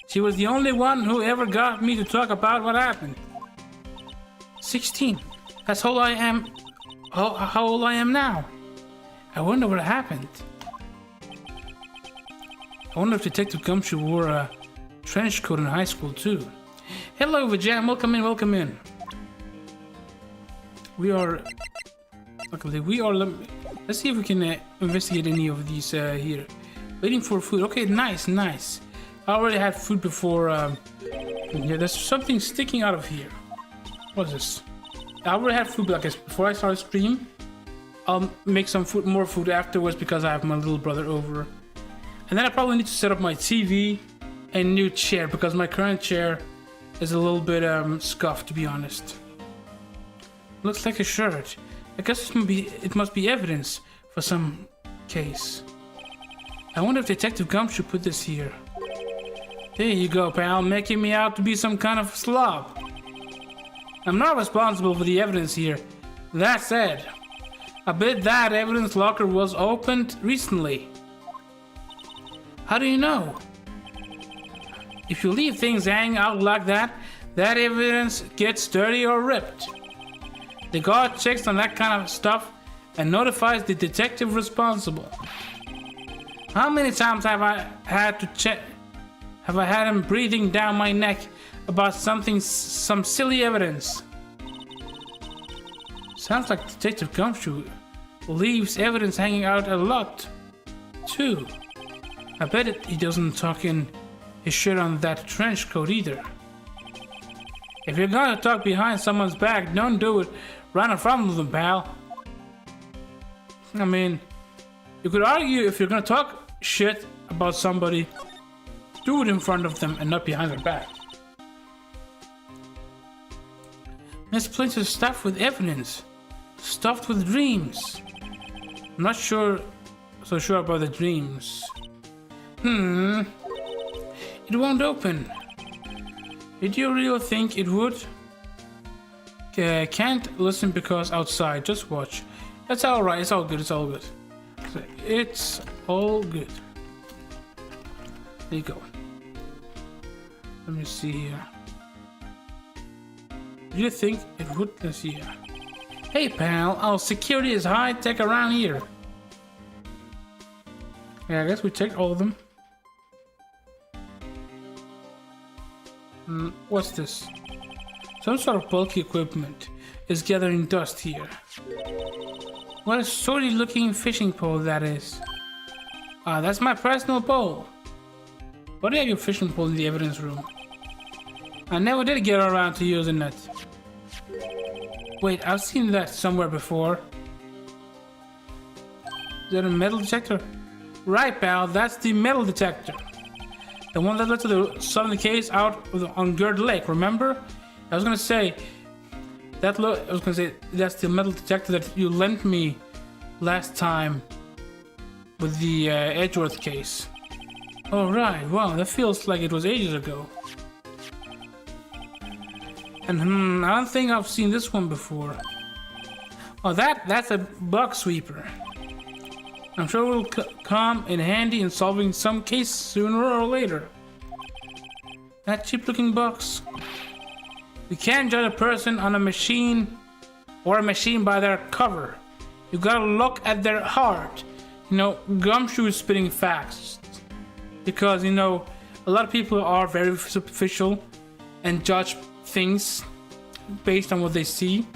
She was the only one who ever got me to talk about what happened. 16. That's how I am. How old I am now. I wonder what happened. I wonder if Detective Gumshoe wore a trench coat in high school too. Hello, Vijay. Welcome in. Welcome in. Luckily, we are. Let's see if we can investigate any of these here. Waiting for food. Okay, nice. I already had food before. Yeah, there's something sticking out of here. What is this? I already had food, but I guess before I start stream, I'll make some more food afterwards because I have my little brother over. And then I probably need to set up my TV and new chair because my current chair is a little bit scuffed, to be honest. Looks like a shirt. I guess it must be evidence for some case. I wonder if Detective Gumshoe put this here. There you go, pal, making me out to be some kind of slob. I'm not responsible for the evidence here. That said, I bet that evidence locker was opened recently. How do you know? If you leave things hanging out like that, that evidence gets dirty or ripped. The guard checks on that kind of stuff and notifies the detective responsible. How many times have I had to check? Have I had him breathing down my neck about some silly evidence? Sounds like Detective Gumshoe leaves evidence hanging out a lot, too. I bet he doesn't tuck in his shirt on that trench coat either. If you're gonna talk behind someone's back, don't do it right in front of them, pal. I mean, you could argue if you're gonna talk shit about somebody, do it in front of them and not behind their back. There's plenty of stuff with evidence, stuffed with dreams. I'm not so sure about the dreams. It won't open. Did you really think it would? Can't listen because outside. Just watch. That's alright. It's all good. It's all good. It's all good. There you go. Let me see here. Do you think it would? Let's see here. Hey pal, our security is high tech around here. Yeah, I guess we checked all of them. What's this? Some sort of bulky equipment is gathering dust here. What a sorry looking fishing pole that is. That's my personal pole. Why do you have your fishing pole in the evidence room? I never did get around to using it. Wait, I've seen that somewhere before. Is that a metal detector? Right, pal, that's the metal detector. The one that led to the southern case out on Gerd Lake, remember? I was gonna say that's the metal detector that you lent me last time with the Edgeworth case. Oh right, wow, that feels like it was ages ago. And I don't think I've seen this one before. Oh, that's a bug sweeper. I'm sure it will come in handy in solving some case sooner or later. That cheap-looking box. You can't judge a person on a machine or a machine by their cover. You gotta look at their heart. You know, Gumshoe is spitting facts. Because, you know, a lot of people are very superficial and judge things based on what they see.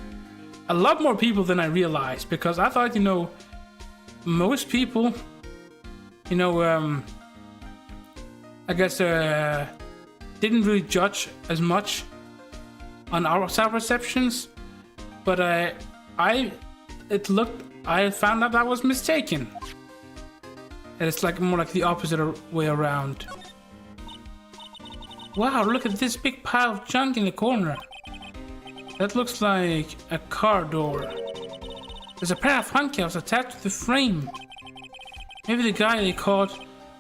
A lot more people than I realized, because I thought, you know, most people, you know, I guess didn't really judge as much on our self-perceptions, but I it looked. I found out I was mistaken. And it's like more like the opposite way around. Wow, look at this big pile of junk in the corner. That looks like a car door. There's a pair of handcuffs attached to the frame. Maybe the guy they caught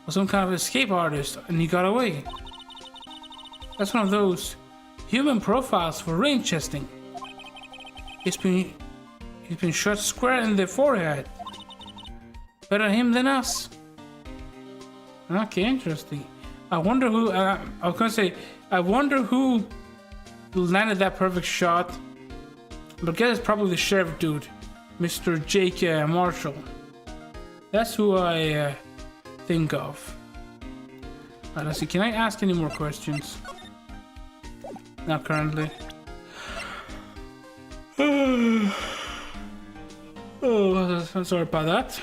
was some kind of escape artist and he got away. That's one of those human profiles for range testing. He's been shot square in the forehead. Better him than us. Okay, interesting. I wonder who. I was gonna say, I wonder who landed that perfect shot. But I guess it's probably the sheriff dude, Mr. Jake Marshall. That's who I think of. Let's see. Can I ask any more questions? Not currently. Oh, I'm sorry about that.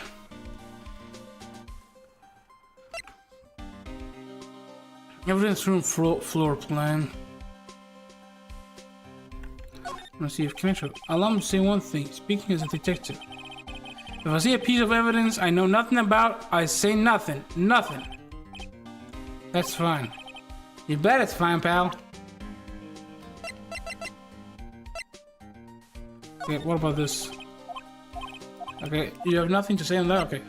Evidence room floor plan. Let's see if can allow me to say one thing. Speaking as a detective, if I see a piece of evidence I know nothing about, I say nothing. Nothing. That's fine. You bet it's fine, pal. Okay, what about this? Okay, you have nothing to say on that? Okay.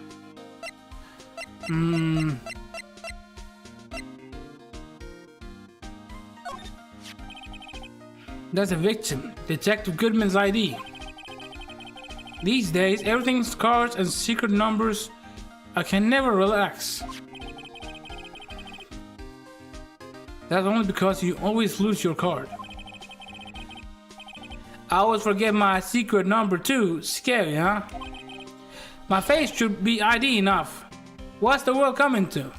That's a victim. Detective Goodman's ID. These days, everything's cards and secret numbers. I can never relax. That's only because you always lose your card. I always forget my secret number too. Scary, huh? My face should be ID enough. What's the world coming to?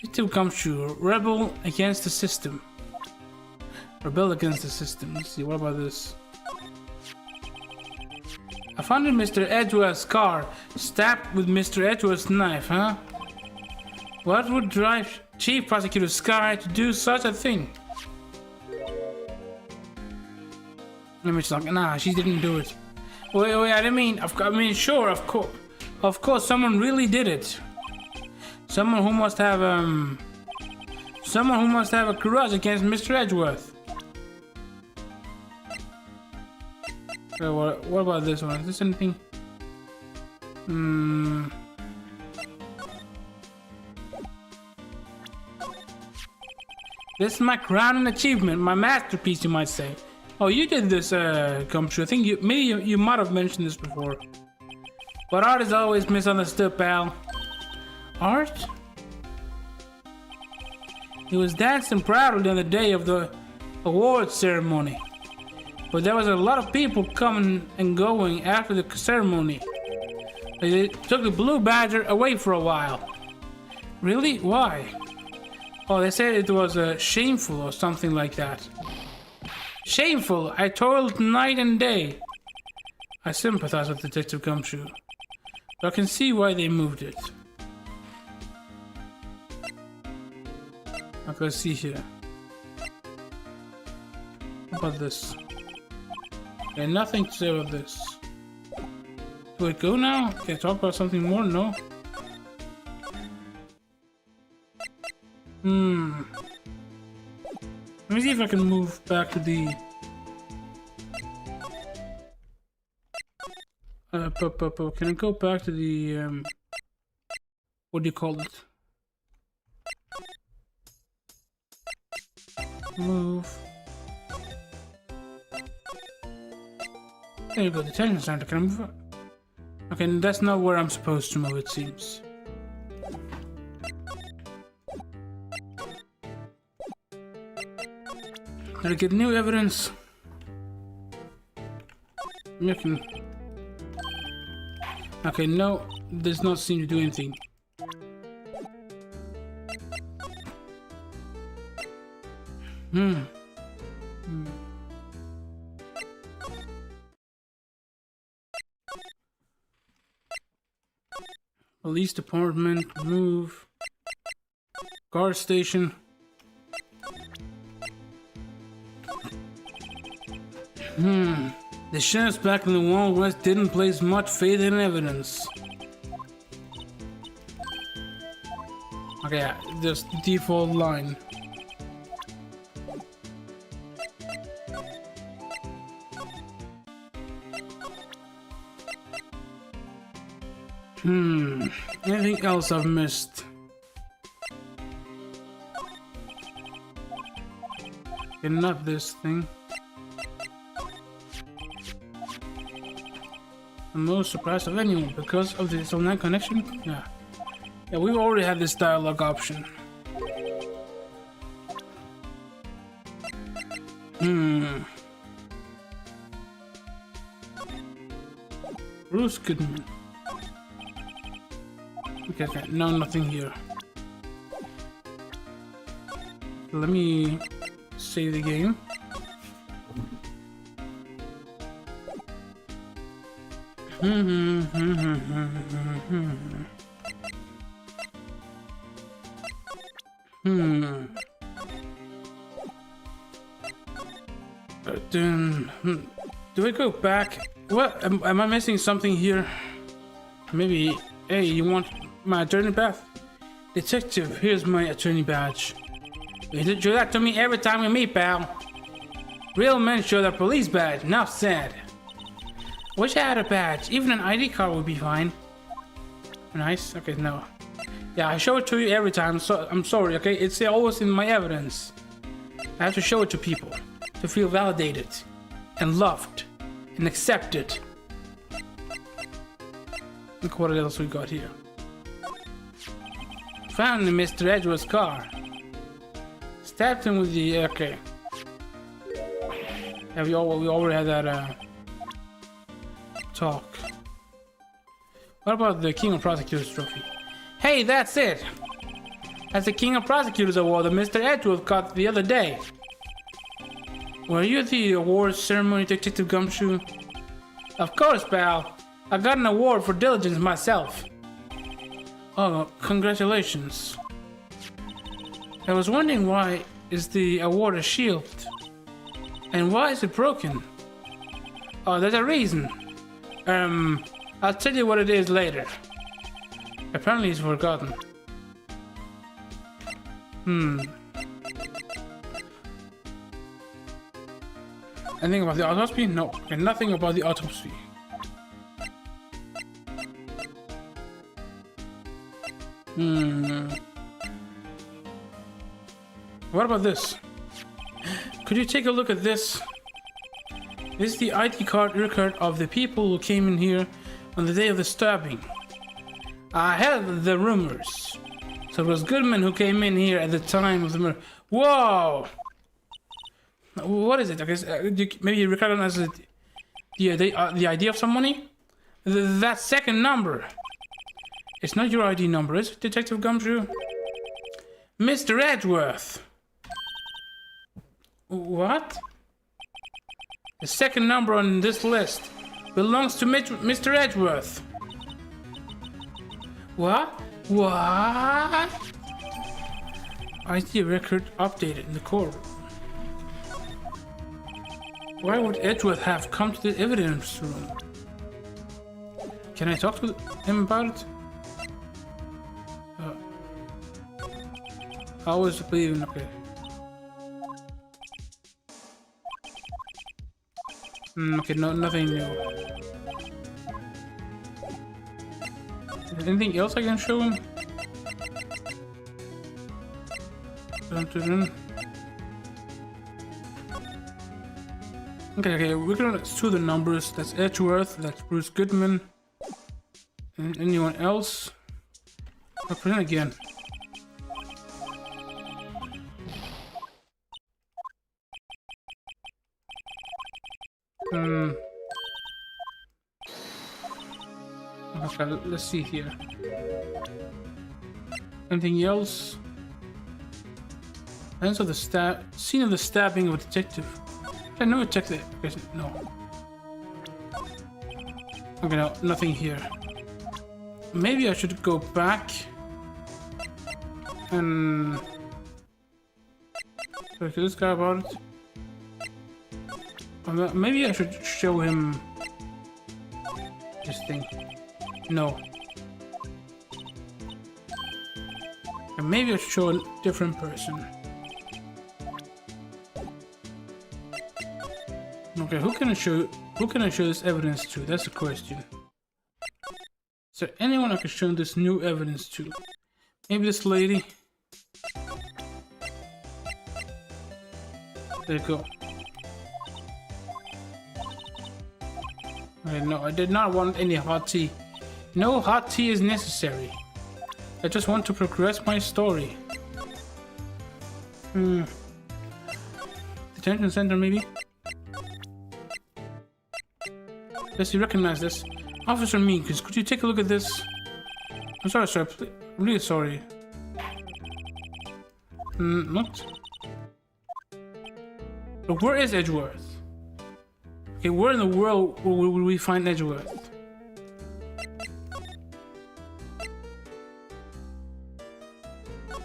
It too comes true. Rebel against the system. Rebel against the system. Let's see, what about this? I found in Mr. Edgeworth's car, stabbed with Mr. Edgeworth's knife, huh? What would drive Chief Prosecutor Sky to do such a thing? Let me just like, nah, she didn't do it. Wait, I didn't mean, sure, of course, someone really did it. Someone who must have a grudge against Mr. Edgeworth. Okay, what about this one? Is this anything? This is my crowning achievement, my masterpiece, you might say. Oh, you did this, Gumshoe. I think you might have mentioned this before. But art is always misunderstood, pal. Art? He was dancing proudly on the day of the awards ceremony. But there was a lot of people coming and going after the ceremony. They took the Blue Badger away for a while. Really? Why? Oh, they said it was shameful or something like that. Shameful! I toiled night and day. I sympathize with Detective Gumshoe, but I can see why they moved it. Okay, let's see here. What about this? Okay, nothing to say about this. Do I go now? Can I talk about something more? No? Let me see if I can move back to the... Can I go back to the... What do you call it? Move. There you go, detention center. Can I move? Okay, that's not where I'm supposed to move, it seems. Gotta get new evidence. Okay, no, does not seem to do anything. Police department, move. Guard station. The sheriffs back in the Wild West didn't place much faith in evidence. Okay, yeah, just the default line. Anything else I've missed? Okay, not this thing. I'm most surprised of anyone because of this online connection? Yeah. Yeah, we've already had this dialogue option. Bruce Goodman. Okay, no, nothing here. Let me save the game. Do I go back? What? Am I missing something here? Maybe. Hey, you want my attorney badge? Detective, here's my attorney badge. You do that to me every time we meet, pal. Real men show their police badge. Enough said. Wish I had a badge. Even an ID card would be fine. Nice. Okay, no. Yeah, I show it to you every time, so I'm sorry, okay? It's always in my evidence. I have to show it to people to feel validated and loved and accepted. Look what else we got here. Found in Mr. Edgeworth's car. Stabbed him with the... Okay. Yeah, we already had that talk. What about the King of Prosecutors trophy? Hey, that's it! That's the King of Prosecutors award that Mr. Edgeworth got the other day. Were you at the awards ceremony, Detective Gumshoe? Of course, pal. I got an award for diligence myself. Oh, congratulations. I was wondering why is the award a shield? And why is it broken? Oh, there's a reason. I'll tell you what it is later. Apparently he's forgotten. Anything about the autopsy? No. Okay, nothing about the autopsy. What about this? Could you take a look at this? This is the ID card record of the people who came in here on the day of the stabbing. I heard the rumors. So it was Goodman who came in here at the time of the murder. Whoa! What is it? I guess maybe you recognize it, the ID of some money? That second number. It's not your ID number, is it, Detective Gumshoe? Mr. Edgeworth. What? The second number on this list belongs to Mr. Edgeworth. What? What? ID record updated in the courtroom. Why would Edgeworth have come to the evidence room? Can I talk to him about it? I always believe in okay. Okay, no, nothing new. Anything else I can show him? Okay, we're gonna do the numbers. That's Edgeworth, that's Bruce Goodman. And anyone else? I'll put in again. Okay, let's see here. Anything else? Ends of the scene of the stabbing of a detective. I know detective. Okay, no. Okay, no, nothing here. Maybe I should go back and talk to this guy about it. Maybe I should show him this thing. No. And maybe I should show a different person. Okay, who can I show this evidence to? That's the question. Is there anyone I can show this new evidence to? Maybe this lady? There you go. Okay, no, I did not want any hot tea. No hot tea is necessary. I just want to progress my story. Detention center, maybe? Yes, you recognize this. Officer Meekins, could you take a look at this? I'm sorry, sir. I'm really sorry. What? But where is Edgeworth? Okay, where in the world will we find Edgeworth?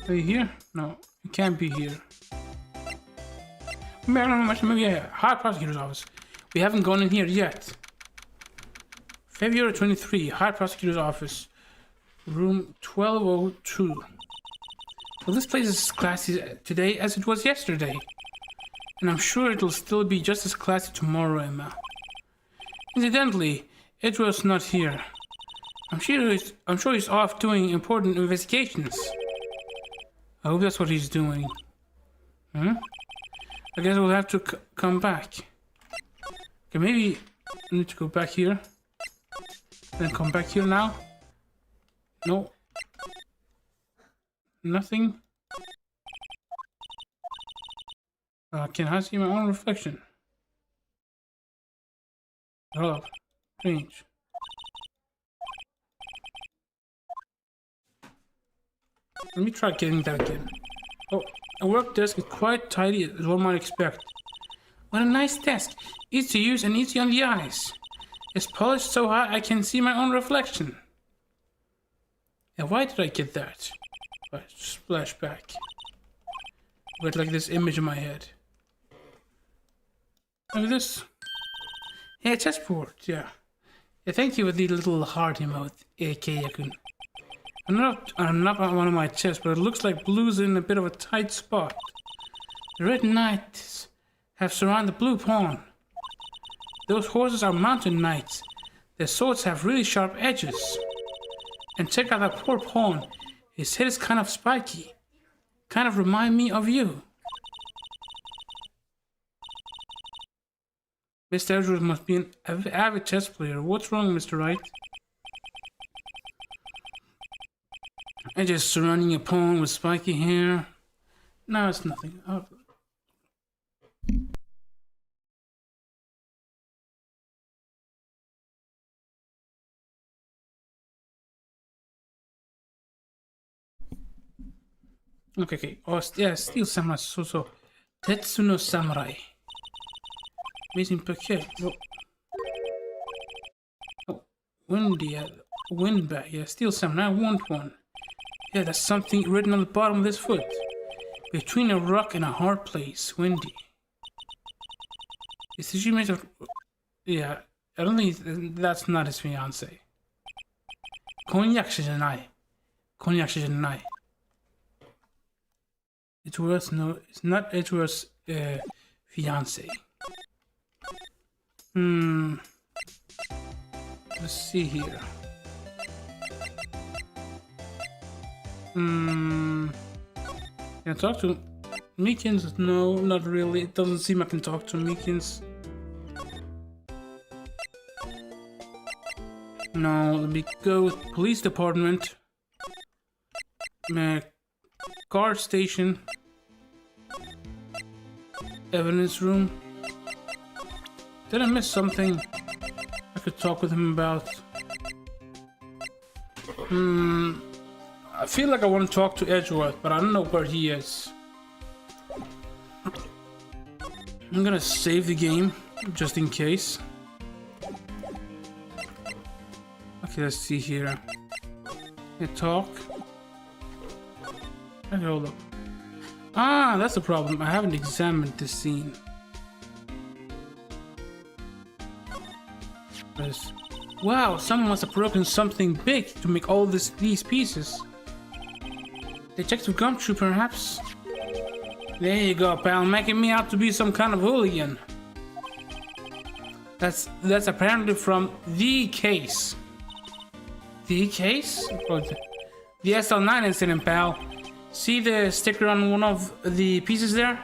Are you here? No, it can't be here. Maybe a High Prosecutor's Office. We haven't gone in here yet. February 23, High Prosecutor's Office, room 1202. Well, this place is as classy today as it was yesterday. And I'm sure it'll still be just as classy tomorrow, Emma. Incidentally, Edgeworth's not here. I'm sure he's off doing important investigations. I hope that's what he's doing. I guess we'll have to come back. Okay, maybe I need to go back here. Then come back here now. No. Nothing. Can I see my own reflection? Hold up. Strange. Let me try getting that again. Oh, a work desk is quite tidy as one might expect. What a nice desk. Easy to use and easy on the eyes. It's polished so high I can see my own reflection. And why did I get that? Splash back. With like this image in my head. Look at this. Yeah, chessboard, yeah. Yeah, thank you for the little heart emote, Keiya-kun. I'm not on one of my chests, but it looks like blue's in a bit of a tight spot. The red knights have surrounded the blue pawn. Those horses are mountain knights. Their swords have really sharp edges. And check out that poor pawn. His head is kind of spiky. Kind of remind me of you. Mr. Edgeworth must be an avid chess player. What's wrong, Mr. Wright? I'm just surrounding a pawn with spiky hair. No, it's nothing. Oh. Okay. Oh, yeah, Steel Samurai. So. Tetsuno Samurai. Amazing paquet. Oh, windy. Windbag. Yeah, Steel Samurai. I want one. Yeah, there's something written on the bottom of this foot. Between a rock and a hard place. Windy. Is she made of... Yeah, I don't think that's not his fiance. Konyaku janai. Konyaku janai. Edgeworth, no, it's not Edgeworth's fiance. Let's see here. Can I talk to Meekins? No, not really. It doesn't seem I can talk to Meekins. No, let me go with police department. Car station. Evidence room. Did I miss something I could talk with him about? I feel like I want to talk to Edgeworth, but I don't know where he is. I'm gonna save the game, just in case. Okay, let's see here. Talk. Okay, hold up. Ah, that's the problem. I haven't examined this scene. Yes. Wow, someone must have broken something big to make all these pieces. Detective Gumshoe, perhaps? There you go, pal, making me out to be some kind of hooligan. That's apparently from the case. The case? Oh, the SL9 incident, pal. See the sticker on one of the pieces there?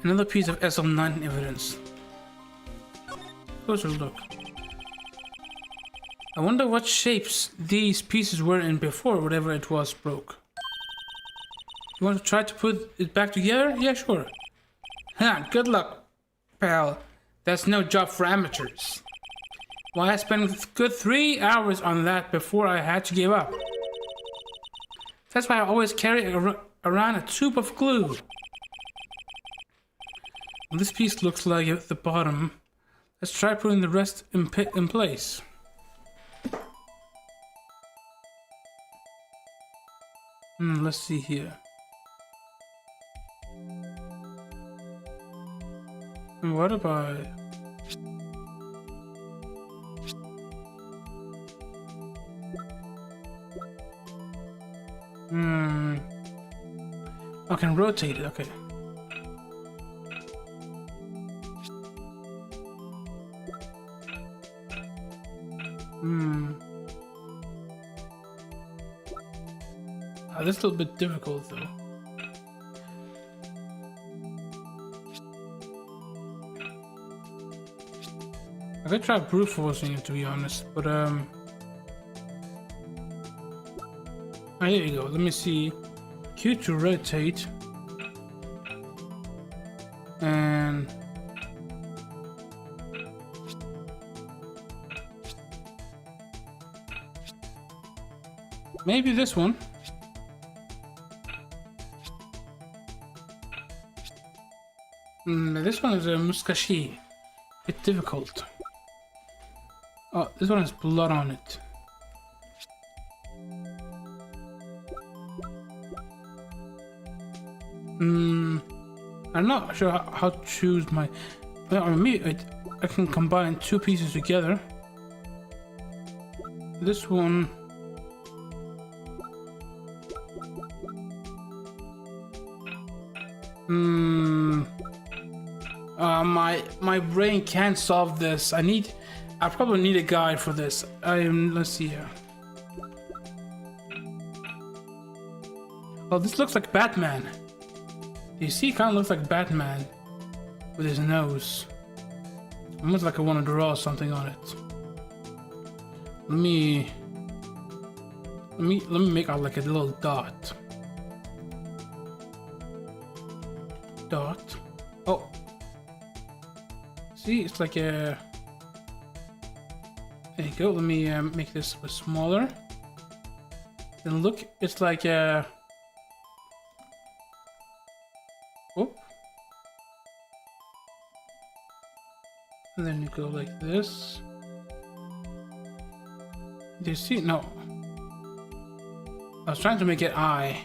Another piece of SL9 evidence. Closer look. I wonder what shapes these pieces were in before whatever it was broke. You want to try to put it back together? Yeah, sure. Ha, good luck, pal. That's no job for amateurs. Well, I spent a good 3 hours on that before I had to give up. That's why I always carry around a tube of glue. Well, this piece looks like at the bottom. Let's try putting the rest in place. Let's see here. And what about... I can rotate it, okay. This is a little bit difficult though. I could try brute forcing it, to be honest, but oh, here you go. Let me see. Q to rotate, and maybe this one. This one is a muskashi. Bit difficult. Oh, this one has blood on it. I'm not sure how to choose my... Well, maybe I can combine two pieces together. This one... my brain can't solve this. I probably need a guide for this. Let's see here. Oh, this looks like Batman. You see, kind of looks like Batman with his nose. Almost like I want to draw something on it. Let me make out like a little dot. Dot. Oh. See, it's like a... There you go. Let me make this a bit smaller. Then look, it's like a... Oh. And then you go like this. Do you see? No. I was trying to make it eye.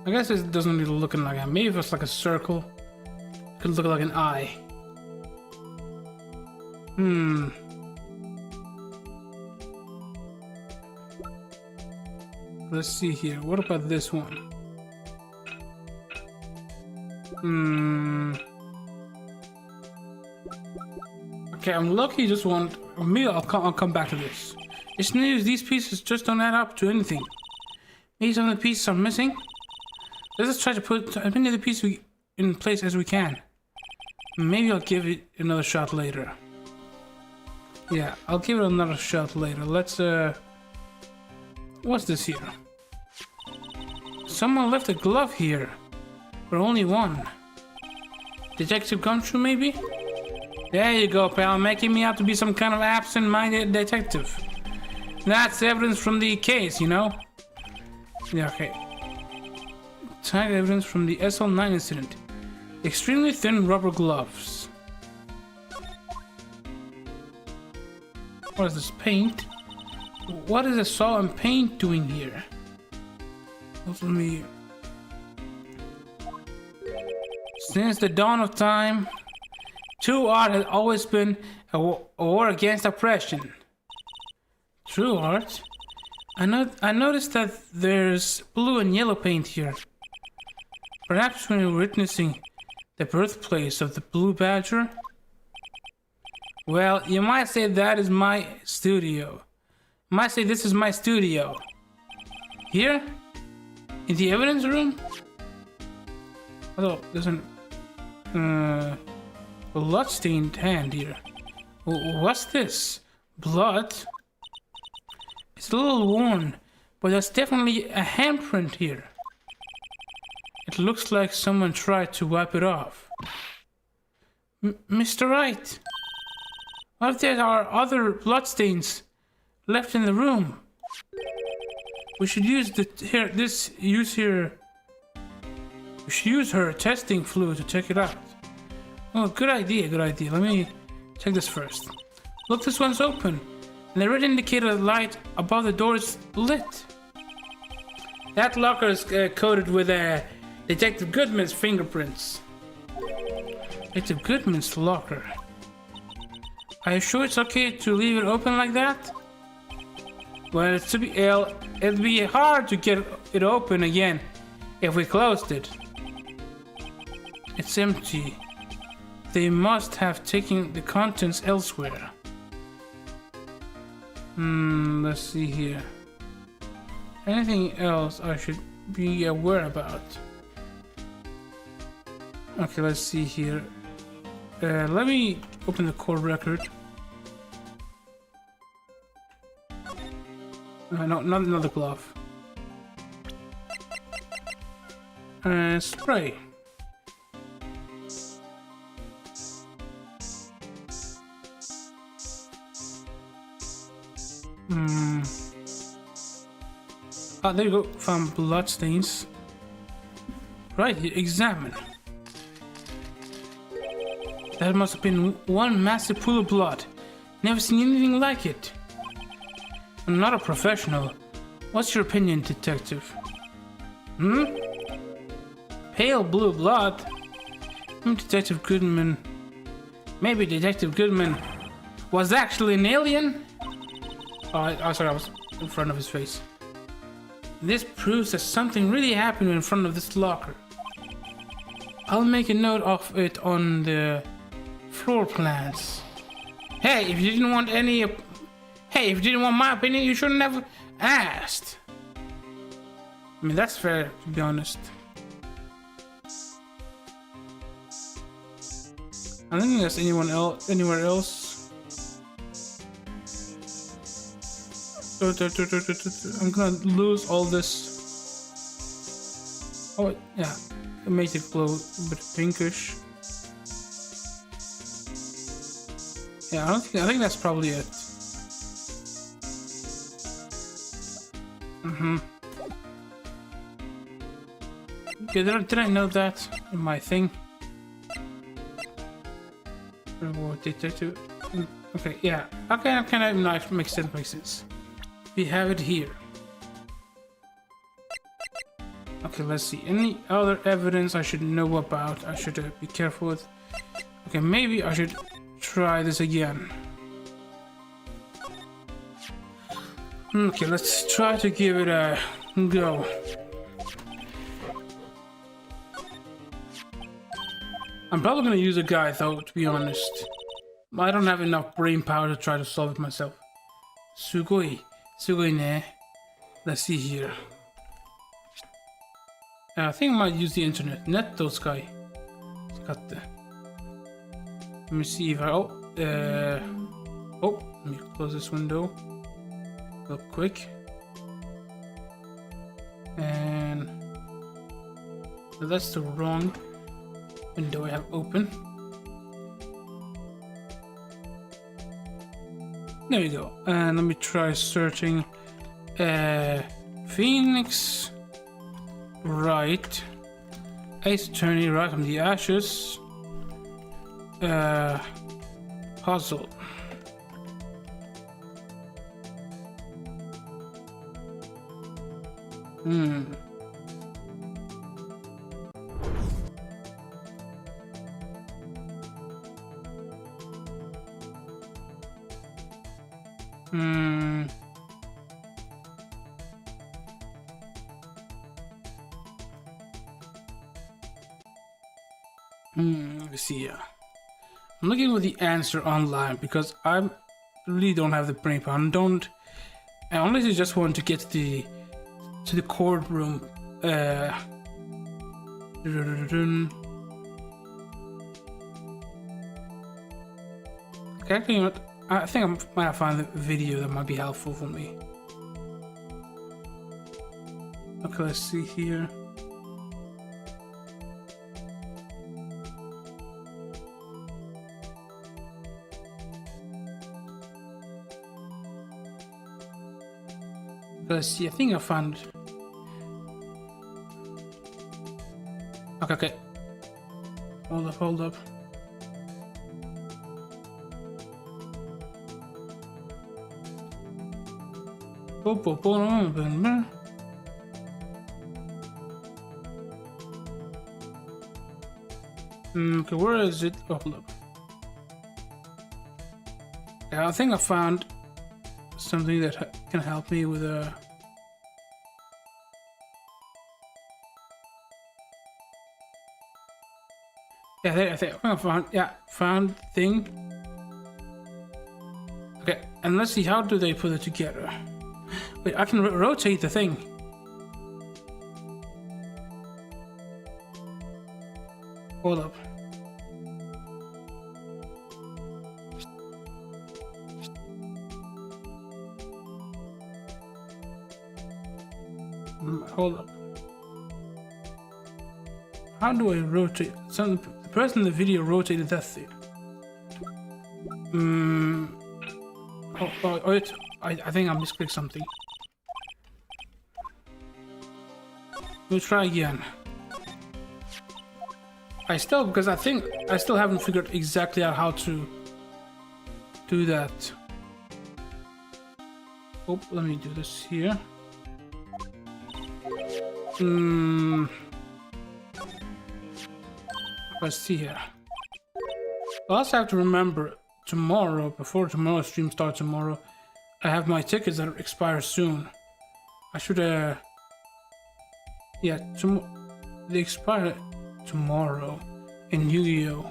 I guess it doesn't really look like that. Maybe if it's like a circle, it could look like an eye. Let's see here. What about this one? Okay, I'm lucky just one. Maybe I'll come back to this. It's news. These pieces just don't add up to anything. Maybe some of the pieces are missing. Let's just try to put as many of the pieces in place as we can. Maybe I'll give it another shot later. Yeah, I'll give it another shot later. Let's what's this here? Someone left a glove here, but only one. Detective Gumshoe, maybe? There you go, pal, making me out to be some kind of absent-minded detective. That's evidence from the case, you know? Yeah, okay. Tag evidence from the SL9 incident. Extremely thin rubber gloves. What is this, paint? What is a saw and paint doing here? Let me... Since the dawn of time, True art has always been a war against oppression. True art? I noticed that there's blue and yellow paint here. Perhaps when you're witnessing the birthplace of the blue badger? Well, you might say that is my studio. You might say this is my studio. Here? In the evidence room? Although, there's a blood-stained hand here. What's this? Blood? It's a little worn, but there's definitely a handprint here. It looks like someone tried to wipe it off. Mr. Wright, what if there are other bloodstains left in the room? We should use her testing fluid to check it out. Oh, good idea, good idea. Let me check this first. Look, this one's open, and the red indicator light above the door is lit. That locker is coated with Detective Goodman's fingerprints. Detective Goodman's locker. Are you sure it's okay to leave it open like that? Well, it'd be hard to get it open again if we closed it. It's empty. They must have taken the contents elsewhere. Let's see here. Anything else I should be aware about? Okay, let's see here. Let me open the core record. No, not another glove. Spray. Ah, there you go. Found blood stains. Right here, examine. That must have been one massive pool of blood. Never seen anything like it. I'm not a professional. What's your opinion, detective? Pale blue blood? Detective Goodman. Maybe Detective Goodman was actually an alien? Oh, sorry, I was in front of his face. This proves that something really happened in front of this locker. I'll make a note of it on the floor plans. Hey, if you didn't want my opinion, you shouldn't have asked. I mean, that's fair, to be honest. I don't think there's anywhere else. I'm gonna lose all this. Oh, yeah. It makes it glow a bit pinkish. Yeah, I think that's probably it. Okay, did I know that in my thing? Detective. Okay, yeah. Okay, kind of nice. Makes sense. We have it here. Okay, let's see. Any other evidence I should know about? I should be careful with. Okay, maybe I should try this again. Okay, let's try to give it a go. I'm probably gonna use a guide though, to be honest. I don't have enough brain power to try to solve it myself. Sugoi ne. Let's see here. I think I might use the internet. Netto sky. Let me see if I. Let me close this window real quick. And that's the wrong window I have open. There we go. And let me try searching Phoenix Wright, Ace Attorney, right from the ashes. Puzzle. Hmm. Let's see. I'm looking for the answer online because I really don't have the brain power. Unless you just want to get to the courtroom. Okay, actually, you know what? I think I might have found a video that might be helpful for me. Okay, let's see here. Let's see, I think I found... Okay. Hold up. Okay, where is it? Oh, hold up. Yeah, I think I found something that can help me with a... Yeah, I think I found thing. Okay, and let's see, how do they put it together? Wait, I can rotate the thing. Hold up. Hold up. How do I rotate? The person in the video rotated that thing. I think I misclicked something. We'll try again. Because I think I still haven't figured exactly out how to do that. Oh, let me do this here. Let's see here. I also have to remember tomorrow, before tomorrow's stream starts tomorrow, I have my tickets that expire soon. I should yeah, they expire tomorrow in Yu-Gi-Oh.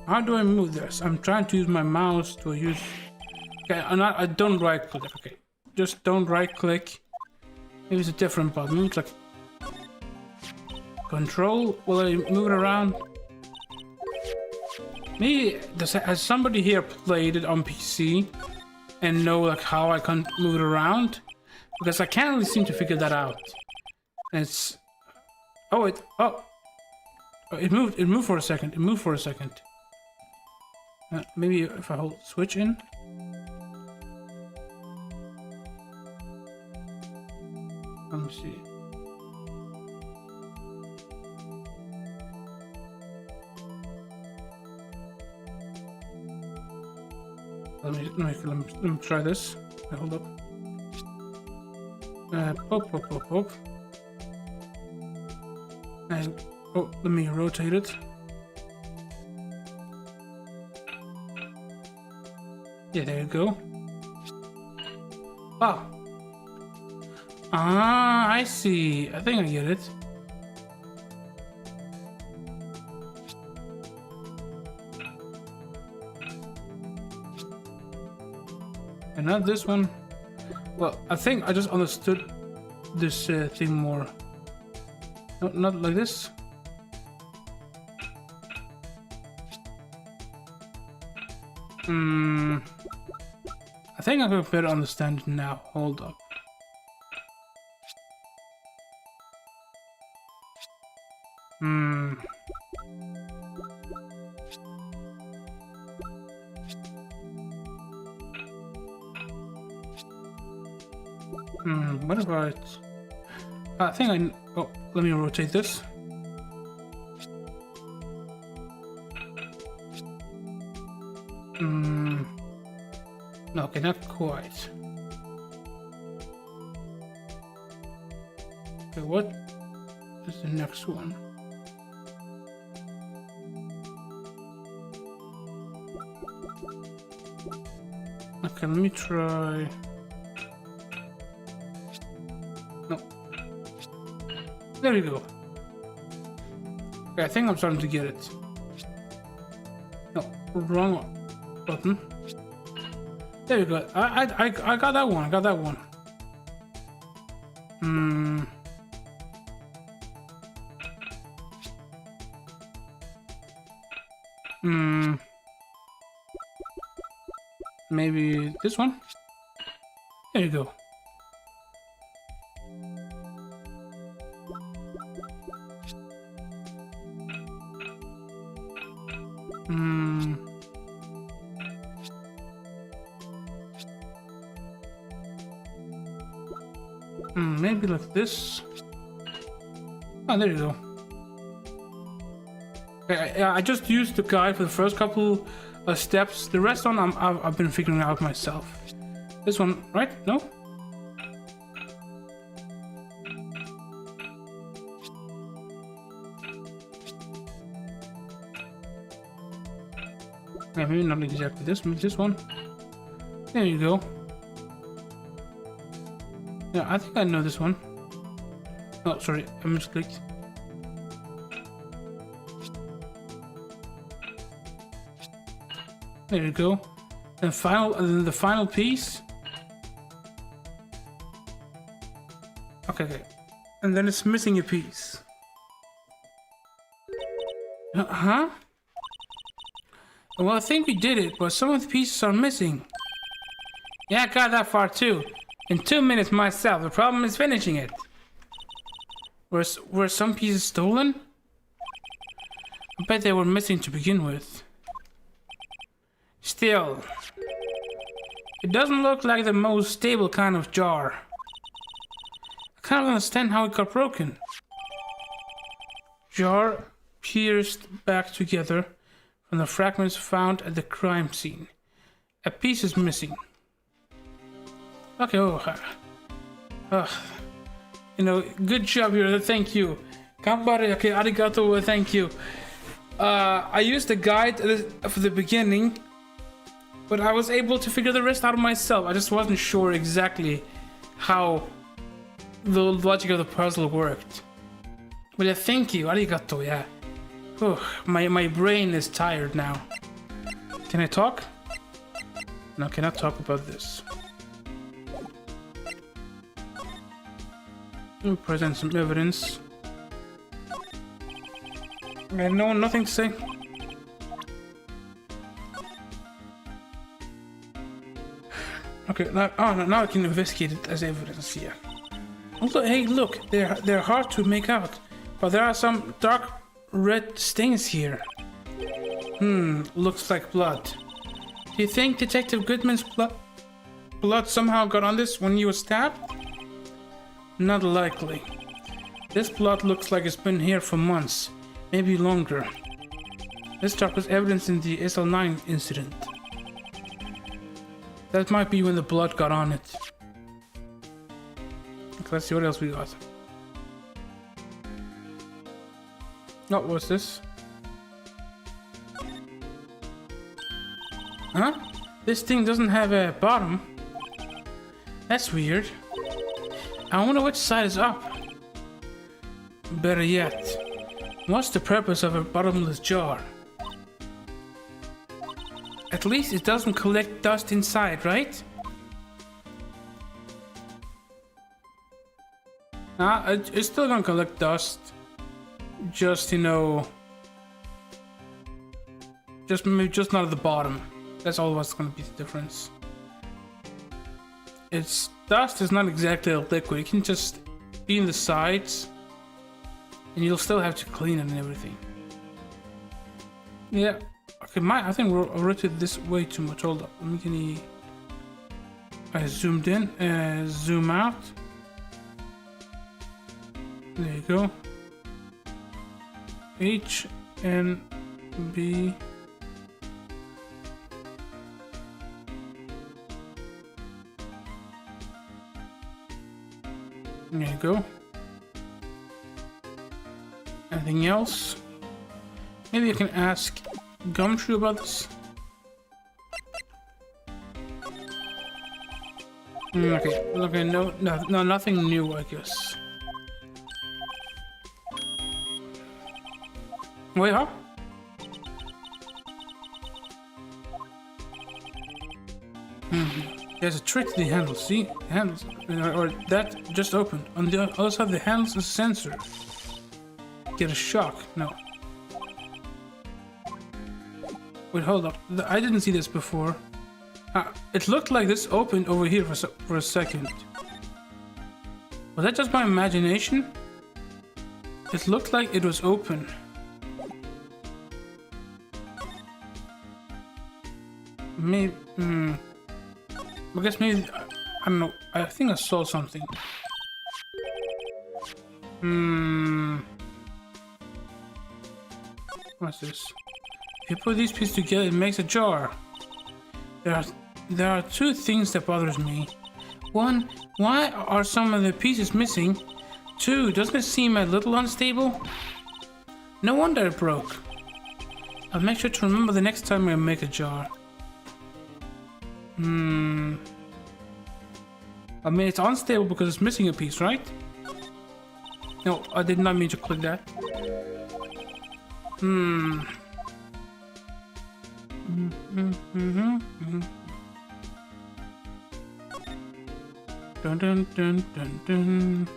How do I move this? I'm trying to use my mouse to use... Okay, I don't right click. Okay, just don't right click. Maybe it's a different button. Maybe it's like control. Will I move it around? Maybe has somebody here played it on PC and know like how I can move it around? Because I can't really seem to figure that out. And it's it moved for a second. Maybe if I hold switch in. Let me see. Let me try this. Hold up. Pop. And let me rotate it. Yeah, there you go. Oh. Ah, I see. I think I get it. And not this one. Well, I think I just understood this thing more. No, not like this. I think I can better understand it now. Hold up. What about... I think let me rotate this. No, okay, not quite. Okay, what is the next one? Okay, let me try. No. There we go. Okay, I think I'm starting to get it. No, wrong button. There we go. I got that one. I got that one. Maybe this one? There you go. Maybe like this. Oh, there you go. Okay, I just used the guide for the first couple of steps. The rest one I've been figuring out myself. This one, right? No? Yeah, maybe not exactly this, maybe this one. There you go. Yeah, I think I know this one. Oh, sorry, I misclicked. There you go. And then the final piece. Okay. And then it's missing a piece. Huh? Well, I think we did it, but some of the pieces are missing. Yeah, I got that far too. In 2 minutes myself. The problem is finishing it. Were some pieces stolen? I bet they were missing to begin with. Still, it doesn't look like the most stable kind of jar. I can't understand how it got broken. Jar pierced back together from the fragments found at the crime scene. A piece is missing. Okay, you know, good job here, thank you. Ganbare, okay, arigato, thank you. I used the guide for the beginning, but I was able to figure the rest out myself. I just wasn't sure exactly how the logic of the puzzle worked. But yeah, thank you, arigato, yeah. My brain is tired now. Can I talk? No, I cannot talk about this. Let me present some evidence. I know nothing to say. Okay, now I can investigate it as evidence here. Also, hey, look, they're hard to make out, but there are some dark red stains here. Looks like blood. Do you think Detective Goodman's blood somehow got on this when you were stabbed? Not likely. This blood looks like it's been here for months, maybe longer. This drop was evidence in the SL9 incident. That might be when the blood got on it. Okay, let's see what else we got. Oh, what's this? Huh? This thing doesn't have a bottom. That's weird. I wonder which side is up. Better yet, what's the purpose of a bottomless jar? At least it doesn't collect dust inside, right? It's still gonna collect dust. Just, you know... just not at the bottom. That's all what's gonna be the difference. Dust is not exactly a liquid. It can just be in the sides, and you'll still have to clean it and everything. Yeah. Okay, I think we're rotated this way too much. Hold up. Let me I zoomed in, zoom out. There you go. H and B. There you go. Anything else? Maybe I can ask Gumshoe about this. Okay, no, nothing new, I guess. Wait, huh? There's a trick to the handles. See, handles, or that just opened. On the other side of the handles is a sensor. Get a shock. No. Wait, hold up. I didn't see this before. It looked like this opened over here for a second. Was that just my imagination? It looked like it was open. Maybe. I guess maybe. I don't know. I think I saw something. What's this? If you put these pieces together, it makes a jar. There are two things that bothers me. One, why are some of the pieces missing? Two, doesn't it seem a little unstable? No wonder it broke. I'll make sure to remember the next time I make a jar. I mean, it's unstable because it's missing a piece, right? No, I did not mean to click that. Dun dun dun dun dun.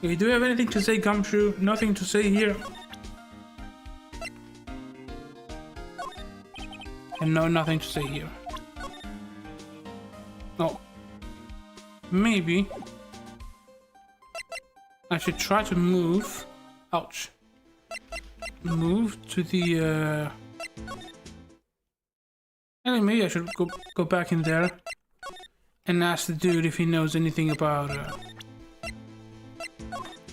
Okay, do you have anything to say, Gumshoe? Nothing to say here. And no, nothing to say here. Oh. Maybe I should try to move. Ouch. Move to the and maybe I should go back in there and ask the dude if he knows anything about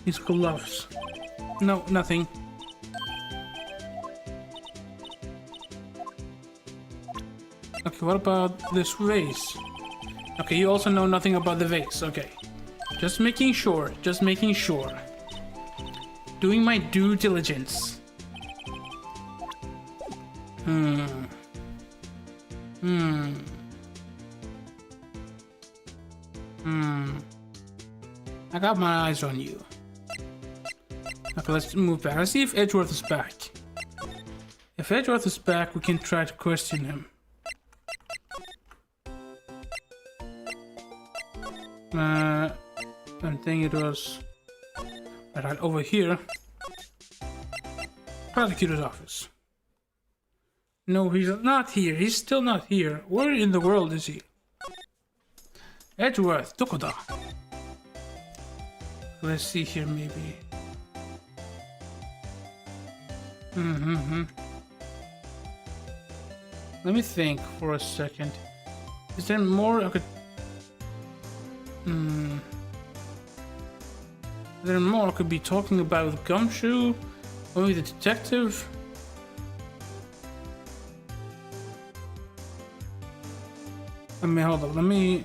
his gloves. No, nothing. Okay, what about this vase? Okay, you also know nothing about the vase. Okay. Just making sure. Just making sure. Doing my due diligence. I got my eyes on you. Okay, let's move back. Let's see if Edgeworth is back. If Edgeworth is back, we can try to question him. I think it was right over here. Prosecutor's office. No, he's not here. He's still not here. Where in the world is he? Edgeworth, dokoda? Let's see here, maybe. Let me think for a second. Is there more I could... There more I could be talking about with Gumshoe? Or maybe the detective? I mean, hold on, let me...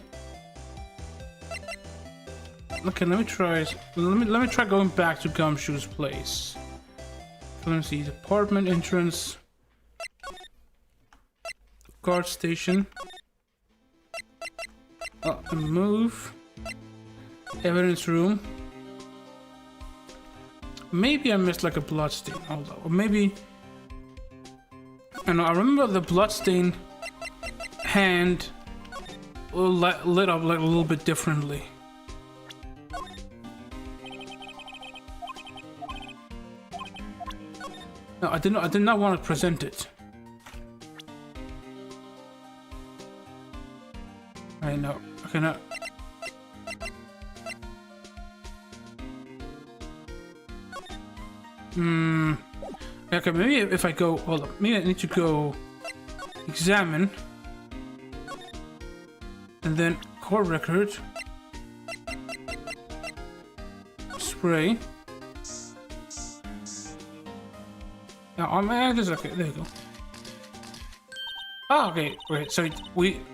Okay, let me try going back to Gumshoe's place. So let me see, apartment entrance, guard station, move, evidence room. Maybe I missed like a bloodstain. Hold on, or maybe I know. I remember the bloodstain hand lit up like a little bit differently. No, I did not want to present it. I know. Okay, now. Okay, maybe if I go, hold on. Maybe I need to go examine, and then court record, spray. No, this is okay. There you go. Oh, okay. Wait. So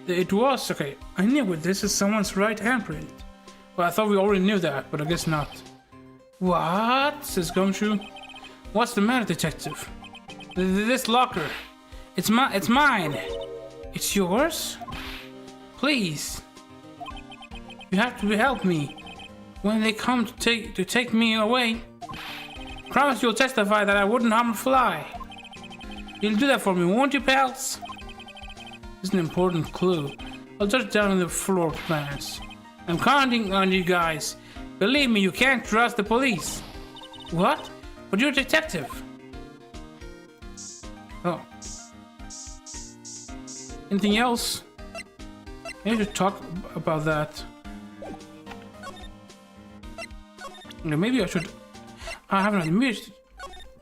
it was okay. I knew it. This is someone's right handprint. Well, I thought we already knew that, but I guess not. What? Says Gumshoe. What's the matter, detective? This locker. It's mine. It's yours? Please. You have to help me when they come to take me away. Promise you'll testify that I wouldn't harm a fly. You'll do that for me, won't you, pals? This is an important clue. I'll jot it down on the floor plans. I'm counting on you guys. Believe me, you can't trust the police. What? But you're a detective. Oh. Anything else? Maybe we should talk about that. Maybe I should... I haven't... Maybe I should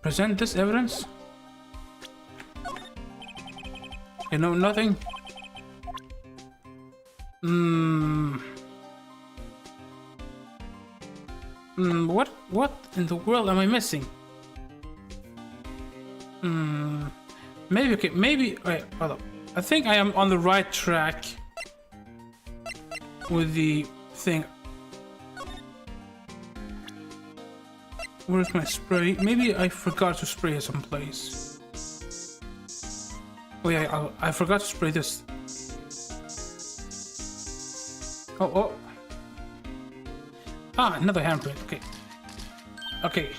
present this evidence? You know, nothing? What in the world am I missing? Maybe, okay, maybe... Wait, hold up. I think I am on the right track with the thing. Where's my spray? Maybe I forgot to spray it someplace. Oh yeah, I forgot to spray this. Oh. Ah, another handprint. Okay. Okay.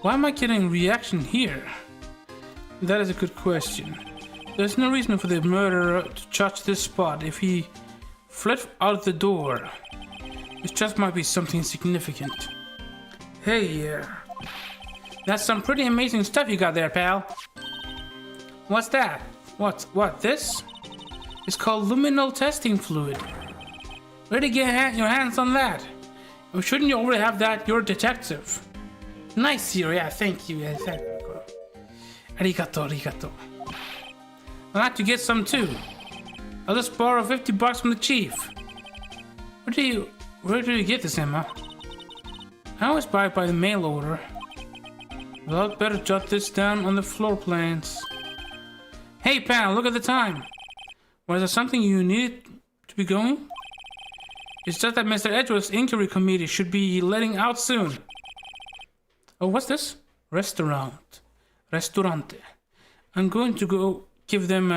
Why am I getting reaction here? That is a good question. There's no reason for the murderer to judge this spot if he fled out the door. It just might be something significant. Hey, that's some pretty amazing stuff you got there, pal. What's that? What, this? It's called luminal testing fluid. Where did you get your hands on that? Or shouldn't you already have that? You're a detective. Nice here, yeah, thank you. Yeah, thank you. Arigato. I'd like to get some too. I'll just borrow $50 from the chief. Where do you get this, Emma? I always buy it by the mail order. Well, I'd better jot this down on the floor plans. Hey, pal, look at the time. Was there something you needed to be going? It's just that Mr. Edgeworth's inquiry committee should be letting out soon. Oh, what's this? Restaurante. I'm going to go give them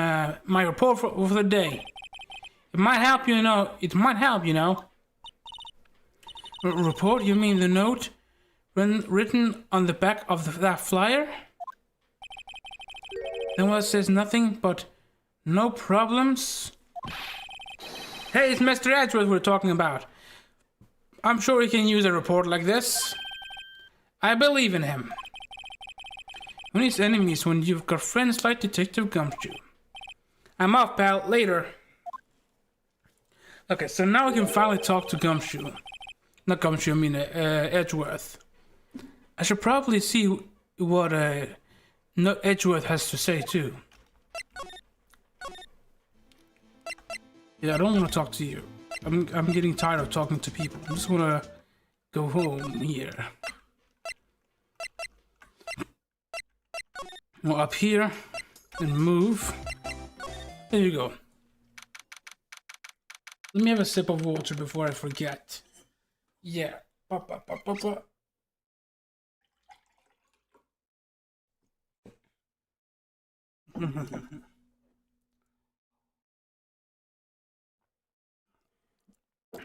my report for the day. It might help, you know. Report? You mean the note written on the back of that flyer? Then what says nothing but no problems? Hey, it's Mr. Edgeworth we're talking about. I'm sure he can use a report like this. I believe in him. Who needs enemies when you've got friends like Detective Gumshoe? I'm off, pal. Later. Okay, so now we can finally talk to Gumshoe. Not Gumshoe, I mean Edgeworth. I should probably see what Edgeworth has to say too. Yeah, I don't want to talk to you. I'm getting tired of talking to people. I just want to go home here. Well, up here and move. There you go. Let me have a sip of water before I forget. Yeah.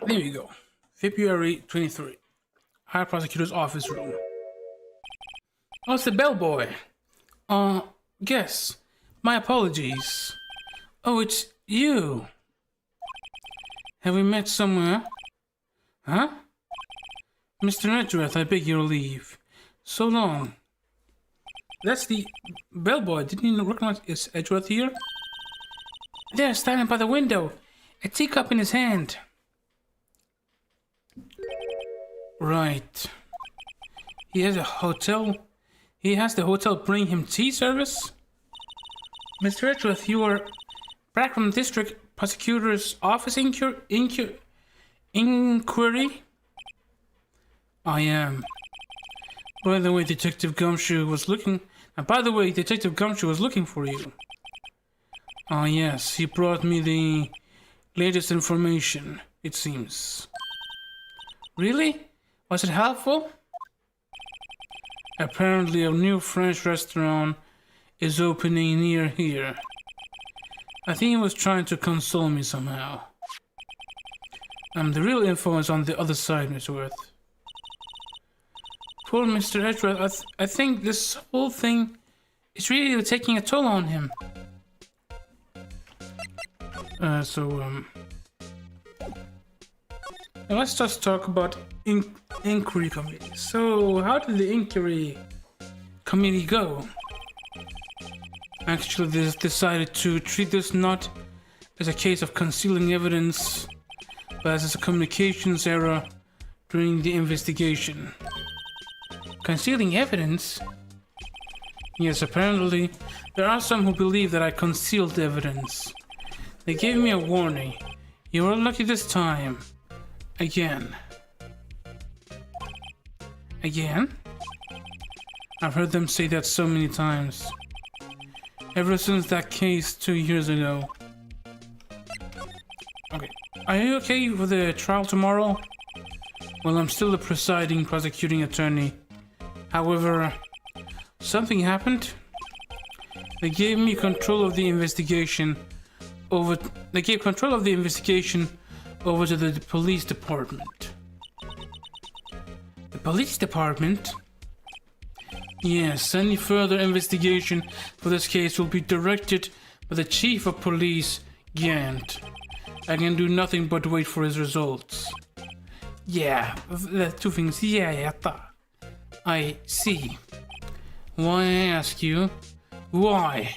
There you go. February 23. High Prosecutor's Office Room. Oh, it's the bellboy. Guess. My apologies. Oh, it's you. Have we met somewhere? Huh? Mr. Edgeworth, I beg your leave. So long. That's the bellboy. Didn't you recognize is Edgeworth here? There, standing by the window. A teacup in his hand. Right. He has the hotel bring him tea service? Mr. Edgeworth, you are back from the district prosecutor's office inquiry? I am. By the way, Detective Gumshoe was looking for you. Ah, yes, he brought me the latest information, it seems. Really? Was it helpful? Apparently a new French restaurant is opening near here. I think he was trying to console me somehow. The real info is on the other side, Edgeworth. Poor Mr. Edgeworth, I think this whole thing is really taking a toll on him. Now let's just talk about inquiry committee. So, how did the inquiry committee go? Actually, they decided to treat this not as a case of concealing evidence, but as a communications error during the investigation. Concealing evidence? Yes, apparently, there are some who believe that I concealed evidence. They gave me a warning. You were lucky this time. Again. Again? I've heard them say that so many times. Ever since that case 2 years ago. Okay. Are you okay for the trial tomorrow? Well, I'm still the prosecuting attorney. However, something happened. They gave me control of the investigation over to the police department. The police department? Yes, any further investigation for this case will be directed by the chief of police, Gant. I can do nothing but wait for his results. Yeah, the two things. Yeah, I see. Why, I ask you? Why?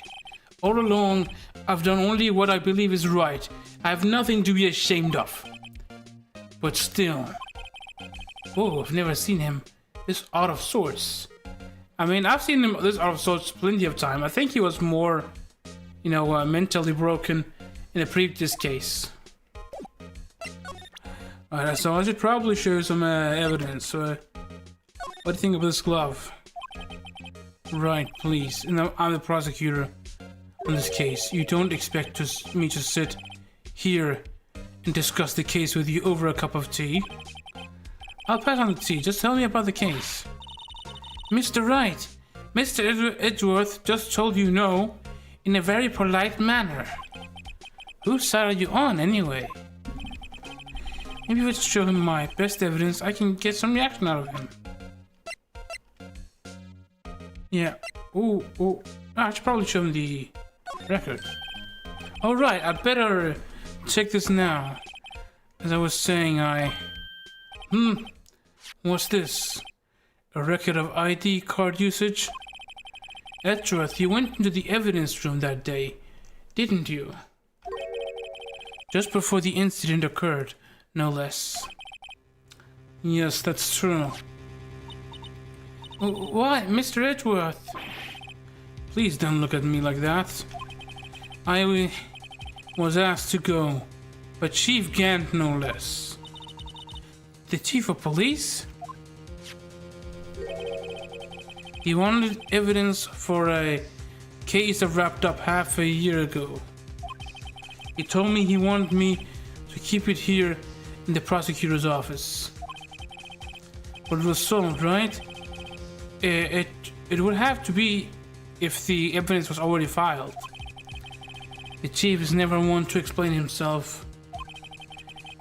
All along, I've done only what I believe is right. I have nothing to be ashamed of. But still... Whoa, I've never seen him this out of sorts. I mean, I've seen him this out of sorts plenty of time. I think he was more, mentally broken in a previous case. Alright, so I should probably show you some evidence. What do you think of this glove? Right, please. I'm the prosecutor on this case. You don't expect me to sit here and discuss the case with you over a cup of tea. I'll pass on the tea. Just tell me about the case. Mr. Wright, Mr. Edgeworth just told you no in a very polite manner. Whose side are you on, anyway? Maybe if I just show him my best evidence, I can get some reaction out of him. Yeah. Ooh. I should probably show him the record. Alright, I'd better check this now. As I was saying, what's this? A record of ID card usage? Edgeworth, you went into the evidence room that day, didn't you? Just before the incident occurred, no less. Yes, that's true. Why, Mr. Edgeworth? Please don't look at me like that. I was asked to go, but Chief Gant no less. The chief of police? He wanted evidence for a case that wrapped up half a year ago. He told me he wanted me to keep it here in the prosecutor's office. But it was solved, right? It would have to be if the evidence was already filed. The chief is never one to explain himself.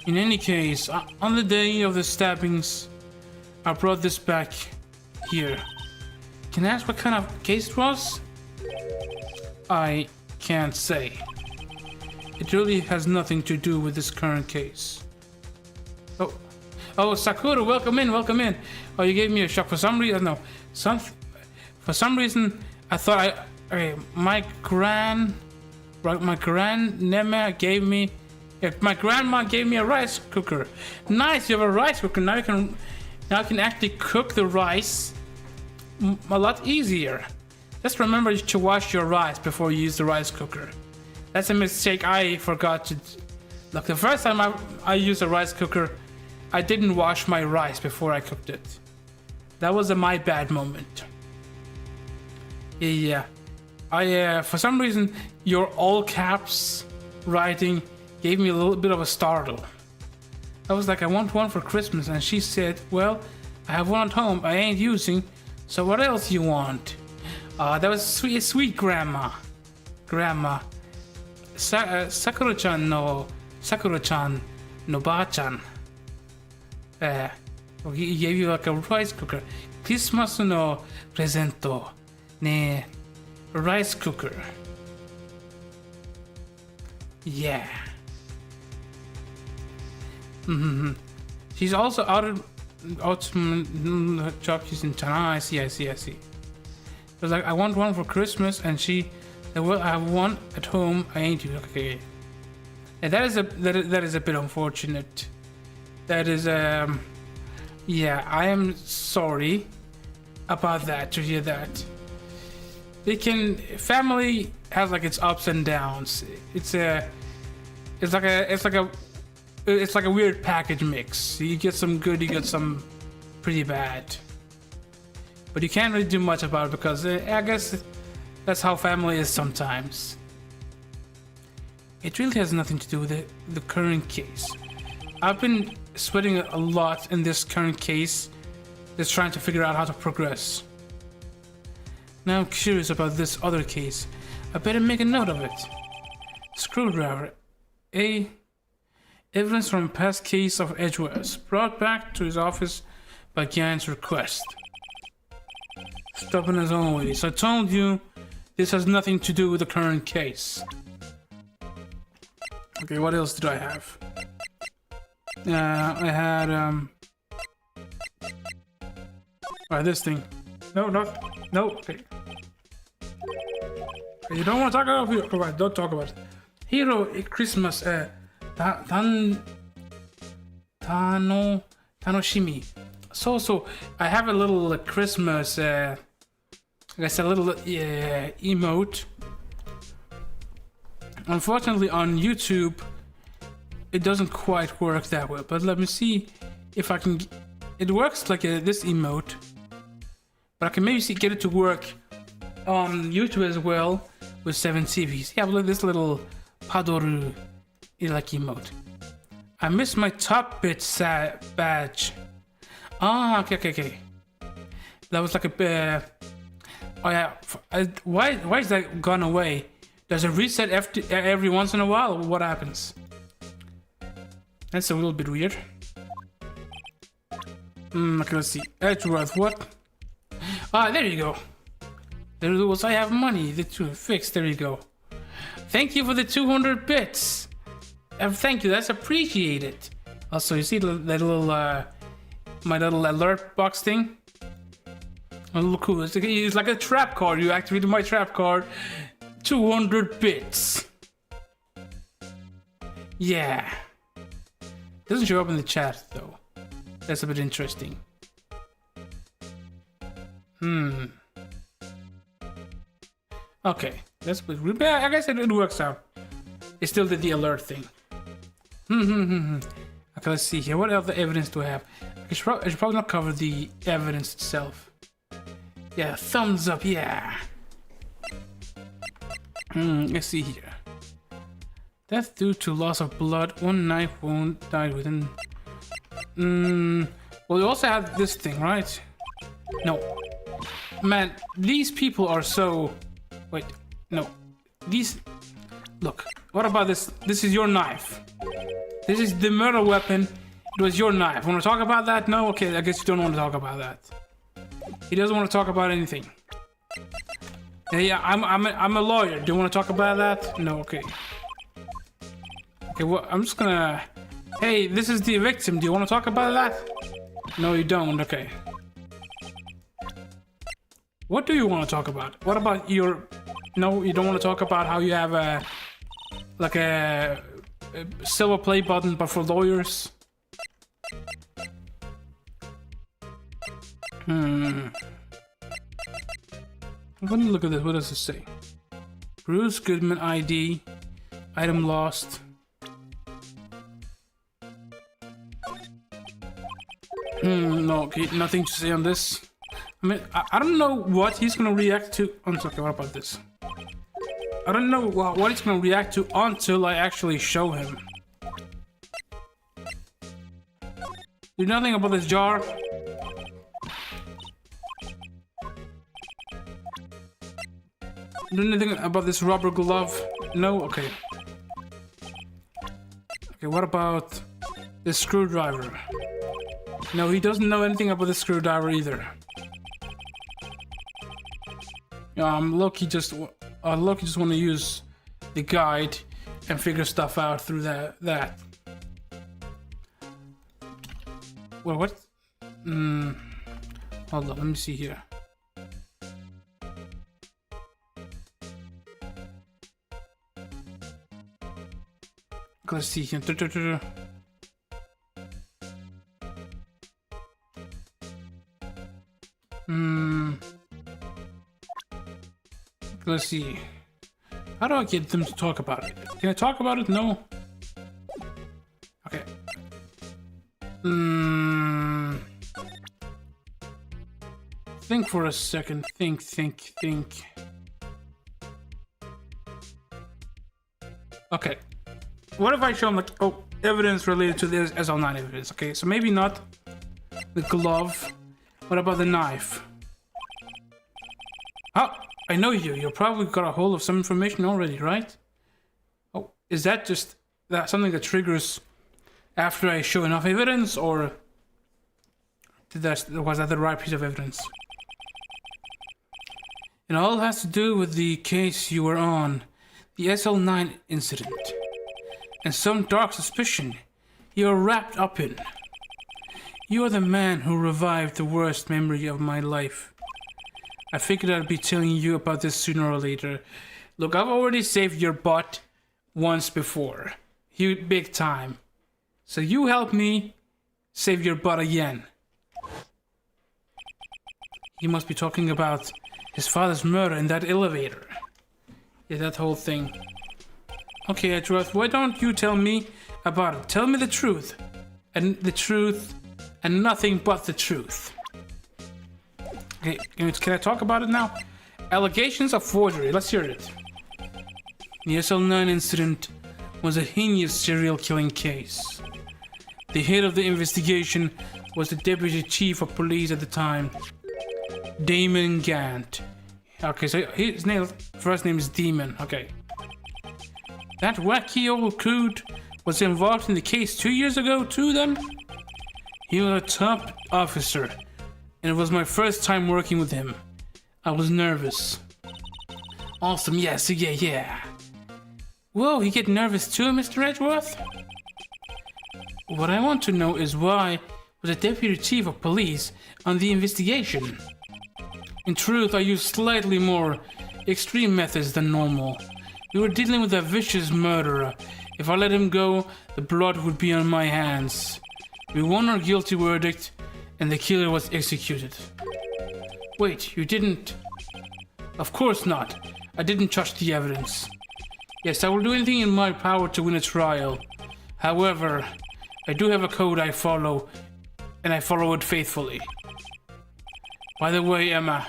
In any case, on the day of the stabbings, I brought this back here. Can I ask what kind of case it was? I can't say. It really has nothing to do with this current case. Oh, Sakura, welcome in. Oh, you gave me a shock for some reason. No, for some reason I thought my grandma gave me. My grandma gave me a rice cooker. Nice, you have a rice cooker. Now I can actually cook the rice a lot easier. Just remember to wash your rice before you use the rice cooker. That's a mistake I forgot to. Look, the first time I used a rice cooker, I didn't wash my rice before I cooked it. That was my bad moment. Yeah. For some reason, your all caps writing gave me a little bit of a startle. I was like, I want one for Christmas, and she said, well, I have one at home I ain't using, so what else you want? That was sweet grandma. Sakura-chan, no. Sakura-chan, no ba-chan. He gave you like a rice cooker. Christmas no presento ne rice cooker. Yeah. She's also out jockeys in China. I see. It was like, I want one for Christmas, and she said, well, I have one at home. I ain't you. Okay. And that is a bit unfortunate. That is yeah, I am sorry about that, to hear that. Family has like its ups and downs. It's like a weird package mix. You get some good, you get some pretty bad. But you can't really do much about it because I guess that's how family is sometimes. It really has nothing to do with the current case. I've been sweating a lot in this current case, just trying to figure out how to progress. Now I'm curious about this other case. I better make a note of it. Screwdriver. Evidence from a past case of Edgeworth, brought back to his office by Giant's request. Stubborn as always. I told you this has nothing to do with the current case. Okay, what else did I have? I had alright, this thing. No. Okay. You don't want to talk about it? Alright, don't talk about it. Hero Christmas. Tanoshimi. So I have a little Christmas. I guess a little emote. Unfortunately, on YouTube, it doesn't quite work that well. But let me see if I can. It works like this emote, but I can maybe get it to work on YouTube as well with 7 TVs. Yeah, look, this little Padoru like emote. I missed my top bit badge. Ah, okay. That was like a. Oh yeah. Why is that gone away? Does it reset every once in a while? Or what happens? That's a little bit weird. Okay, let's see. Edgeworth, what? Ah, there you go. There was. I have money. The two fixed. There you go. Thank you for the 200 bits. Thank you. That's appreciated. Also, you see that little my little alert box thing. A little cool. It's like a trap card. You activated my trap card. 200 bits. Yeah. Doesn't show up in the chat though. That's a bit interesting. Okay. That's good. I guess it works out. It still did the alert thing. Okay, let's see here. What other evidence do I have? I should probably not cover the evidence itself. Yeah, thumbs up, yeah. Let's see here. Death due to loss of blood. One knife wound died within. Well, you also have this thing, right? No. Man, these people are so. Wait, no. These. Look. What about this? This is your knife. This is the murder weapon. It was your knife. Want to talk about that? No? Okay, I guess you don't want to talk about that. He doesn't want to talk about anything. Yeah, I'm a lawyer. Do you want to talk about that? No, okay. Okay, well, I'm just gonna... Hey, this is the victim. Do you want to talk about that? No, you don't. Okay. What do you want to talk about? What about your... No, you don't want to talk about how you have a... Like a silver play button, but for lawyers. Let me look at this. What does it say? Bruce Goodman ID. Item lost. No, okay, nothing to say on this. I mean, I don't know what he's gonna react to. I'm sorry, what about this? I don't know what he's gonna react to until I actually show him. Do nothing about this jar. Do anything about this rubber glove? No? Okay. Okay, what about The screwdriver. No, he doesn't know anything about the screwdriver either. Loki just want to use the guide and figure stuff out through that. Well, what? Hold on, let me see here. Let's see here. Let's see. How do I get them to talk about it? Can I talk about it? No. Okay. Think for a second. Think. Okay. What if I show them like, evidence related to this SL9 evidence? Okay, so maybe not the glove. What about the knife? Oh, I know you. You probably got a hold of some information already, right? Oh, is that just something that triggers after I show enough evidence, or was that the right piece of evidence? It all has to do with the case you were on, the SL9 incident, and some dark suspicion you're wrapped up in. You are the man who revived the worst memory of my life. I figured I'd be telling you about this sooner or later. Look, I've already saved your butt once before. Big time. So you help me save your butt again. He must be talking about his father's murder in that elevator. Yeah, that whole thing. Okay, Edgeworth, why don't you tell me about it? Tell me the truth. And the truth, and nothing but the truth. Okay, can I talk about it now? Allegations of forgery. Let's hear it. The SL9 incident was a heinous serial killing case. The head of the investigation was the deputy chief of police at the time, Damon Gant. Okay, so his first name is Demon. Okay. That wacky old coot was involved in the case 2 years ago too then? He was a top officer, and it was my first time working with him. I was nervous. Awesome, yes, yeah. Whoa, you get nervous too, Mr. Edgeworth? What I want to know is why was the deputy chief of police on the investigation? In truth, I used slightly more extreme methods than normal. We were dealing with a vicious murderer. If I let him go, the blood would be on my hands. We won our guilty verdict, and the killer was executed. Wait, you didn't? Of course not. I didn't trust the evidence. Yes, I will do anything in my power to win a trial. However, I do have a code I follow, and I follow it faithfully. By the way, Emma,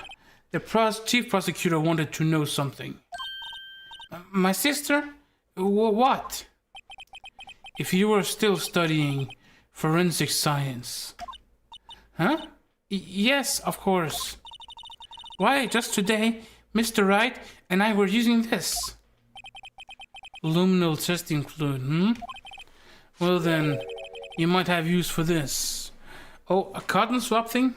the chief prosecutor wanted to know something. My sister? What? If you were still studying forensic science. Huh? Yes, of course. Why, just today, Mr. Wright and I were using this. Luminal testing fluid, Well then, you might have use for this. Oh, a cotton swab thing?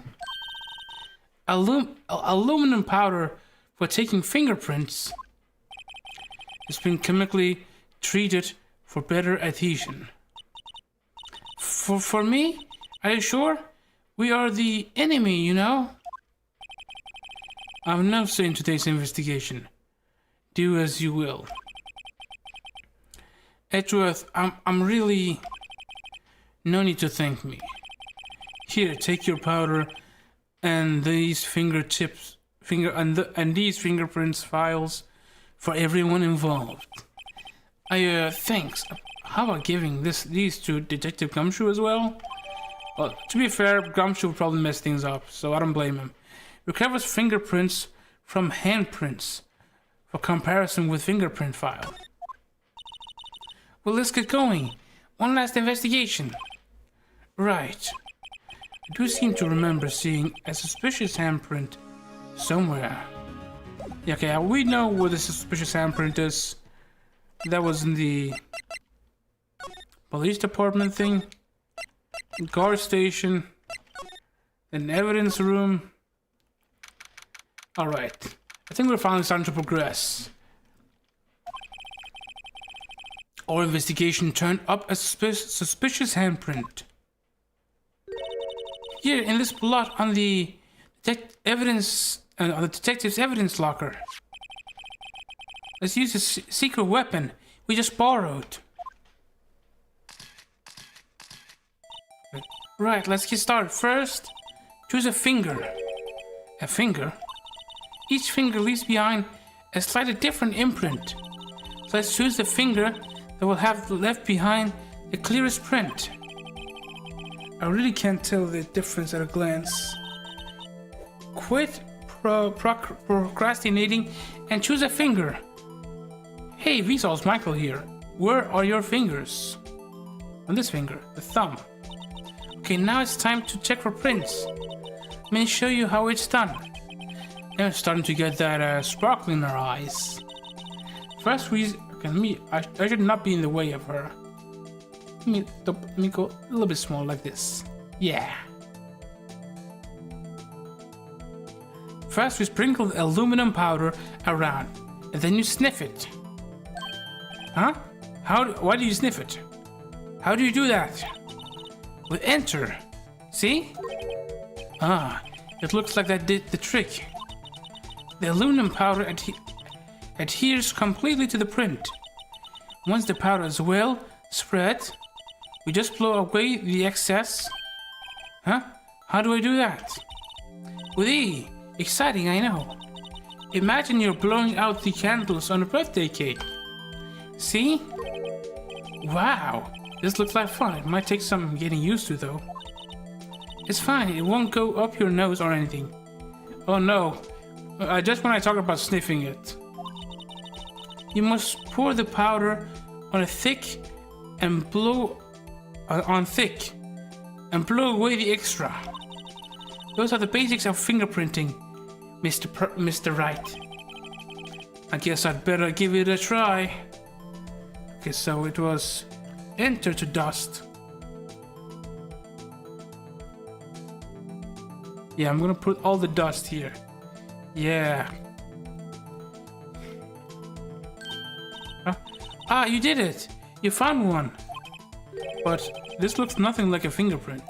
Aluminum powder for taking fingerprints. It's been chemically treated for better adhesion. For me? Are you sure? We are the enemy, you know? I have no say in today's investigation. Do as you will. Edgeworth, I'm really... No need to thank me. Here, take your powder and these fingertips, these fingerprints files for everyone involved. Thanks. How about giving these to Detective Gumshoe as well? Well, to be fair, Gumshoe would probably mess things up, so I don't blame him. Recovers fingerprints from handprints for comparison with fingerprint file. Well, let's get going. One last investigation. Right. I do seem to remember seeing a suspicious handprint somewhere. Yeah, okay, we know where the suspicious handprint is. That was in the police department thing. Guard station. An evidence room. Alright. I think we're finally starting to progress. Our investigation turned up a suspicious handprint. Here, in this plot on the detective's evidence locker. Let's use this secret weapon we just borrowed. Right, let's get started. First, choose a finger. A finger? Each finger leaves behind a slightly different imprint. So let's choose the finger that will have left behind the clearest print. I really can't tell the difference at a glance. Quit procrastinating and choose a finger. Hey, Vsauce Michael here. Where are your fingers? On this finger, the thumb. Okay, now it's time to check for prints. Let me show you how it's done. Now it's starting to get that sparkle in our eyes. First I should not be in the way of her. Let me go a little bit small like this. Yeah. First we sprinkle aluminum powder around, and then you sniff it. Huh? Why do you sniff it? How do you do that? With enter. See? Ah, it looks like that did the trick. The aluminum powder adheres completely to the print. Once the powder is well spread, we just blow away the excess. Huh? How do I do that? With E. Exciting, I know. Imagine you're blowing out the candles on a birthday cake. See? Wow. This looks like fun. It might take some getting used to, though. It's fine. It won't go up your nose or anything. Oh, no. Just when I talk about sniffing it. You must pour the powder on a thick and blow away the extra. Those are the basics of fingerprinting, Mr. Wright. I guess I'd better give it a try. Okay, so it was enter to dust. Yeah, I'm gonna put all the dust here. Yeah. Huh? Ah, you did it! You found one! But this looks nothing like a fingerprint.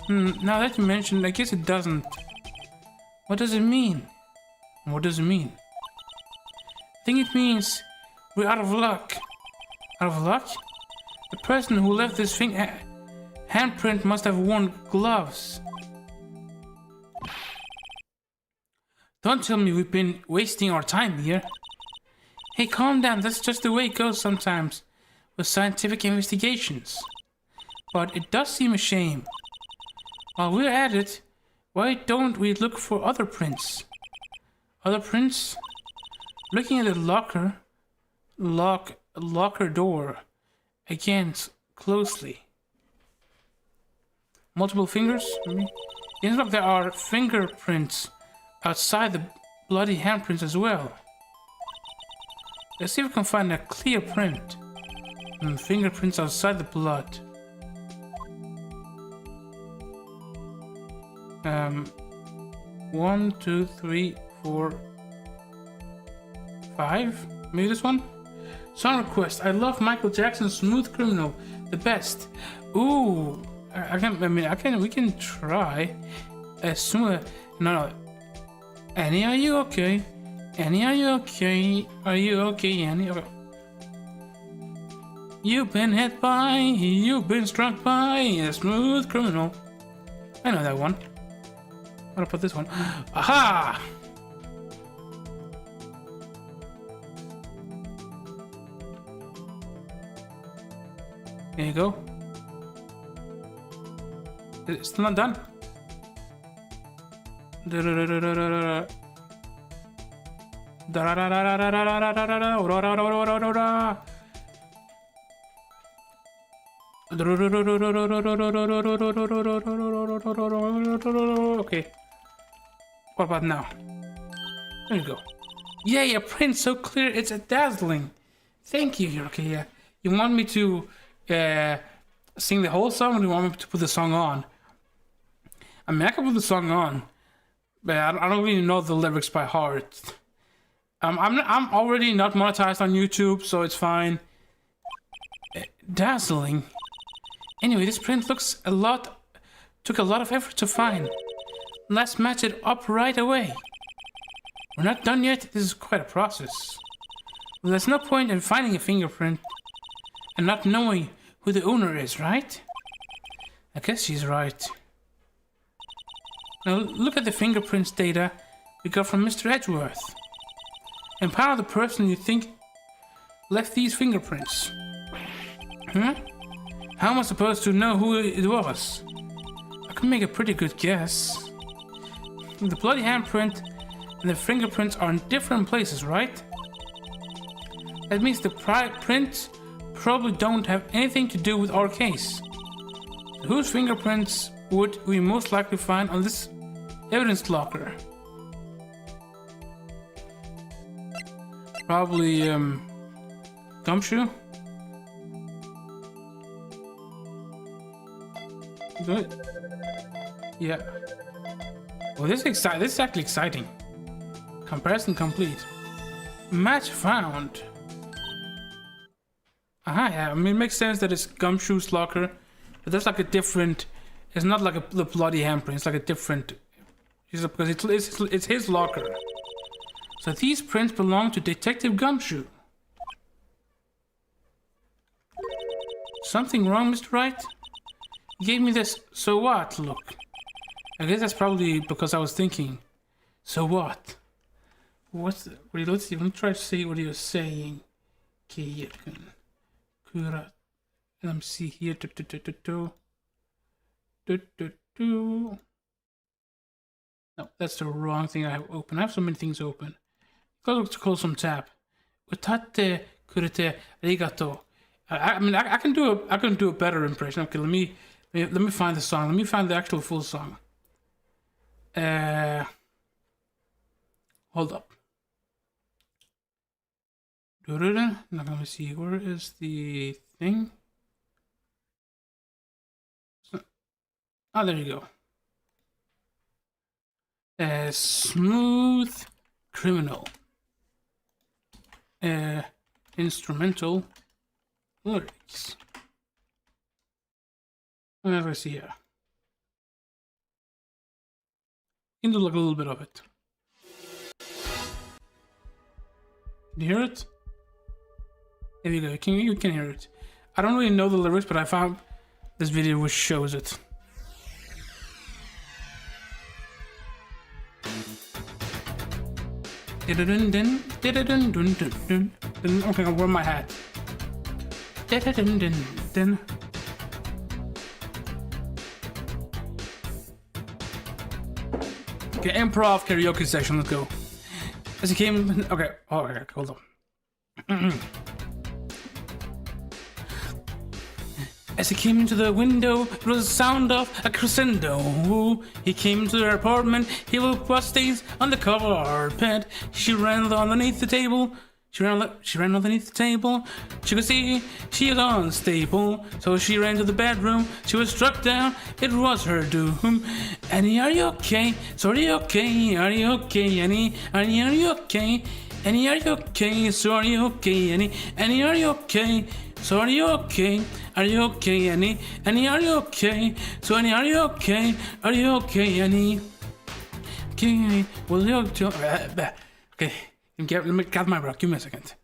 Now that you mention, I guess it doesn't. What does it mean? What does it mean? I think it means we're out of luck. Out of luck? The person who left this handprint must have worn gloves. Don't tell me we've been wasting our time here. Hey, calm down. That's just the way it goes sometimes with scientific investigations. But it does seem a shame. While we're at it, why don't we look for other prints? Other prints? Looking at the locker door again closely. Multiple fingers? It looks like there are fingerprints outside the bloody handprints as well. Let's see if we can find a clear print. Fingerprints outside the blood. 1, 2, 3, 4, 5. Maybe this one? Song request. I love Michael Jackson's Smooth Criminal. The best. Ooh. We can try. Smooth. No. Annie, are you okay? Annie, are you okay? Are you okay, Annie? Okay. You've been hit by, you've been struck by a smooth criminal. I know that one. I'm gonna put this one. Aha! There you go. It's still not done. Okay. What about now? There you go. Yay, a print so clear it's dazzling. Thank you, HeroHero. You want me to sing the whole song, or do you want me to put the song on? I mean, I can put the song on, but I don't really know the lyrics by heart. I'm already not monetized on YouTube, so it's fine. Dazzling. Anyway, this print took a lot of effort to find. Let's match it up right away. We're not done yet. This is quite a process. Well, there's no point in finding a fingerprint and not knowing who the owner is, right? I guess she's right. Now look at the fingerprints data we got from Mr. Edgeworth. And part of the person you think left these fingerprints. Huh? How am I supposed to know who it was? I can make a pretty good guess. The bloody handprint and the fingerprints are in different places, right? That means the prints probably don't have anything to do with our case. Whose fingerprints would we most likely find on this evidence locker? Probably, Gumshoe? Good. Yeah. Well, this is actually exciting. Comparison complete. Match found. Aha, yeah. I mean, it makes sense that it's Gumshoe's locker, but there's like a different. It's not like the bloody handprint. It's like a different. Because it's his locker. So these prints belong to Detective Gumshoe. Something wrong, Mr. Wright? You gave me this "so what" look. I guess that's probably because I was thinking, so what? Let's see, let me try to see what he was saying. Let me see here. No, that's the wrong thing I have open. I have so many things open. Let's close some tab. Utate kurete arigato. I mean, I can do a better impression. Okay, let me find the song. Let me find the actual full song. Hold up. Now let me see. Where is the thing? Oh, there you go. Smooth criminal. Instrumental lyrics. What do I see here? You can do like a little bit of it. Can you hear it? There you go. You can hear it. I don't really know the lyrics, but I found this video which shows it. Okay, I'll wear my hat. Okay, improv karaoke session. Let's go. As he came, okay. Oh, okay, hold on. As he came into the window, it was the sound of a crescendo. He came to her apartment, he would wash stains on the carpet. She ran underneath the table. She ran underneath the table. She could see she was unstable. So she ran to the bedroom. She was struck down. It was her doom. Annie, are you okay? So are you okay? Are you okay, Annie? Annie, are you okay? Annie, are you okay? So are you okay, Annie? Annie, are you okay? So are you okay? Are you okay, Annie? Annie, are you okay? So Annie, are you okay? Are you okay, Annie? Okay, well, okay. Let me gather my breath. Give me a second.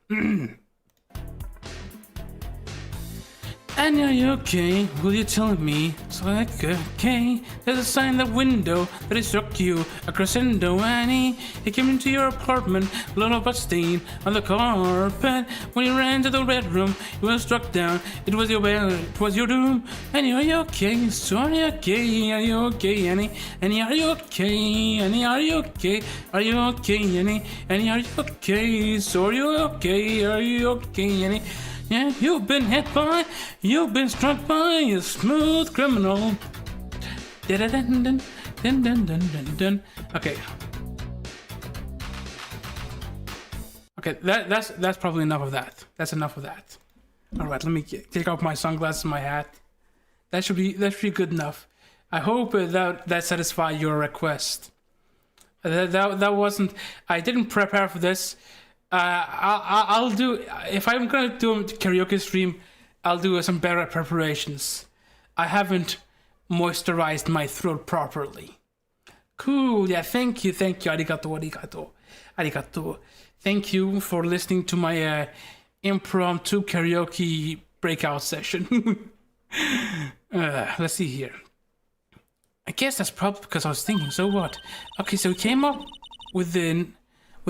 Annie, are you okay? Will you tell me? So like, okay. There's a sign in the window that it struck you. A crescendo, Annie. He came into your apartment, a little bit stain on the carpet. When you ran to the bedroom, you were struck down. It was your bed, it was your doom. Annie, are you okay? So are you okay? Are you okay, Annie? Annie, are you okay? Annie, are you okay? Are you okay, Annie? Annie, are you okay? So are you okay? Are you okay, Annie? Yeah, you've been hit by, you've been struck by a smooth criminal. Okay. Okay, that's probably enough of that. That's enough of that. All right, let me take off my sunglasses and my hat. That should be good enough. I hope that satisfies your request. That wasn't. I didn't prepare for this. I'll do, if I'm gonna do a karaoke stream, I'll do some better preparations. I haven't moisturized my throat properly. Cool, yeah, thank you, arigato. Thank you for listening to my impromptu karaoke breakout session. Let's see here. I guess that's probably because I was thinking, so what? Okay, so we came up with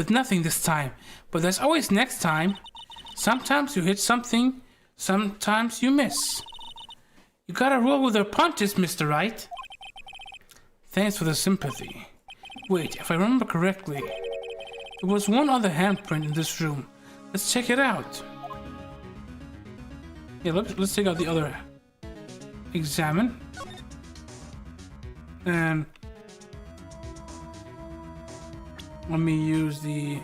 nothing this time, but there's always next time. Sometimes you hit something, sometimes you miss. You gotta roll with the punches, Mr. Wright. Thanks for the sympathy. Wait, if I remember correctly, there was one other handprint in this room. Let's check it out. Yeah, let's check out the other. Examine. And let me use the...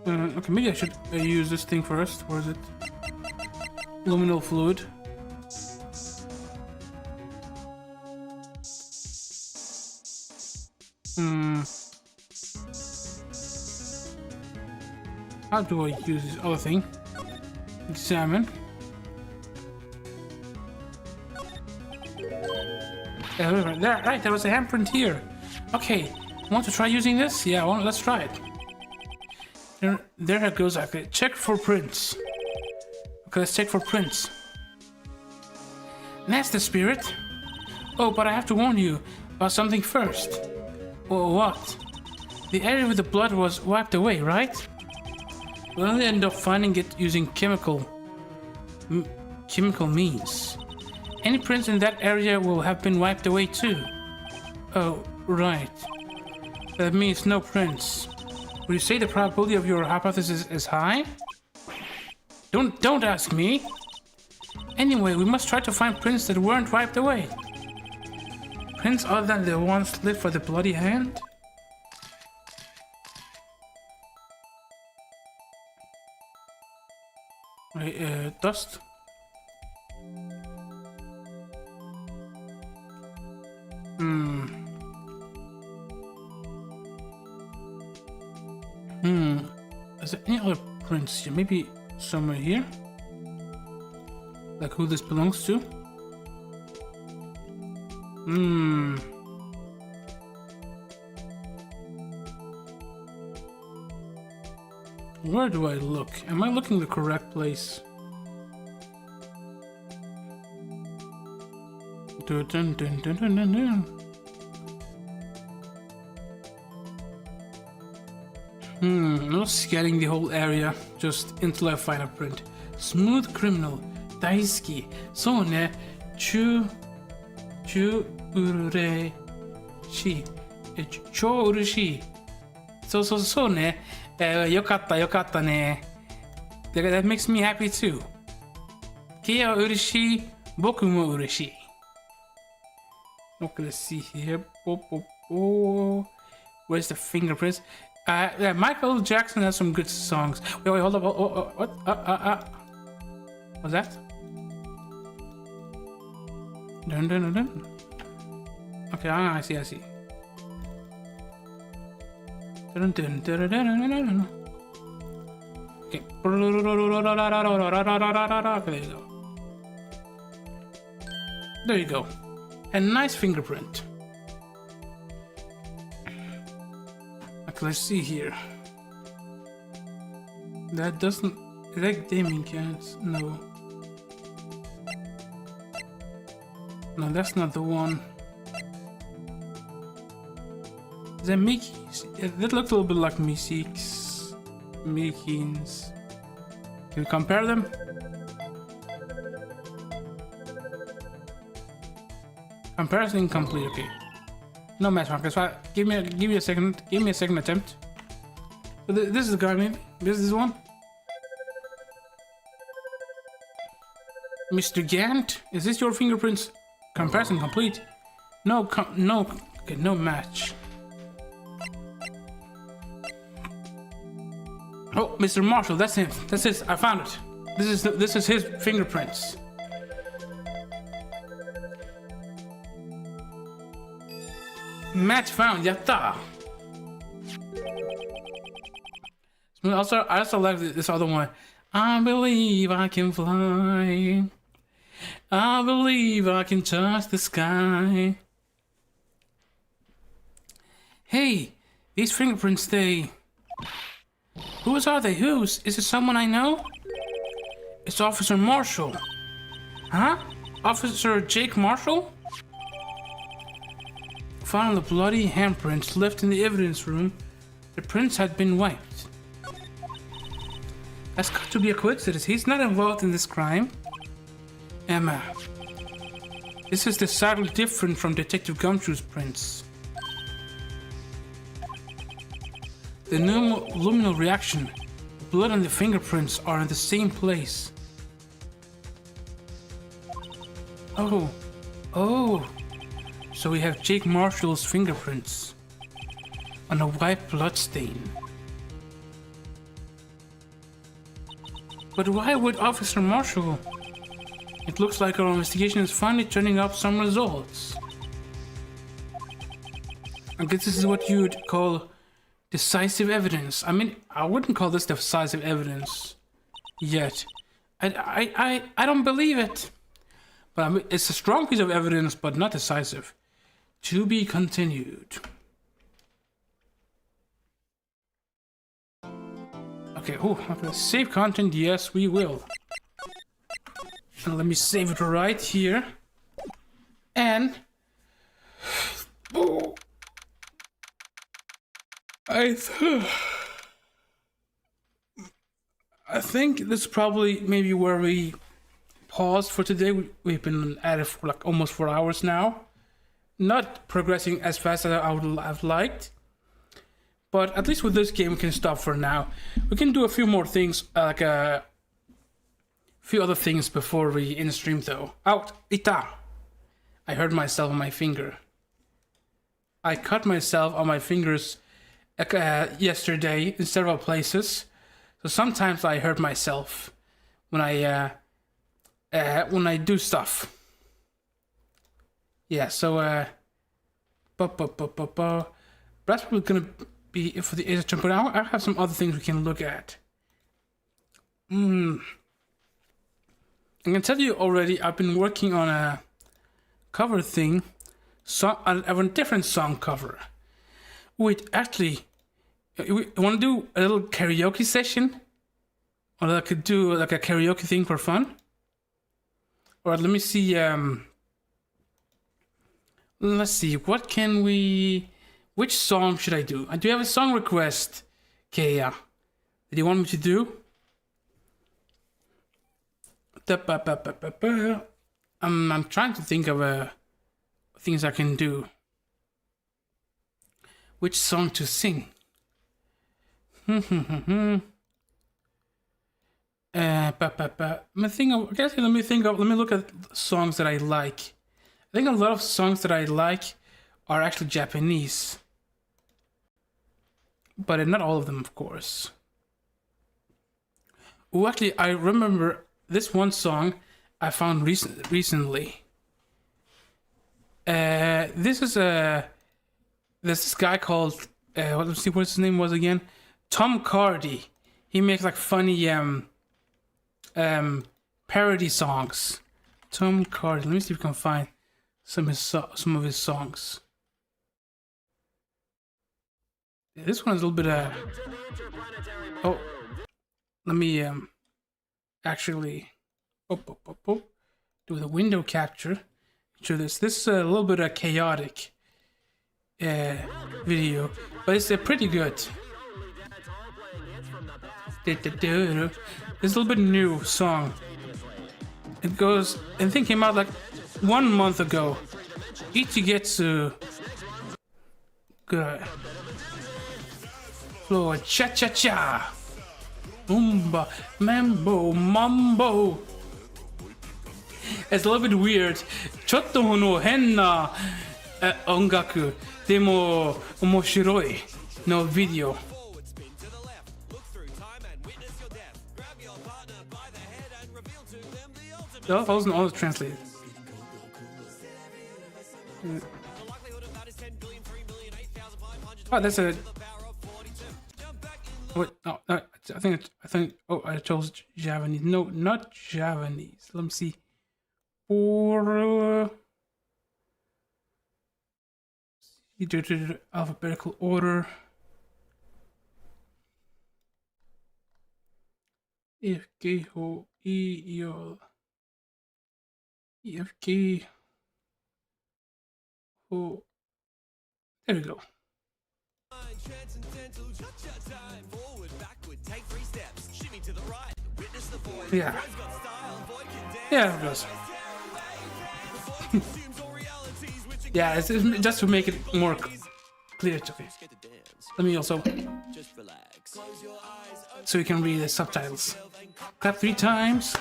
okay, maybe I should use this thing first. Where is it? Luminal fluid. How do I use this other thing? Examine. There, right, there was a handprint here. Okay, want to try using this? Yeah, let's try it. There it goes. Okay, check for prints. Okay, let's check for prints. That's the spirit. Oh, but I have to warn you about something first. Oh, what? The area with the blood was wiped away, right? We'll only end up finding it using chemical means. Any prints in that area will have been wiped away too. Oh, right. That means no prints. Would you say the probability of your hypothesis is high? Don't ask me. Anyway, we must try to find prints that weren't wiped away. Prints other than the ones left for the bloody hand? Dust. Is there any other prints here? Maybe somewhere here? Like who this belongs to? Where do I look? Am I looking the correct place? Dun, dun, dun, dun, dun, dun, dun. I'm not scanning the whole area, just until I find a print. Smooth criminal, daisuki, so ne, chu ureshi, chou ureshi. So ne, yokatta ne. That makes me happy too. Kia wa ureshi, boku mo ureshi. Okay, let's see here. Where's the fingerprints? Yeah, Michael Jackson has some good songs. Wait, hold up. What? What's that? Dun, dun, dun, dun. Okay, I see. Dun, dun, dun, dun, dun, dun, dun. Okay. There you go. A nice fingerprint. Okay, let's see here. That doesn't... Is that gaming cans? No. No, that's not the one. Is that Mickey's? That looked a little bit like Mickey's. Can we compare them? Comparison incomplete. Okay. No match markers. Give me a second. Give me a second attempt. So this is the guy, maybe. This is one. Mr. Gant, is this your fingerprints? Comparison complete. No. Okay, no match. Oh, Mr. Marshall, that's him. That's it. I found it. This is his fingerprints. Match found. Yatta. I also like this other one. I believe I can fly. I believe I can touch the sky. Hey, these fingerprints, Whose are they? Whose? Is it someone I know? It's Officer Marshall. Huh? Officer Jake Marshall? Found the bloody handprints left in the evidence room. The prints had been wiped. That's got to be a coincidence. He's not involved in this crime. Emma. This is decidedly different from Detective Gumshoe's prints. The luminal reaction, the blood and the fingerprints are in the same place. Oh. So we have Jake Marshall's fingerprints on a white blood stain. But why would Officer Marshall? It looks like our investigation is finally turning up some results. I guess this is what you'd call decisive evidence. I mean, I wouldn't call this decisive evidence yet. I don't believe it. But I mean, it's a strong piece of evidence, but not decisive. To be continued. Okay, okay. Save content, yes, we will. And let me save it right here. And I think this is probably maybe where we pause for today. We've been at it for like almost 4 hours now. Not progressing as fast as I would have liked. But at least with this game we can stop for now. We can do a few more things, like a few other things before we end stream though. Out! Ita! I hurt myself on my finger. I cut myself on my fingers yesterday in several places. So sometimes I hurt myself when I do stuff. Yeah, so that's probably gonna be it for the Ace Attorney, but I have some other things we can look at. I can tell you already, I've been working on a cover thing, a different song cover. Wait, actually, you want to do a little karaoke session? Or I could do like a karaoke thing for fun? Alright, let me see, let's see, which song should I do? Do you have a song request, Kaya, that you want me to do? I'm trying to think of things I can do. Which song to sing? Let me look at songs that I like. I think a lot of songs that I like are actually Japanese. But not all of them, of course. Oh, actually, I remember this one song I found recently. This is there's this guy called let's see what his name was again. Tom Cardy. He makes like funny parody songs. Tom Cardy. Let me see if we can find some of his songs. Yeah, this one's a little bit oh, let me actually do the window capture. Show this. This is a little bit of chaotic video, but it's pretty good. It's a little bit new song. It goes, I think came out like 1 month ago. Ichigetsu. Good. Floor cha cha cha. Umba mambo mambo. It's a little bit weird. ちょっとの変な音楽でも面白いのビデオ。I wasn't always translated. Oh, that's a. Wait, no, no, I think. Oh, I chose Javanese. No, not Javanese. Let me see. For alphabetical order. F G O E O E F G O. There we go. Yeah. Yeah, it goes. Yeah, it's just to make it more clear to me. Let me also, so you can read the subtitles. Clap 3 times.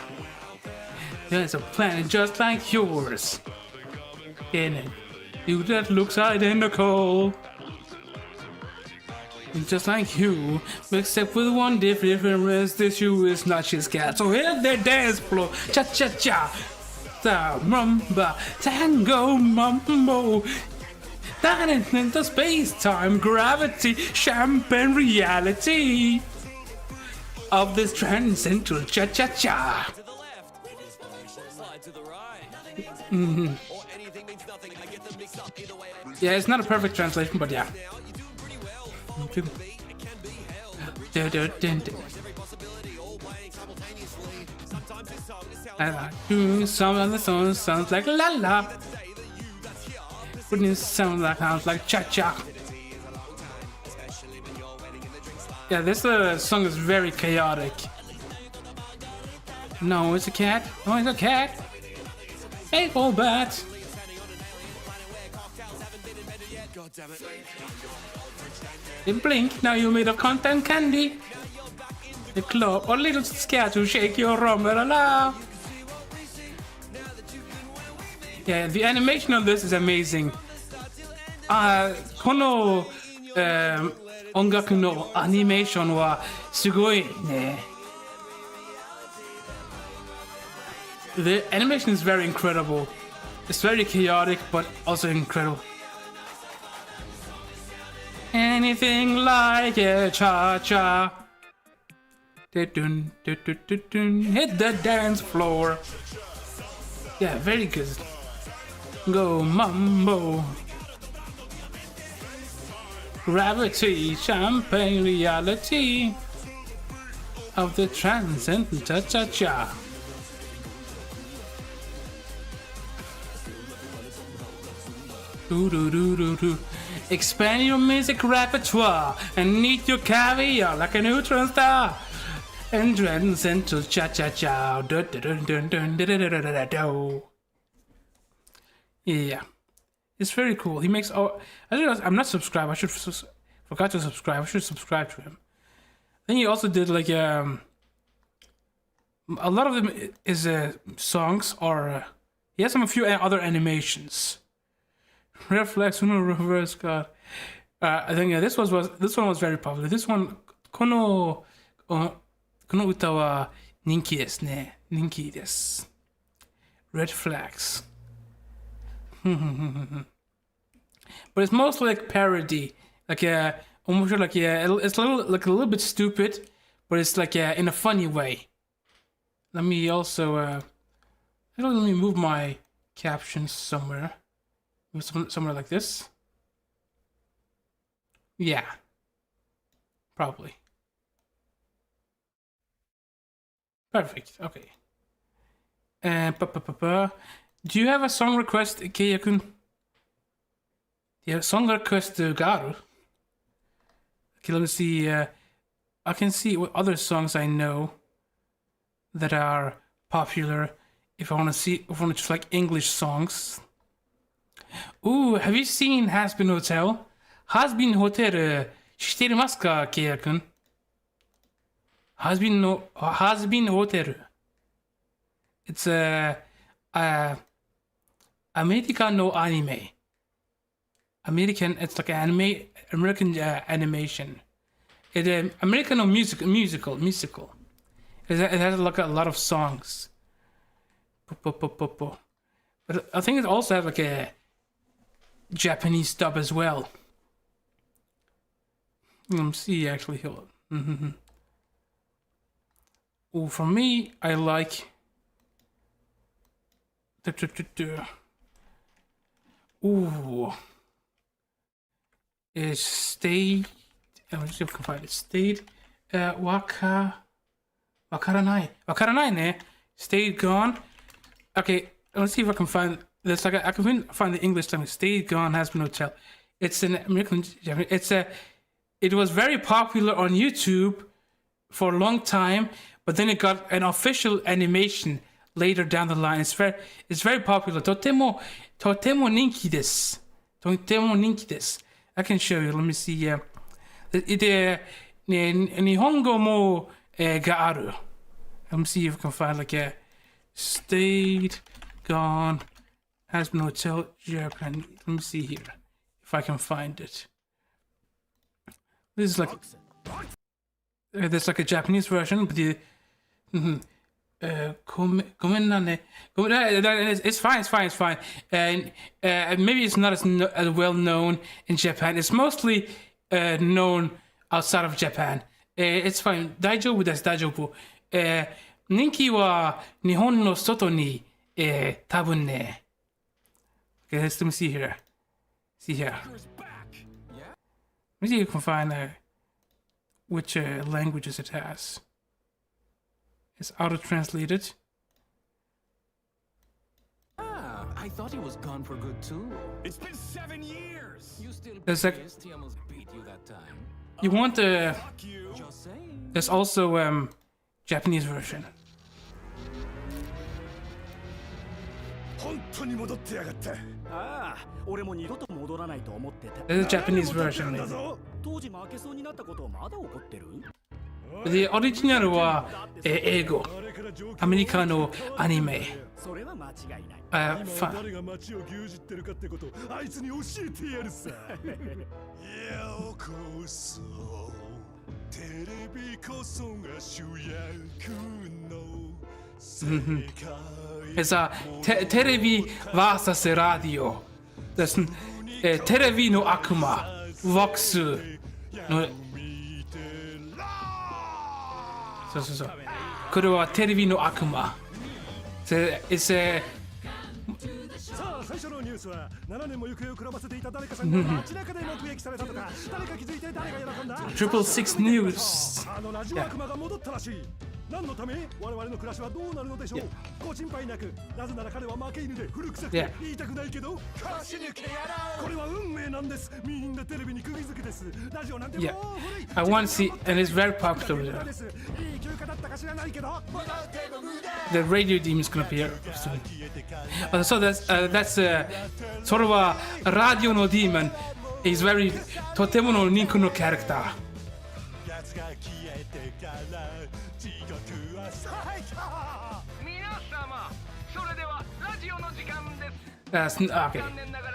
There's a planet just like yours. In it, you that looks identical. Just like you, except with one difference, this you is not his cat. So hit the dance floor, cha cha cha, the rumba, tango mambo, down in the space-time gravity, champagne reality of this transcendental cha cha cha. Yeah, it's not a perfect translation, but yeah. Doing some of the songs sounds like la la. Putting it sounds like cha cha. Yeah, this song is very chaotic. No, it's a cat. No, it's a cat. Hey, old bat. You blink, now you're made of cotton candy. The club or little scared to shake your rum and allow. Yeah, the animation of this is amazing. この、音楽のアニメーションはすごいね。The animation is very incredible. It's very chaotic, but also incredible. Anything like a cha-cha. Hit the dance floor. Yeah, very good. Go mambo. Gravity, champagne reality of the transcendent cha-cha-cha. Do-do-do-do-do. Expand your music repertoire and eat your caviar like a neutron star. And transcendental cha-cha-cha. Yeah, it's very cool. He makes all. I realized I'm not subscribed. I should forgot to subscribe. I should subscribe to him. Then he also did like a lot of them is songs or he has a few other animations. Reflex, reverse card. I think this one was very popular. This one この歌は人気ですね。人気です。Red flags. But it's mostly like parody, like almost like it's a little bit stupid, but it's like in a funny way. Let me also let me move my captions somewhere like this. Yeah, probably. Perfect. Okay. Do you have a song request, Keiya-kun? Yeah, song request Garu. Okay, let me see. I can see what other songs I know that are popular. If I want to just like English songs. Ooh, have you seen Has-Been Hotel? Has-Been Hotel 知ってますか、Keiya-kun? Has-Been Hotel. It's American no anime. It's like American animation. American no musical. It has like a lot of songs. But I think it also has like a Japanese dub as well. Let me see actually. Hold on. Oh, for me, I like. Ooh. Is stayed. Let me see if I can find it. Stayed. Wakaranai. Wakaranai ne. Stayed gone. Okay, let's see if I can find this. Like I can find the English language. Stayed gone has been hotel. It's an American. It was very popular on YouTube for a long time, but then it got an official animation later down the line. It's very popular. Totemo ninki desu. Totemo ninki desu. I can show you. Let me see. Nihongo mo ga aru. Let me see if I can find like a stayed gone has been hotel Japan. Let me see here if I can find it. This is like there's like a Japanese version, but the it's fine. And maybe it's not as well known in Japan. It's mostly known outside of Japan. It's fine. 大丈夫です、大丈夫。人気は日本の外に多分ね。Okay, let me see here. See here. Let me see if I can find which languages it has. It's auto-translated. I thought he was gone for good too. It's been 7 years! You still There's like pissed? He almost beat you that time. you want the. Fuck you! Just saying. There's also Japanese version. 本当に戻ってやがった。ああ、俺も二度と戻らないと思ってた。 There's a Japanese version. だぞ。当時負けそうになったことまだ怒ってる？ The original は英語。アメリカのアニメ。それは間違いない。ファン。誰が街を牛耳ってるかってことあいつに教えてやるさ。ようこそテレビこそが主役の世界。Esテレビ vs ラディオ。Das istテレビの悪魔。Vox の。そう。これはテレビの悪魔。It's さあ最初のニュースは7年も行方をくらませていた誰かさんが街中で目撃されたとか誰か気づいて誰が喜んだ 666 News. あのラジオ悪魔が戻ったらしい何のため我々の暮らしはどうなるのでしょうご心配なくなぜなら彼は負け犬で古臭くて言いたくないけど腰抜けやろこれは運命なんですみんなテレビに釘付けですラジオなんてもう Yeah, 古い I want to see, and it's very popular. いい休暇だったか知らないけど The radio demon is gonna appear soon. So that's sort of a radio no demon. He's very とてもの人気のキャラクター。奴が消えてから地獄は最高皆様それではラジオの時間です That's okay.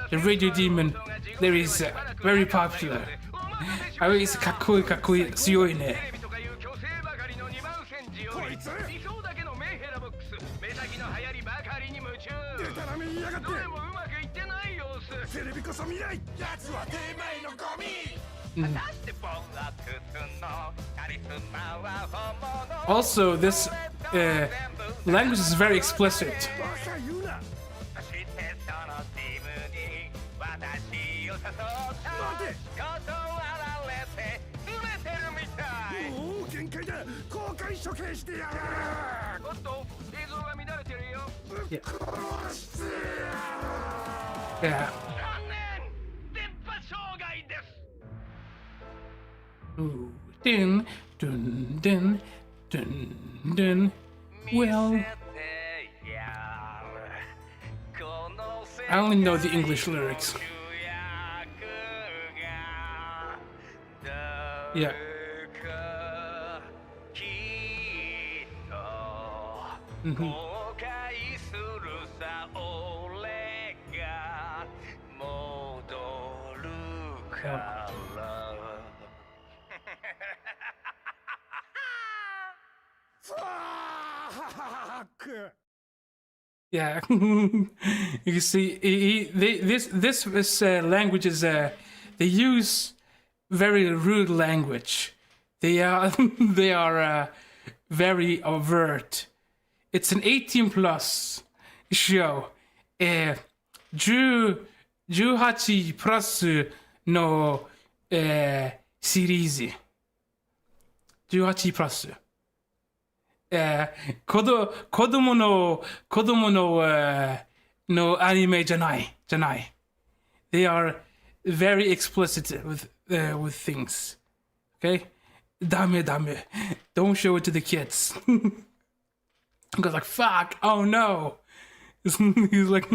The radio demon there is very popular. あれis かっこいい強いね。テレビとかいう虚勢ばかりの2番煎じより理想だけのメンヘラボックス目先の流行りばかりに夢中でたらめ言いやがってどれもうまくいってない様子テレビこそ未来奴は手前のゴミ Also, this language is very explicit. バカ言うなもう限界だ公開処刑してやるおっと映像が乱れてるよ Yeah. 残念電波障害です Ooh. Dun, dun, dun, dun, dun. Well, I only know the English lyrics. Yeah. Mhm. Fuck! Yeah, you see, this language is they use very rude language. They are they are very overt. It's an 18 plus show. 18プラスの、シリーズ。18プラス。子供の、のアニメじゃない。They are very explicit with things. Okay? ダメ。Don't show it to the kids. Because like, fuck, oh no. He's like,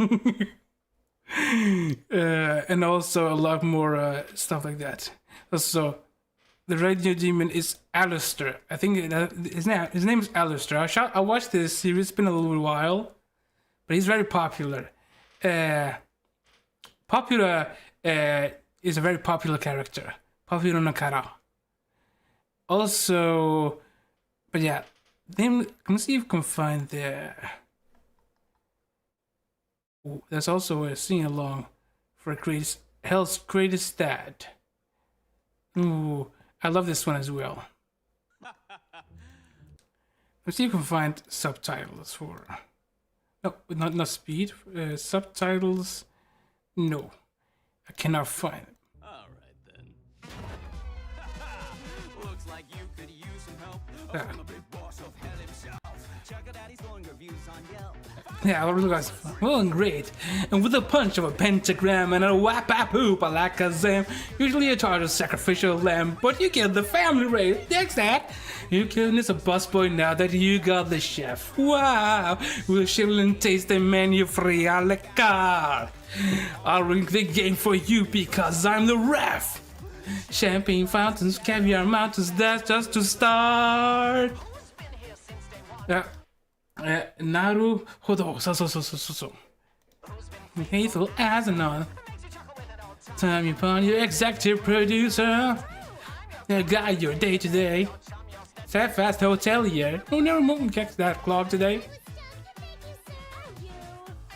and also a lot more stuff like that. So, the radio demon is Alistair. I think his name is Alistair. I watched this series. It's been a little while, but he's very popular. Is a very popular character. Popular no kara. Also, but yeah, let's see if we can find the. Ooh, there's also a sing along for Hell's Greatest Dad. Ooh, I love this one as well. Let's see if we can find subtitles for. No, not speed. Subtitles. No, I cannot find it. All right then. Looks like you could use some help from the big boss of hell himself. Check out Daddy's glowing reviews on Yelp. Yeah, well, guys, well and great. And with a punch of a pentagram and a whap-a-poop alakazam, usually a charge of sacrificial lamb, but you get the family rate. Thanks, that. You can is a busboy now that you got the chef. Wow, we'll chill and taste the menu free a la carte. I'll ring the game for you because I'm the ref. Champagne fountains, caviar mountains, that's just to start. Naru Hodo, so. Faithful as anon. Time upon your executive producer. Guide your day to day. Steadfast hotelier who never moved kicks that club today.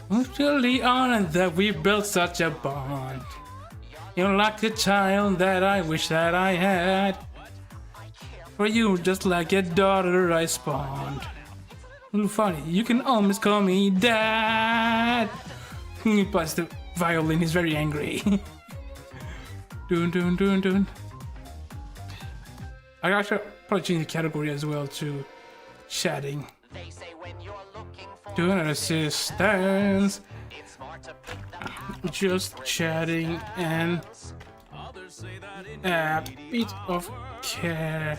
I'm truly honored that we built such a bond. You're like a child that I wish that I had. For you, just like a daughter I spawned. A little funny, you can almost call me Dad. He plays the violin, he's very angry. Dun. I actually probably change the category as well to chatting. Doing assistance. Just chatting and a bit of care.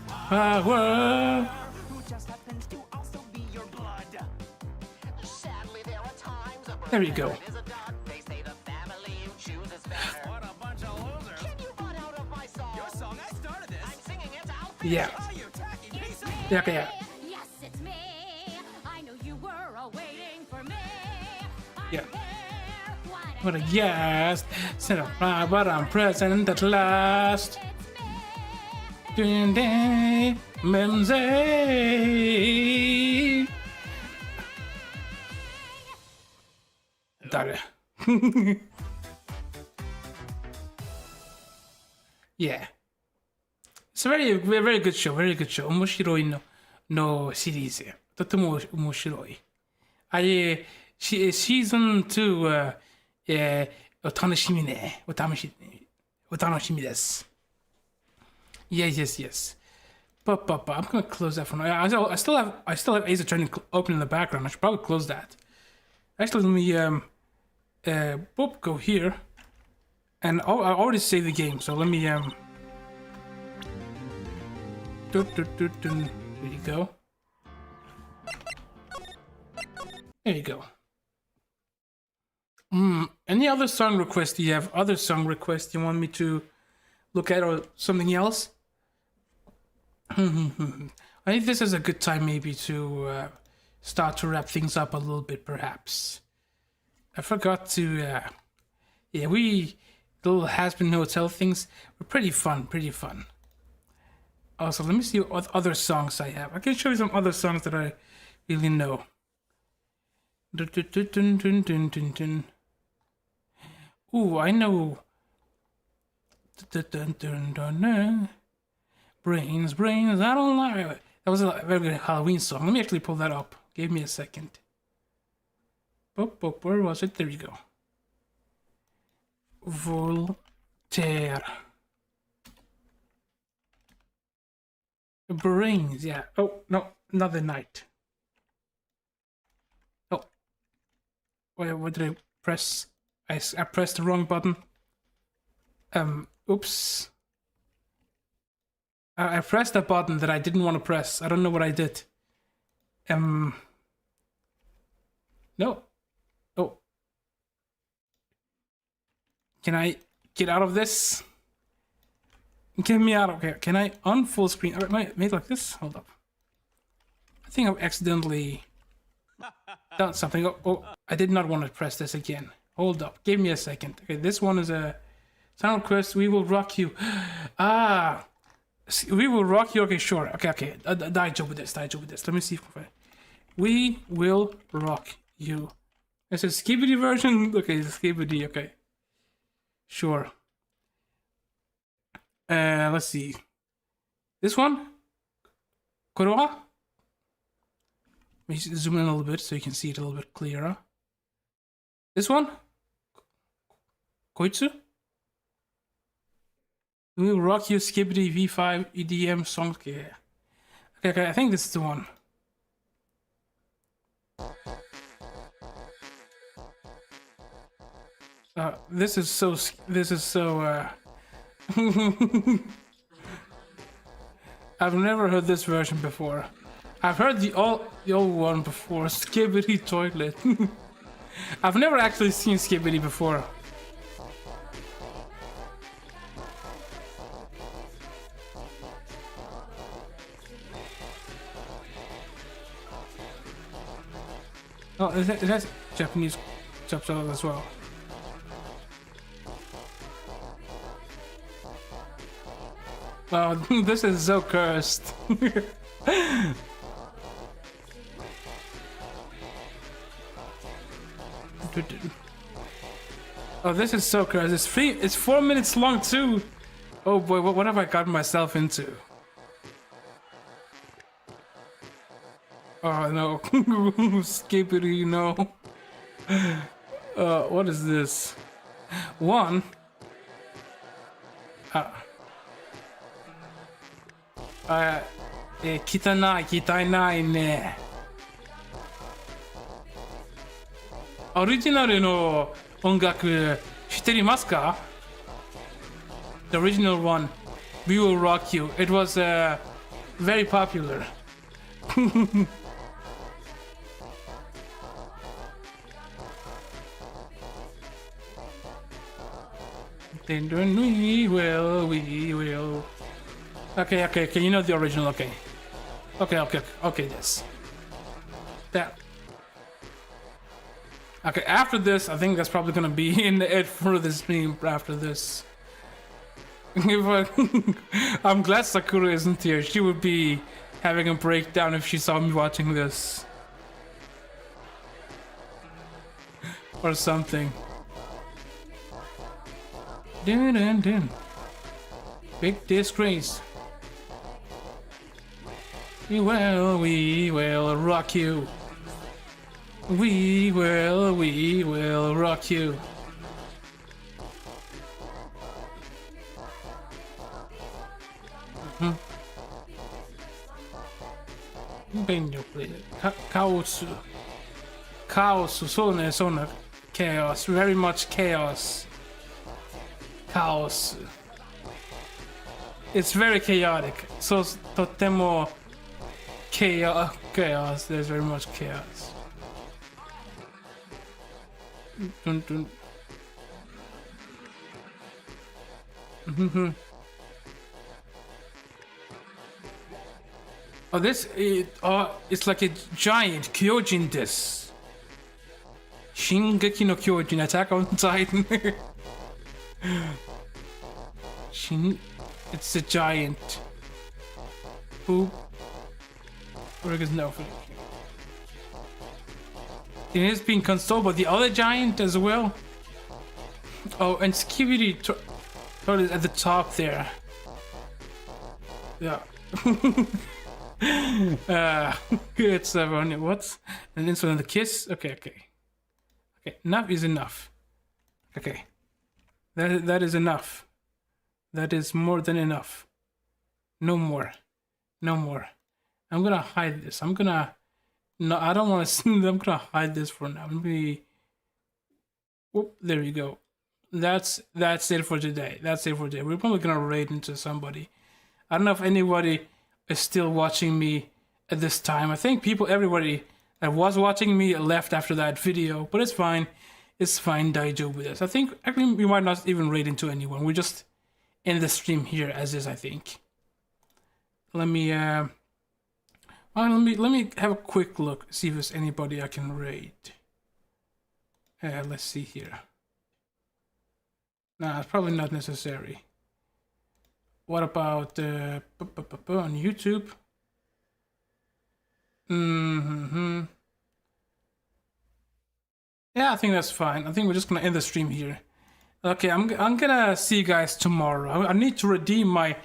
Power. There you go. Yeah. Yeah. Yes, it's me. I know you were awaiting for me. Yeah. What a guest. Said a fly, but I'm present at last. Mimsy. Dare. Yeah. It's a very good show, very good show. 面白いのシリーズ。とても面白い。シーズン2、お楽しみね。お楽しみです。Yes. But I'm gonna close that for now. I still have Ace Attorney open in the background. I should probably close that. Actually, let me go here. And I already saved the game, so let me there you go. There you go. Any other song requests? Do you have other song requests you want me to look at or something else? I think this is a good time maybe to start to wrap things up a little bit, perhaps. I forgot to, little has-been hotel things were pretty fun. Also, let me see what other songs I have. I can show you some other songs that I really know. Dun, dun, dun, dun, dun, dun, dun, dun. Ooh, I know. Dun, dun, dun, dun, dun. Brains, brains, I don't like. That was a very good Halloween song. Let me actually pull that up. Give me a second. Where was it? There you go. Voltaire. Brains, yeah. Oh, no, not the night. Oh. Wait, what did I press? I pressed the wrong button. Oops. I pressed a button that I didn't want to press. I don't know what I did. No. Oh. Can I get out of this? Get me out of here. Can I on full screen? Made like this? Hold up. I think I've accidentally done something. Oh, I did not want to press this again. Hold up. Give me a second. Okay, this one is a sound request. We will rock you. Ah. We will rock you. Okay, sure. Okay. Daijoubu desu. Let me see if we will rock you. It's a skibidi version. Okay, it's skibidi. Okay. Sure. Let's see. This one? Korowa? Let me zoom in a little bit so you can see it a little bit clearer. This one? Koitsu? We will rock you, Skibidi V5 EDM song. Okay, I think this is the one. This is so I've never heard this version before. I've heard the old one before, Skibidi Toilet. I've never actually seen Skibidi before. Oh, it has Japanese subtitles as well. Oh, this is so cursed. Oh, this is so cursed. It's 4 minutes long too. Oh boy, what have I gotten myself into? Oh no, Skibidi, no. What is this? One. Kitanai ne. Original no ongaku shitterimasu ka? The original one, We Will Rock You. It was very popular. We will. Okay, you know the original, okay, this. That. Okay, after this, I think that's probably gonna be in the end for the stream after this. I'm glad Sakura isn't here. She would be having a breakdown if she saw me watching this. Or something. Dun. Big disgrace. We will rock you. We will rock you. Chaos, so chaos, very much chaos. Chaos. It's very chaotic. So totemo chaos. There's very much chaos. Dun. Oh, it's like a giant Kyojin desu. Shingeki no Kyojin, Attack on Titan. It's a giant. Who? No. It is being consoled by the other giant as well. Oh, and Skibidi is at the top there. Yeah. Good stuff on it. What? And then so on the kiss. Okay. Enough is enough. Okay. That is enough. That is more than enough. No more. I'm gonna hide this. No, I don't want to see. I'm gonna hide this for now. Whoop, there you go. That's it for today. We're probably gonna raid into somebody. I don't know if anybody is still watching me at this time. I think everybody that was watching me left after that video, but it's fine. It's fine, Daijo with us. I think actually we might not even raid into anyone. We're just in the stream here as is, I think. Let me have a quick look, see if there's anybody I can raid. Let's see here. Nah, it's probably not necessary. What about on YouTube? Yeah, I think that's fine. I think we're just gonna end the stream here. Okay, I'm gonna see you guys tomorrow. I need to redeem my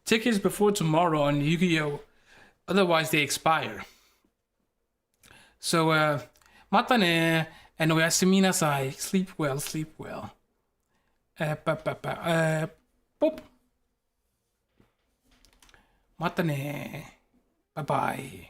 tickets before tomorrow on Yu-Gi-Oh! Otherwise they expire. So, mata ne, and oyasumi nasai. Sleep well. Pop. Mata ne. Bye-bye.